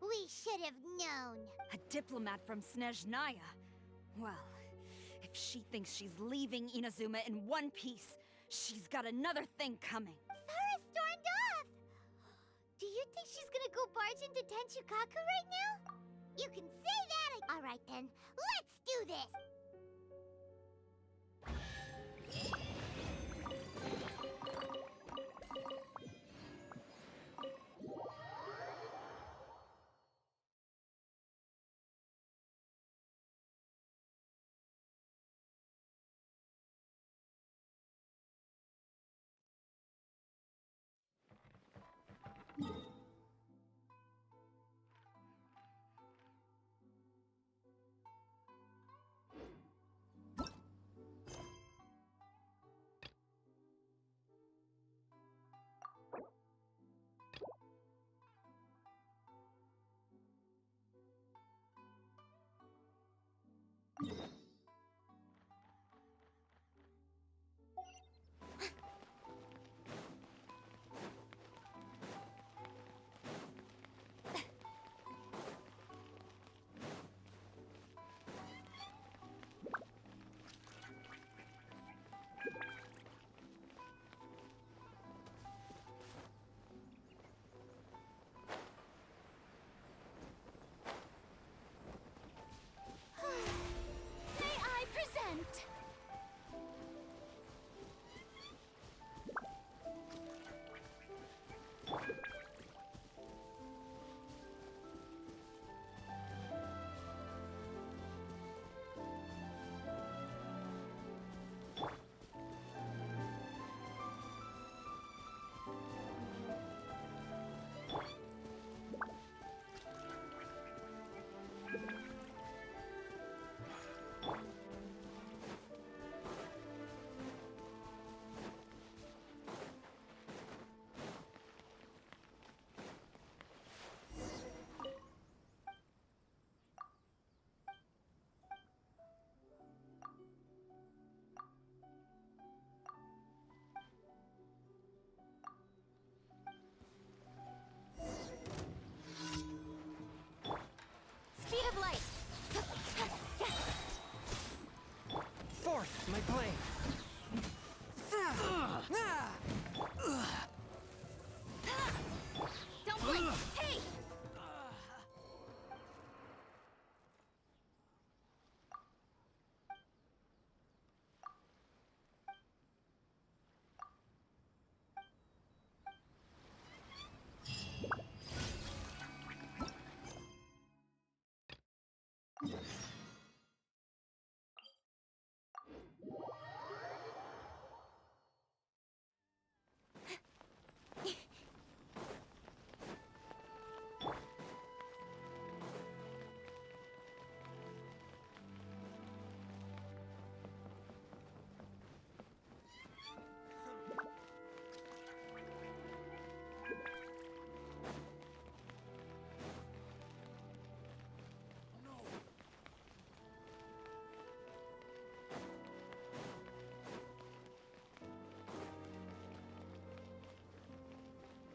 We should have known. A diplomat from Snezhnaya. Well, if she thinks she's leaving Inazuma in one piece, she's got another thing coming. Sara stormed off! Do you think she's gonna go barge into Tenshukaku right now? You can say that! Alright then, let's do this! Speed of light! Fourth, my blade. Don't blink! Hey!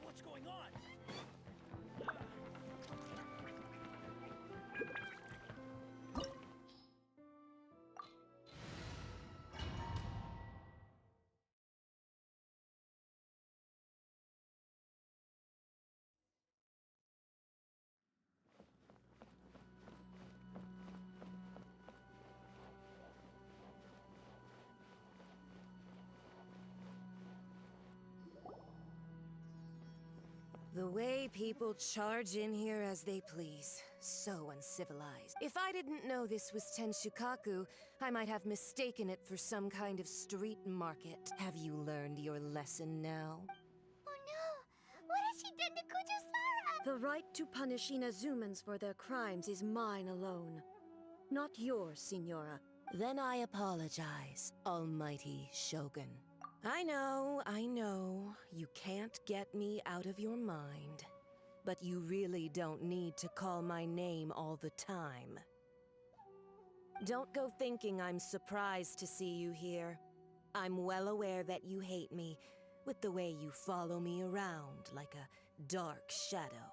What's going on? The way people charge in here as they please. So uncivilized. If I didn't know this was Tenshukaku, I might have mistaken it for some kind of street market. Have you learned your lesson now? Oh no! What has she done to Kujo-Sara? The right to punish Inazumans for their crimes is mine alone, not yours, Signora. Then I apologize, Almighty Shogun. I know, you can't get me out of your mind. But you really don't need to call my name all the time. Don't go thinking I'm surprised to see you here. I'm well aware that you hate me, with the way you follow me around like a dark shadow.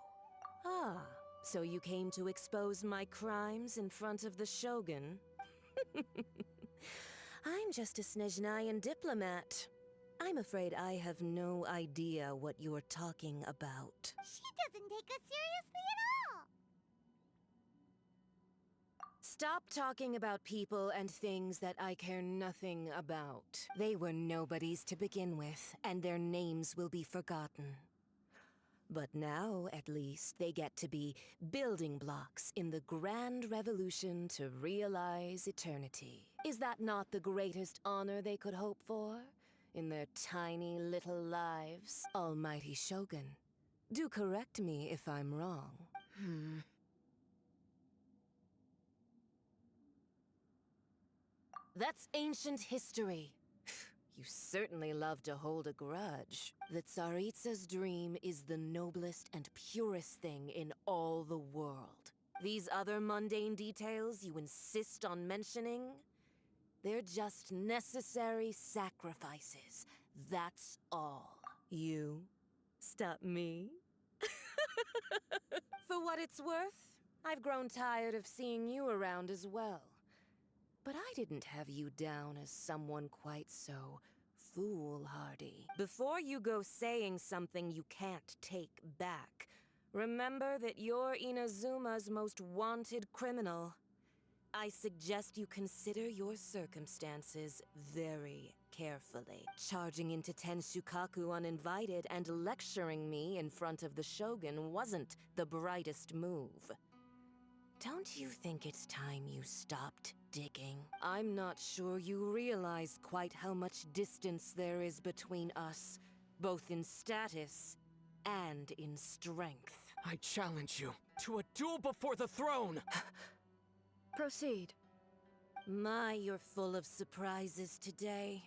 Ah, so you came to expose my crimes in front of the Shogun? I'm just a Snezhnayan diplomat. I'm afraid I have no idea what you're talking about. She doesn't take us seriously at all! Stop talking about people and things that I care nothing about. They were nobodies to begin with, and their names will be forgotten. But now, at least, they get to be building blocks in the grand revolution to realize eternity. Is that not the greatest honor they could hope for? In their tiny little lives? Almighty Shogun, do correct me if I'm wrong. That's ancient history. You certainly love to hold a grudge. The Tsaritsa's dream is the noblest and purest thing in all the world. These other mundane details you insist on mentioning, they're just necessary sacrifices. That's all. You stop me? For what it's worth, I've grown tired of seeing you around as well. But I didn't have you down as someone quite so foolhardy. Before you go saying something you can't take back, remember that you're Inazuma's most wanted criminal. I suggest you consider your circumstances very carefully. Charging into Tenshukaku uninvited and lecturing me in front of the Shogun wasn't the brightest move. Don't you think it's time you stopped digging? I'm not sure you realize quite how much distance there is between us, both in status and in strength. I challenge you to a duel before the throne! Proceed. My, you're full of surprises today.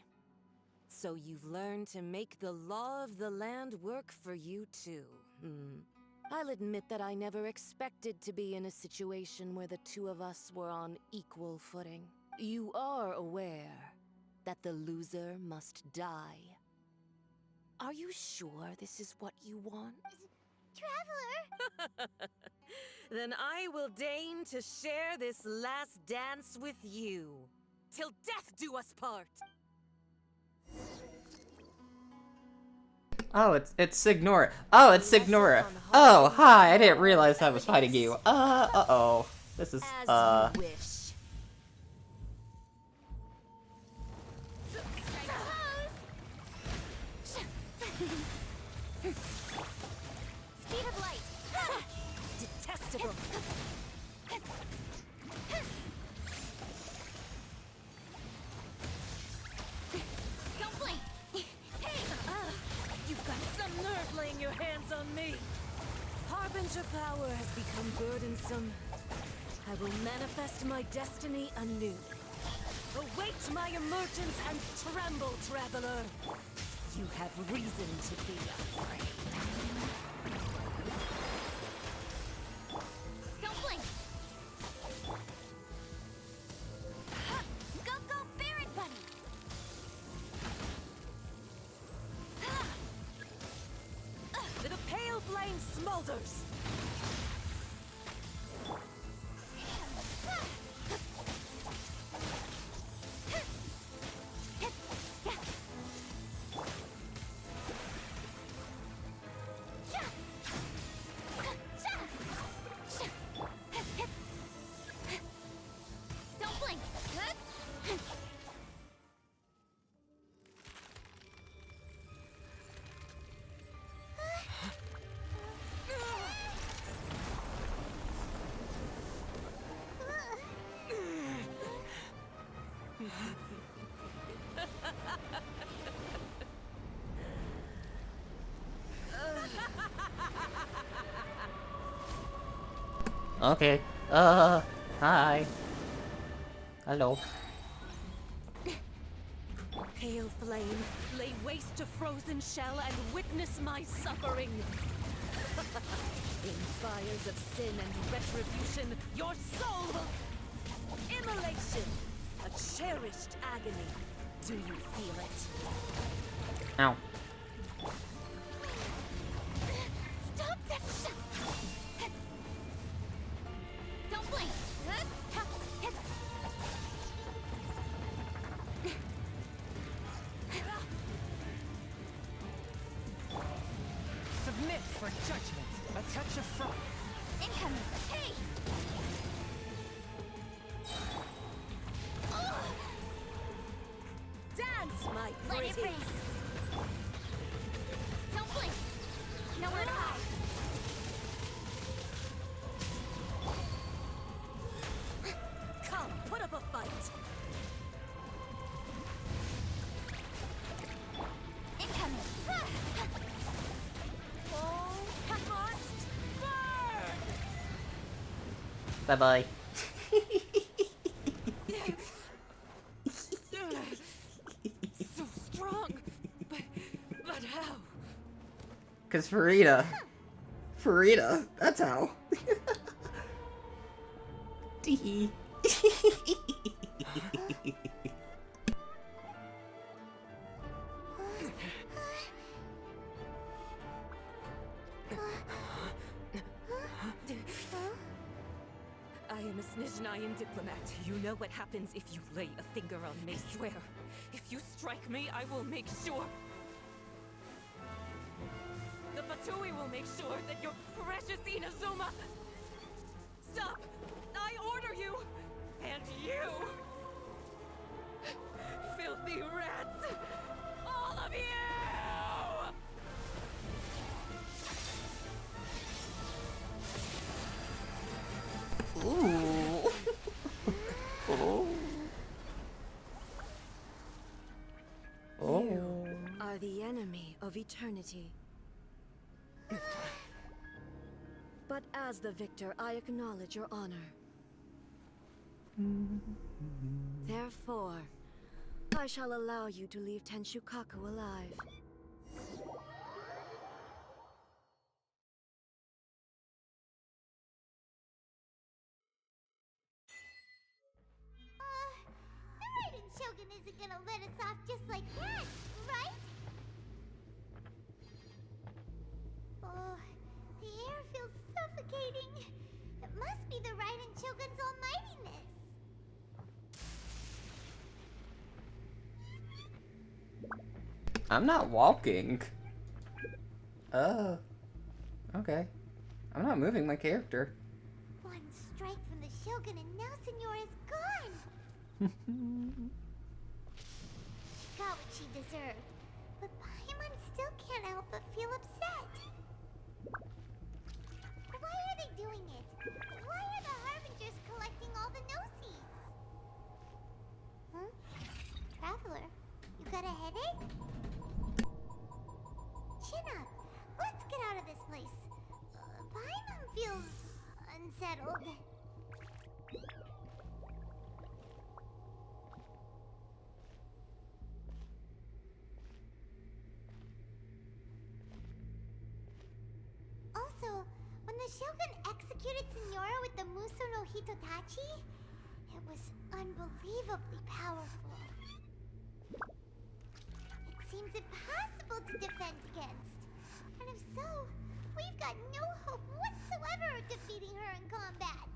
So you've learned to make the law of the land work for you too, I'll admit that I never expected to be in a situation where the two of us were on equal footing. You are aware that the loser must die. Are you sure this is what you want? Traveler! Then I will deign to share this last dance with you. Till death do us part! Oh, it's Signora. Oh, it's Signora. Oh, hi, I didn't realize I was fighting you. Uh-oh. This is, As you wish. Speed of light! Detestable! Don't blink! Hey! You've got some nerve laying your hands on me! Harbinger power has become burdensome. I will manifest my destiny anew. Await my emergence and tremble, traveler! You have reason to be afraid. Don't blink! Go, go, Barret Bunny! The pale flame smolders! Don't blink! Okay. Hi. Hello. Pale flame, lay waste to frozen shell and witness my suffering. In fires of sin and retribution, your soul will... Immolation! A cherished agony. Do you feel it? Ow. Stop that shit! Don't blink! Submit for judgment. A touch of frost. Incoming! Hey! Dance, my Let it pretty! race! Don't blink! Nowhere to hide! Come, put up a fight! Incoming! Oh, must burn! Bye-bye. So strong, but how? Cause Furina. Furina, that's how. Tee. I am a Snezhnayan diplomat. You know what happens if you lay a finger on me, swear. If you strike me, I will make sure... The Fatui will make sure that your precious Inazuma... Stop! I order you! And you! Filthy rats! All of you! Ooh. Oh. You are the enemy of eternity. But as the victor, I acknowledge your honor. Therefore, I shall allow you to leave Tenshukaku alive. The Raiden Shogun isn't gonna let us off just like that, right? Oh, the air feels suffocating. It must be the Raiden Shogun's almightiness. I'm not walking. Okay. I'm not moving my character. One strike from the Shogun and now Senora is gone. She got what she deserved. But Paimon still can't help but feel upset. Why are they doing it? Why are the Harbingers collecting all the no-seeds? Huh? Traveler, you got a headache? Chin up. Let's get out of this place. Paimon feels unsettled. Also, when the Shogun executed Senora with the Muso no Hitotachi, it was unbelievably powerful. It seems impossible to defend against. And if so, we've got no hope whatsoever of defeating her in combat.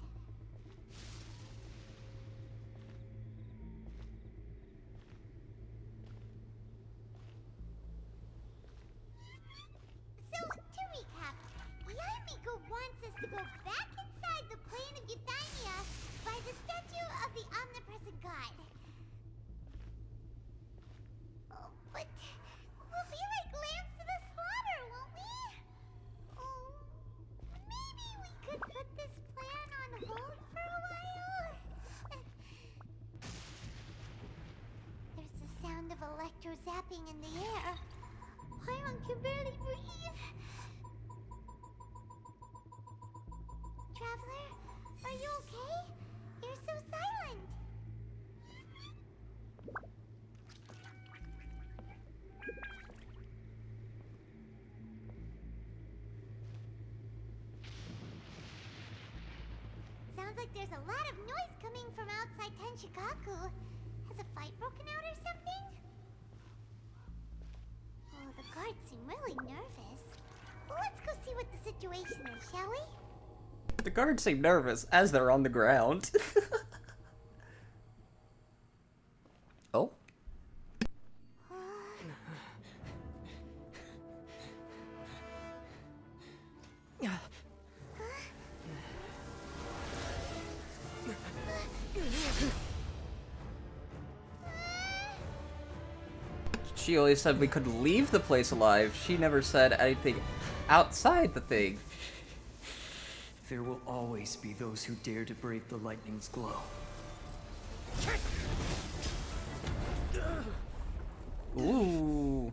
So, to recap, Yamiko wants us to go back inside the plane of Euthymia by the statue of the omnipresent god. Oh, but we'll be like lambs to the slaughter, won't we? Oh, maybe we could put this plan on hold for a while? There's the sound of electro zapping in the air. Paimon can barely breathe. Traveler, Are you okay? You're so silent. Sounds like there's a lot of noise coming from outside Tenshikaku. Has a fight broken out or something? Oh, the guards seem really nervous. Well, let's go see what the situation is, shall we? The guards seem nervous as they're on the ground. Oh? She only said we could leave the place alive. She never said anything outside the thing. There will always be those who dare to brave the lightning's glow. Ooh.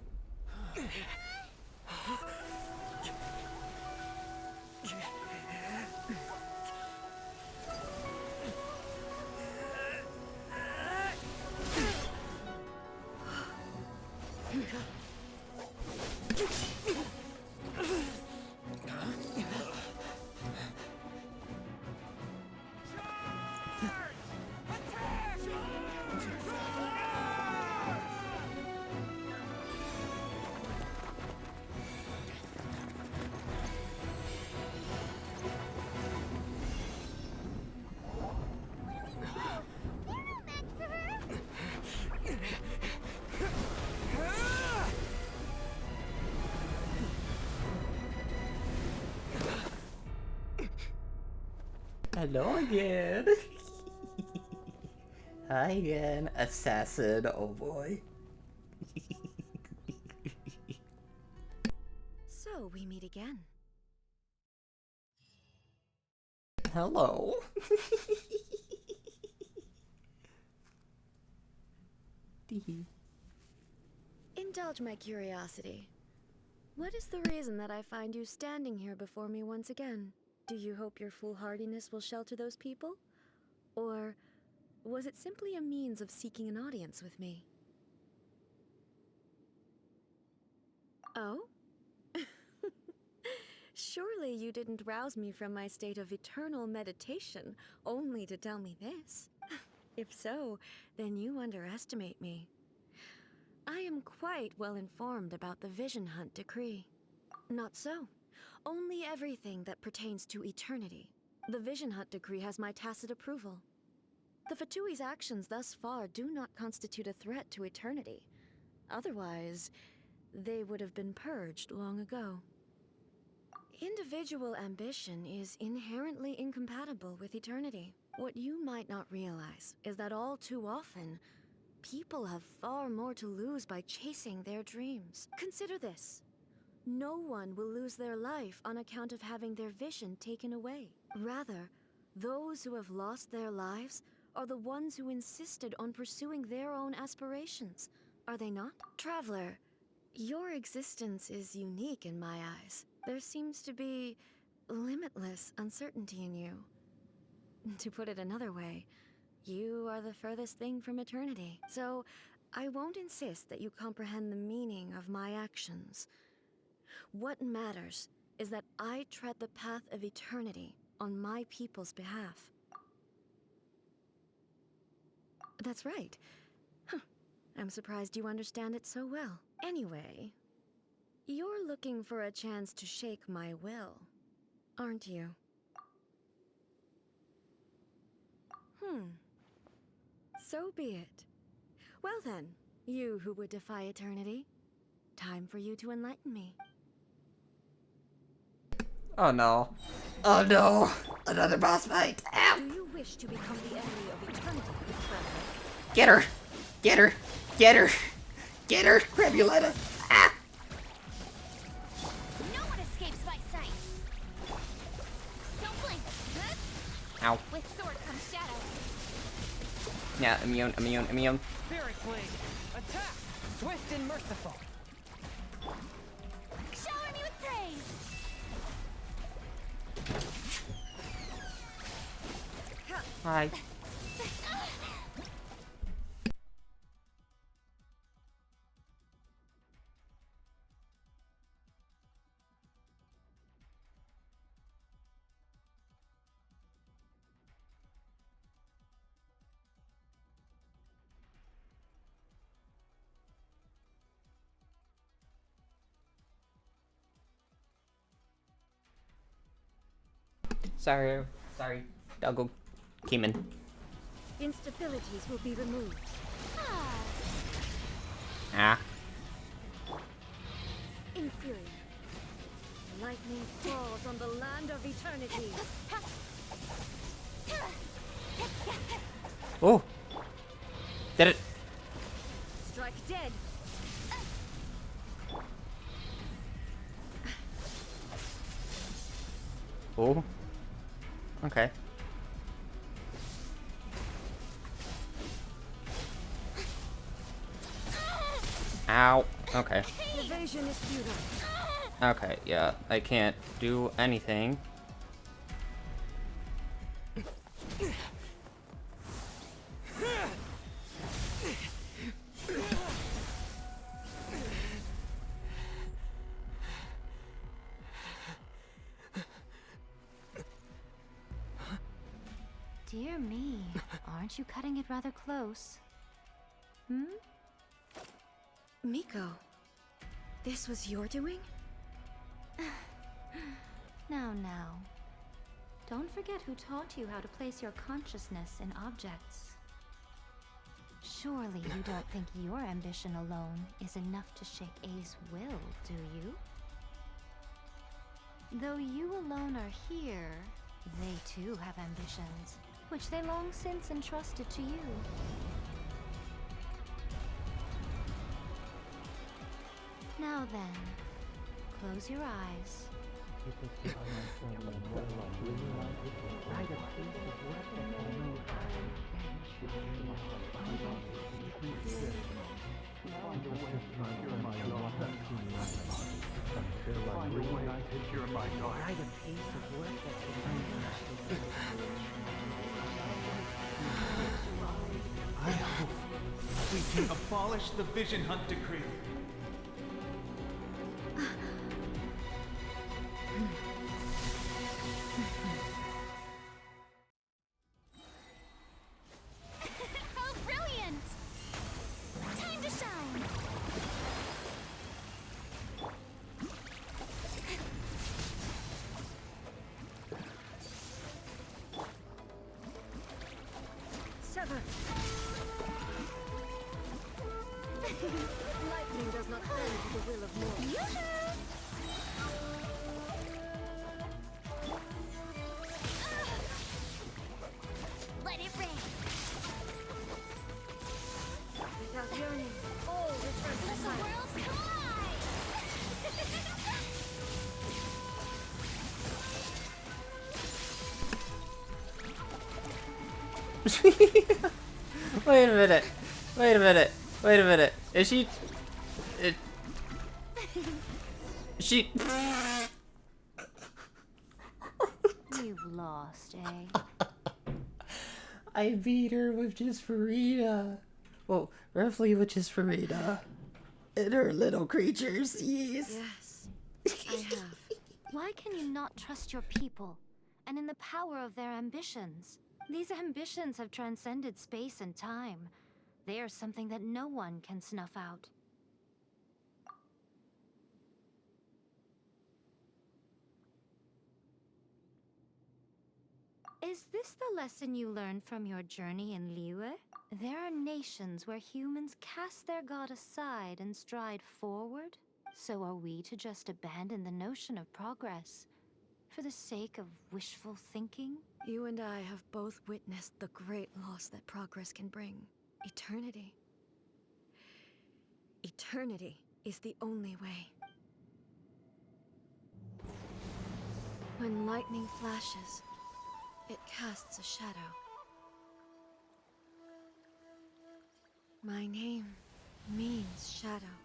Hello again. Hi again, assassin. Oh boy. So we meet again. Hello. Indulge my curiosity. What is the reason that I find you standing here before me once again? Do you hope your foolhardiness will shelter those people? Or was it simply a means of seeking an audience with me? Oh? Surely you didn't rouse me from my state of eternal meditation only to tell me this. If so, then you underestimate me. I am quite well informed about the Vision Hunt decree. Not so. Only everything that pertains to eternity. The Vision Hunt decree has my tacit approval. The Fatui's actions thus far do not constitute a threat to eternity. Otherwise, they would have been purged long ago. Individual ambition is inherently incompatible with eternity. What you might not realize is that all too often, people have far more to lose by chasing their dreams. Consider this. No one will lose their life on account of having their vision taken away. Rather, those who have lost their lives are the ones who insisted on pursuing their own aspirations. Are they not? Traveler, your existence is unique in my eyes. There seems to be limitless uncertainty in you. To put it another way, you are the furthest thing from eternity. So, I won't insist that you comprehend the meaning of my actions. What matters is that I tread the path of eternity on my people's behalf. That's right. Huh. I'm surprised you understand it so well. Anyway, you're looking for a chance to shake my will, aren't you? So be it. Well then, you who would defy eternity, time for you to enlighten me. Oh no. Oh no! Another boss fight! Ow! Do you wish to become the enemy of eternity, traveler? Get her! Get her! Get her! Get her! Crabuletta! Ah! No one escapes my sight. Don't blink. Ow. With sword comes shadow. Yeah, immune. Spirit Blade! Attack! Swift and merciful! Shower me with praise. Hi. Sorry. Doggo came in. Instabilities will be removed. Ah. Inferior. Lightning falls on the land of eternity. Oh. Did it? Strike dead. Oh. Okay. Ow. Okay. Evasion is futile. Okay, yeah. I can't do anything. Dear me, aren't you cutting it rather close? Hmm? Miko, this was your doing? Now. Don't forget who taught you how to place your consciousness in objects. Surely you don't think your ambition alone is enough to shake A's will, do you? Though you alone are here, they too have ambitions, which they long since entrusted to you. Now then, close your eyes. I hope we can abolish the Vision Hunt Decree. How brilliant! Time to shine! Sever. Lightning does not bend to the will of mortals. Let it rain! Without yearning, all return to Let the silence. worlds Wait a minute. Is she... She... You've lost, eh? I beat her with just Furina. Well, roughly with just Furina. And her little creatures, yes. Yes, I have. Why can you not trust your people, and in the power of their ambitions? These ambitions have transcended space and time. They are something that no one can snuff out. Is this the lesson you learned from your journey in Liyue? There are nations where humans cast their god aside and stride forward. So are we to just abandon the notion of progress for the sake of wishful thinking? You and I have both witnessed the great loss that progress can bring. Eternity. Eternity is the only way. When lightning flashes, it casts a shadow. My name means shadow.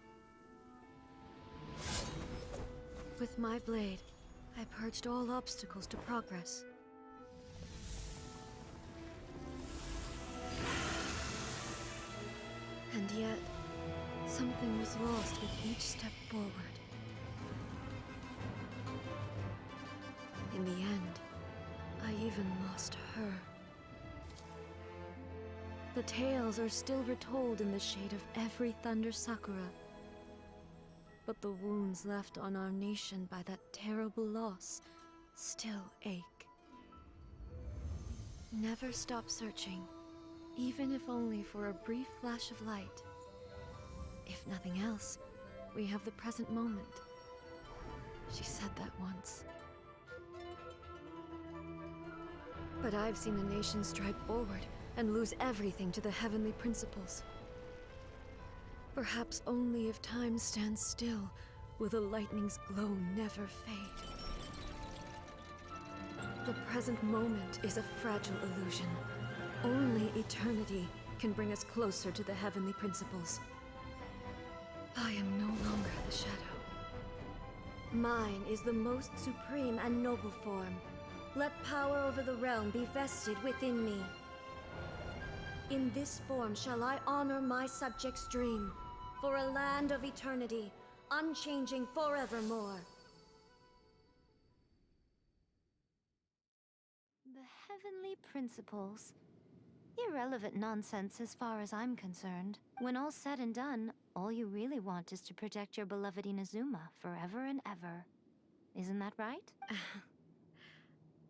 With my blade, I purged all obstacles to progress. And yet, something was lost with each step forward. In the end, I even lost her. The tales are still retold in the shade of every Thunder Sakura. But the wounds left on our nation by that terrible loss still ache. Never stop searching, even if only for a brief flash of light. If nothing else, we have the present moment. She said that once. But I've seen a nation stride forward and lose everything to the heavenly principles. Perhaps only if time stands still will the lightning's glow never fade. The present moment is a fragile illusion. Only eternity can bring us closer to the heavenly principles. I am no longer the shadow. Mine is the most supreme and noble form. Let power over the realm be vested within me. In this form shall I honor my subjects' dream, for a land of eternity, unchanging forevermore. The heavenly principles. Irrelevant nonsense as far as I'm concerned. When all's said and done, all you really want is to protect your beloved Inazuma forever and ever. Isn't that right?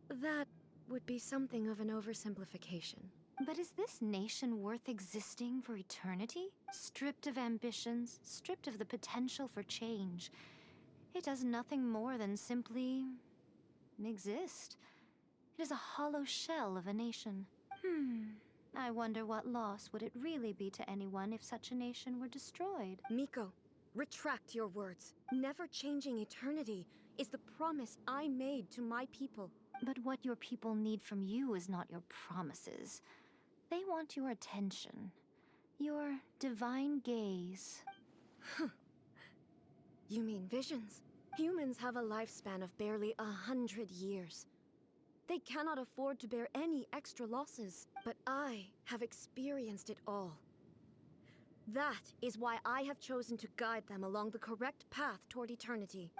That would be something of an oversimplification. But is this nation worth existing for eternity? Stripped of ambitions, stripped of the potential for change. It does nothing more than simply exist. It is a hollow shell of a nation. I wonder what loss would it really be to anyone if such a nation were destroyed? Miko, retract your words. Never changing eternity is the promise I made to my people. But what your people need from you is not your promises. They want your attention. Your divine gaze. You mean visions? Humans have a lifespan of barely 100 years. They cannot afford to bear any extra losses. But I have experienced it all. That is why I have chosen to guide them along the correct path toward eternity.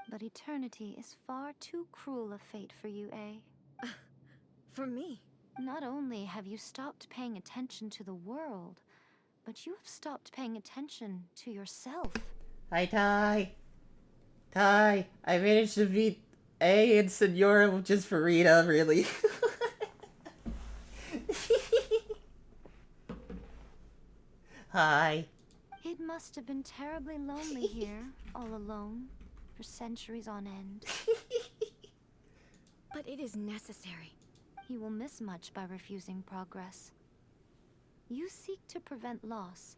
But eternity is far too cruel a fate for you, eh? For me? Not only have you stopped paying attention to the world, but you have stopped paying attention to yourself. Hi, Ty. Ty, I managed to beat A and Senora with just Furina, really. Hi. It must have been terribly lonely here, all alone, for centuries on end. But it is necessary. You will miss much by refusing progress. You seek to prevent loss,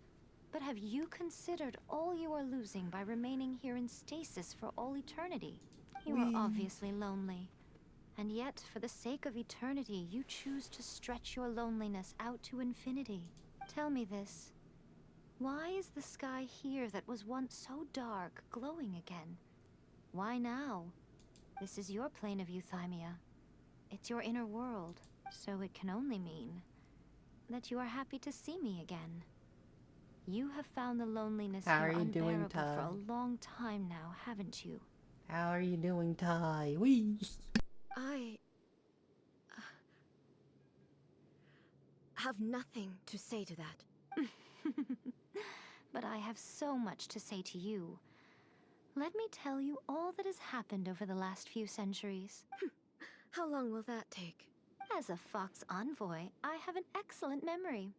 but have you considered all you are losing by remaining here in stasis for all eternity? You are obviously lonely. And yet, for the sake of eternity, you choose to stretch your loneliness out to infinity. Tell me this. Why is the sky here that was once so dark glowing again? Why now? This is your plane of euthymia. It's your inner world, so it can only mean that you are happy to see me again. You have found the loneliness here unbearable for a long time now, haven't you? How are you doing, Ty? Wee. I have nothing to say to that. But I have so much to say to you. Let me tell you all that has happened over the last few centuries. How long will that take? As a Fox envoy, I have an excellent memory.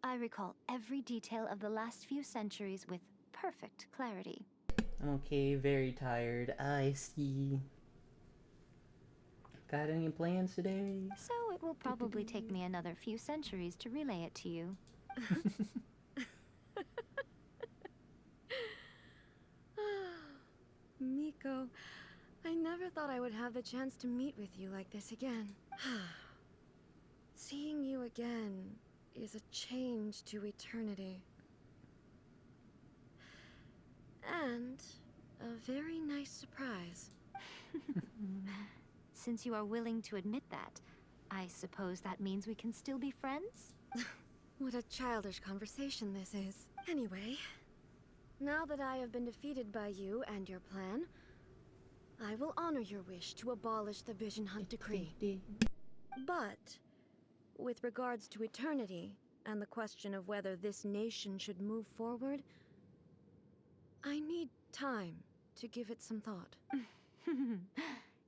I recall every detail of the last few centuries with perfect clarity. I'm okay, very tired. I see. Got any plans today? So it will probably take me another few centuries to relay it to you. Miko, I never thought I would have the chance to meet with you like this again. Seeing you again is a change to eternity. And a very nice surprise. Since you are willing to admit that, I suppose that means we can still be friends? What a childish conversation this is. Anyway, now that I have been defeated by you and your plan, I will honor your wish to abolish the Vision Hunt Decree. But, with regards to eternity, and the question of whether this nation should move forward, I need time to give it some thought.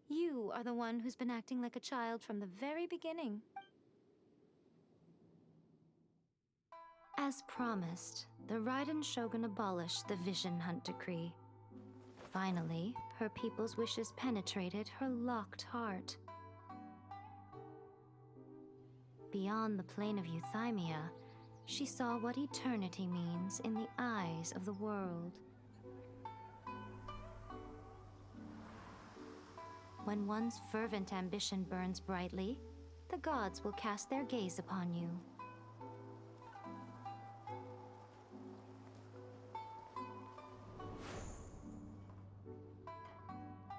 You are the one who's been acting like a child from the very beginning. As promised, the Raiden Shogun abolished the Vision Hunt Decree. Finally, her people's wishes penetrated her locked heart. Beyond the plane of euthymia, she saw what eternity means in the eyes of the world. When one's fervent ambition burns brightly, the gods will cast their gaze upon you.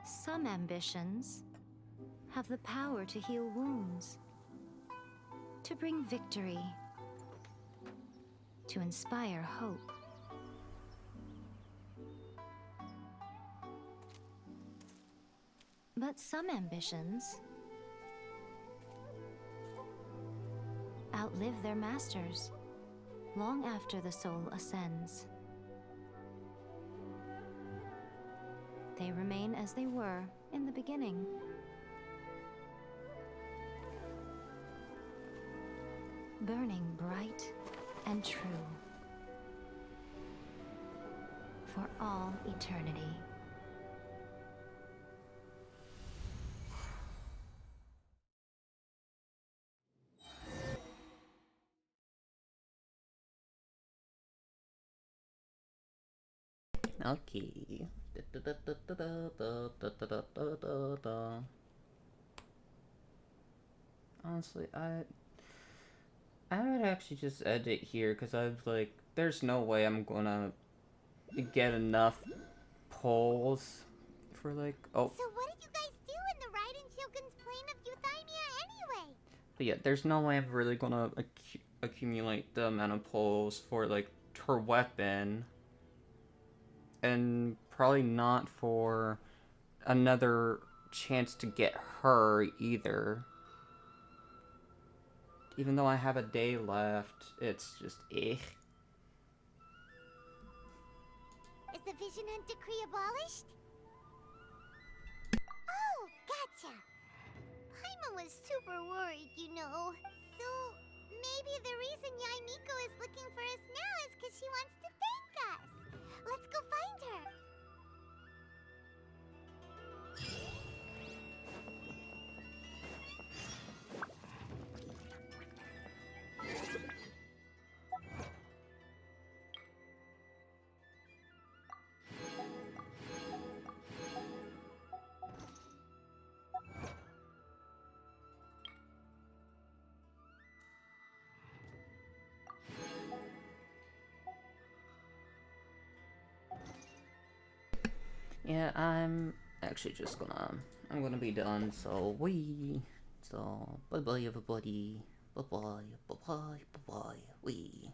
Some ambitions have the power to heal wounds, to bring victory, to inspire hope. But some ambitions outlive their masters long after the soul ascends. They remain as they were in the beginning. Burning bright and true for all eternity. Okay. Honestly, I would actually just end it here because I was like, there's no way I'm gonna get enough polls for like, oh. So what did you guys do in the Raiden Shogun's plane of euthymia anyway? But yeah, there's no way I'm really gonna accumulate the amount of polls for like her weapon. And probably not for another chance to get her either. Even though I have a day left, it's just eh. Is the Vision Hunt Decree abolished? Oh, gotcha. Paimon was super worried, you know. So, maybe the reason Yai Miko is looking for us now is because she wants to thank us. Let's go find her. Yeah, I'm actually just I'm gonna be done, so bye bye everybody, bye bye, bye bye, bye bye,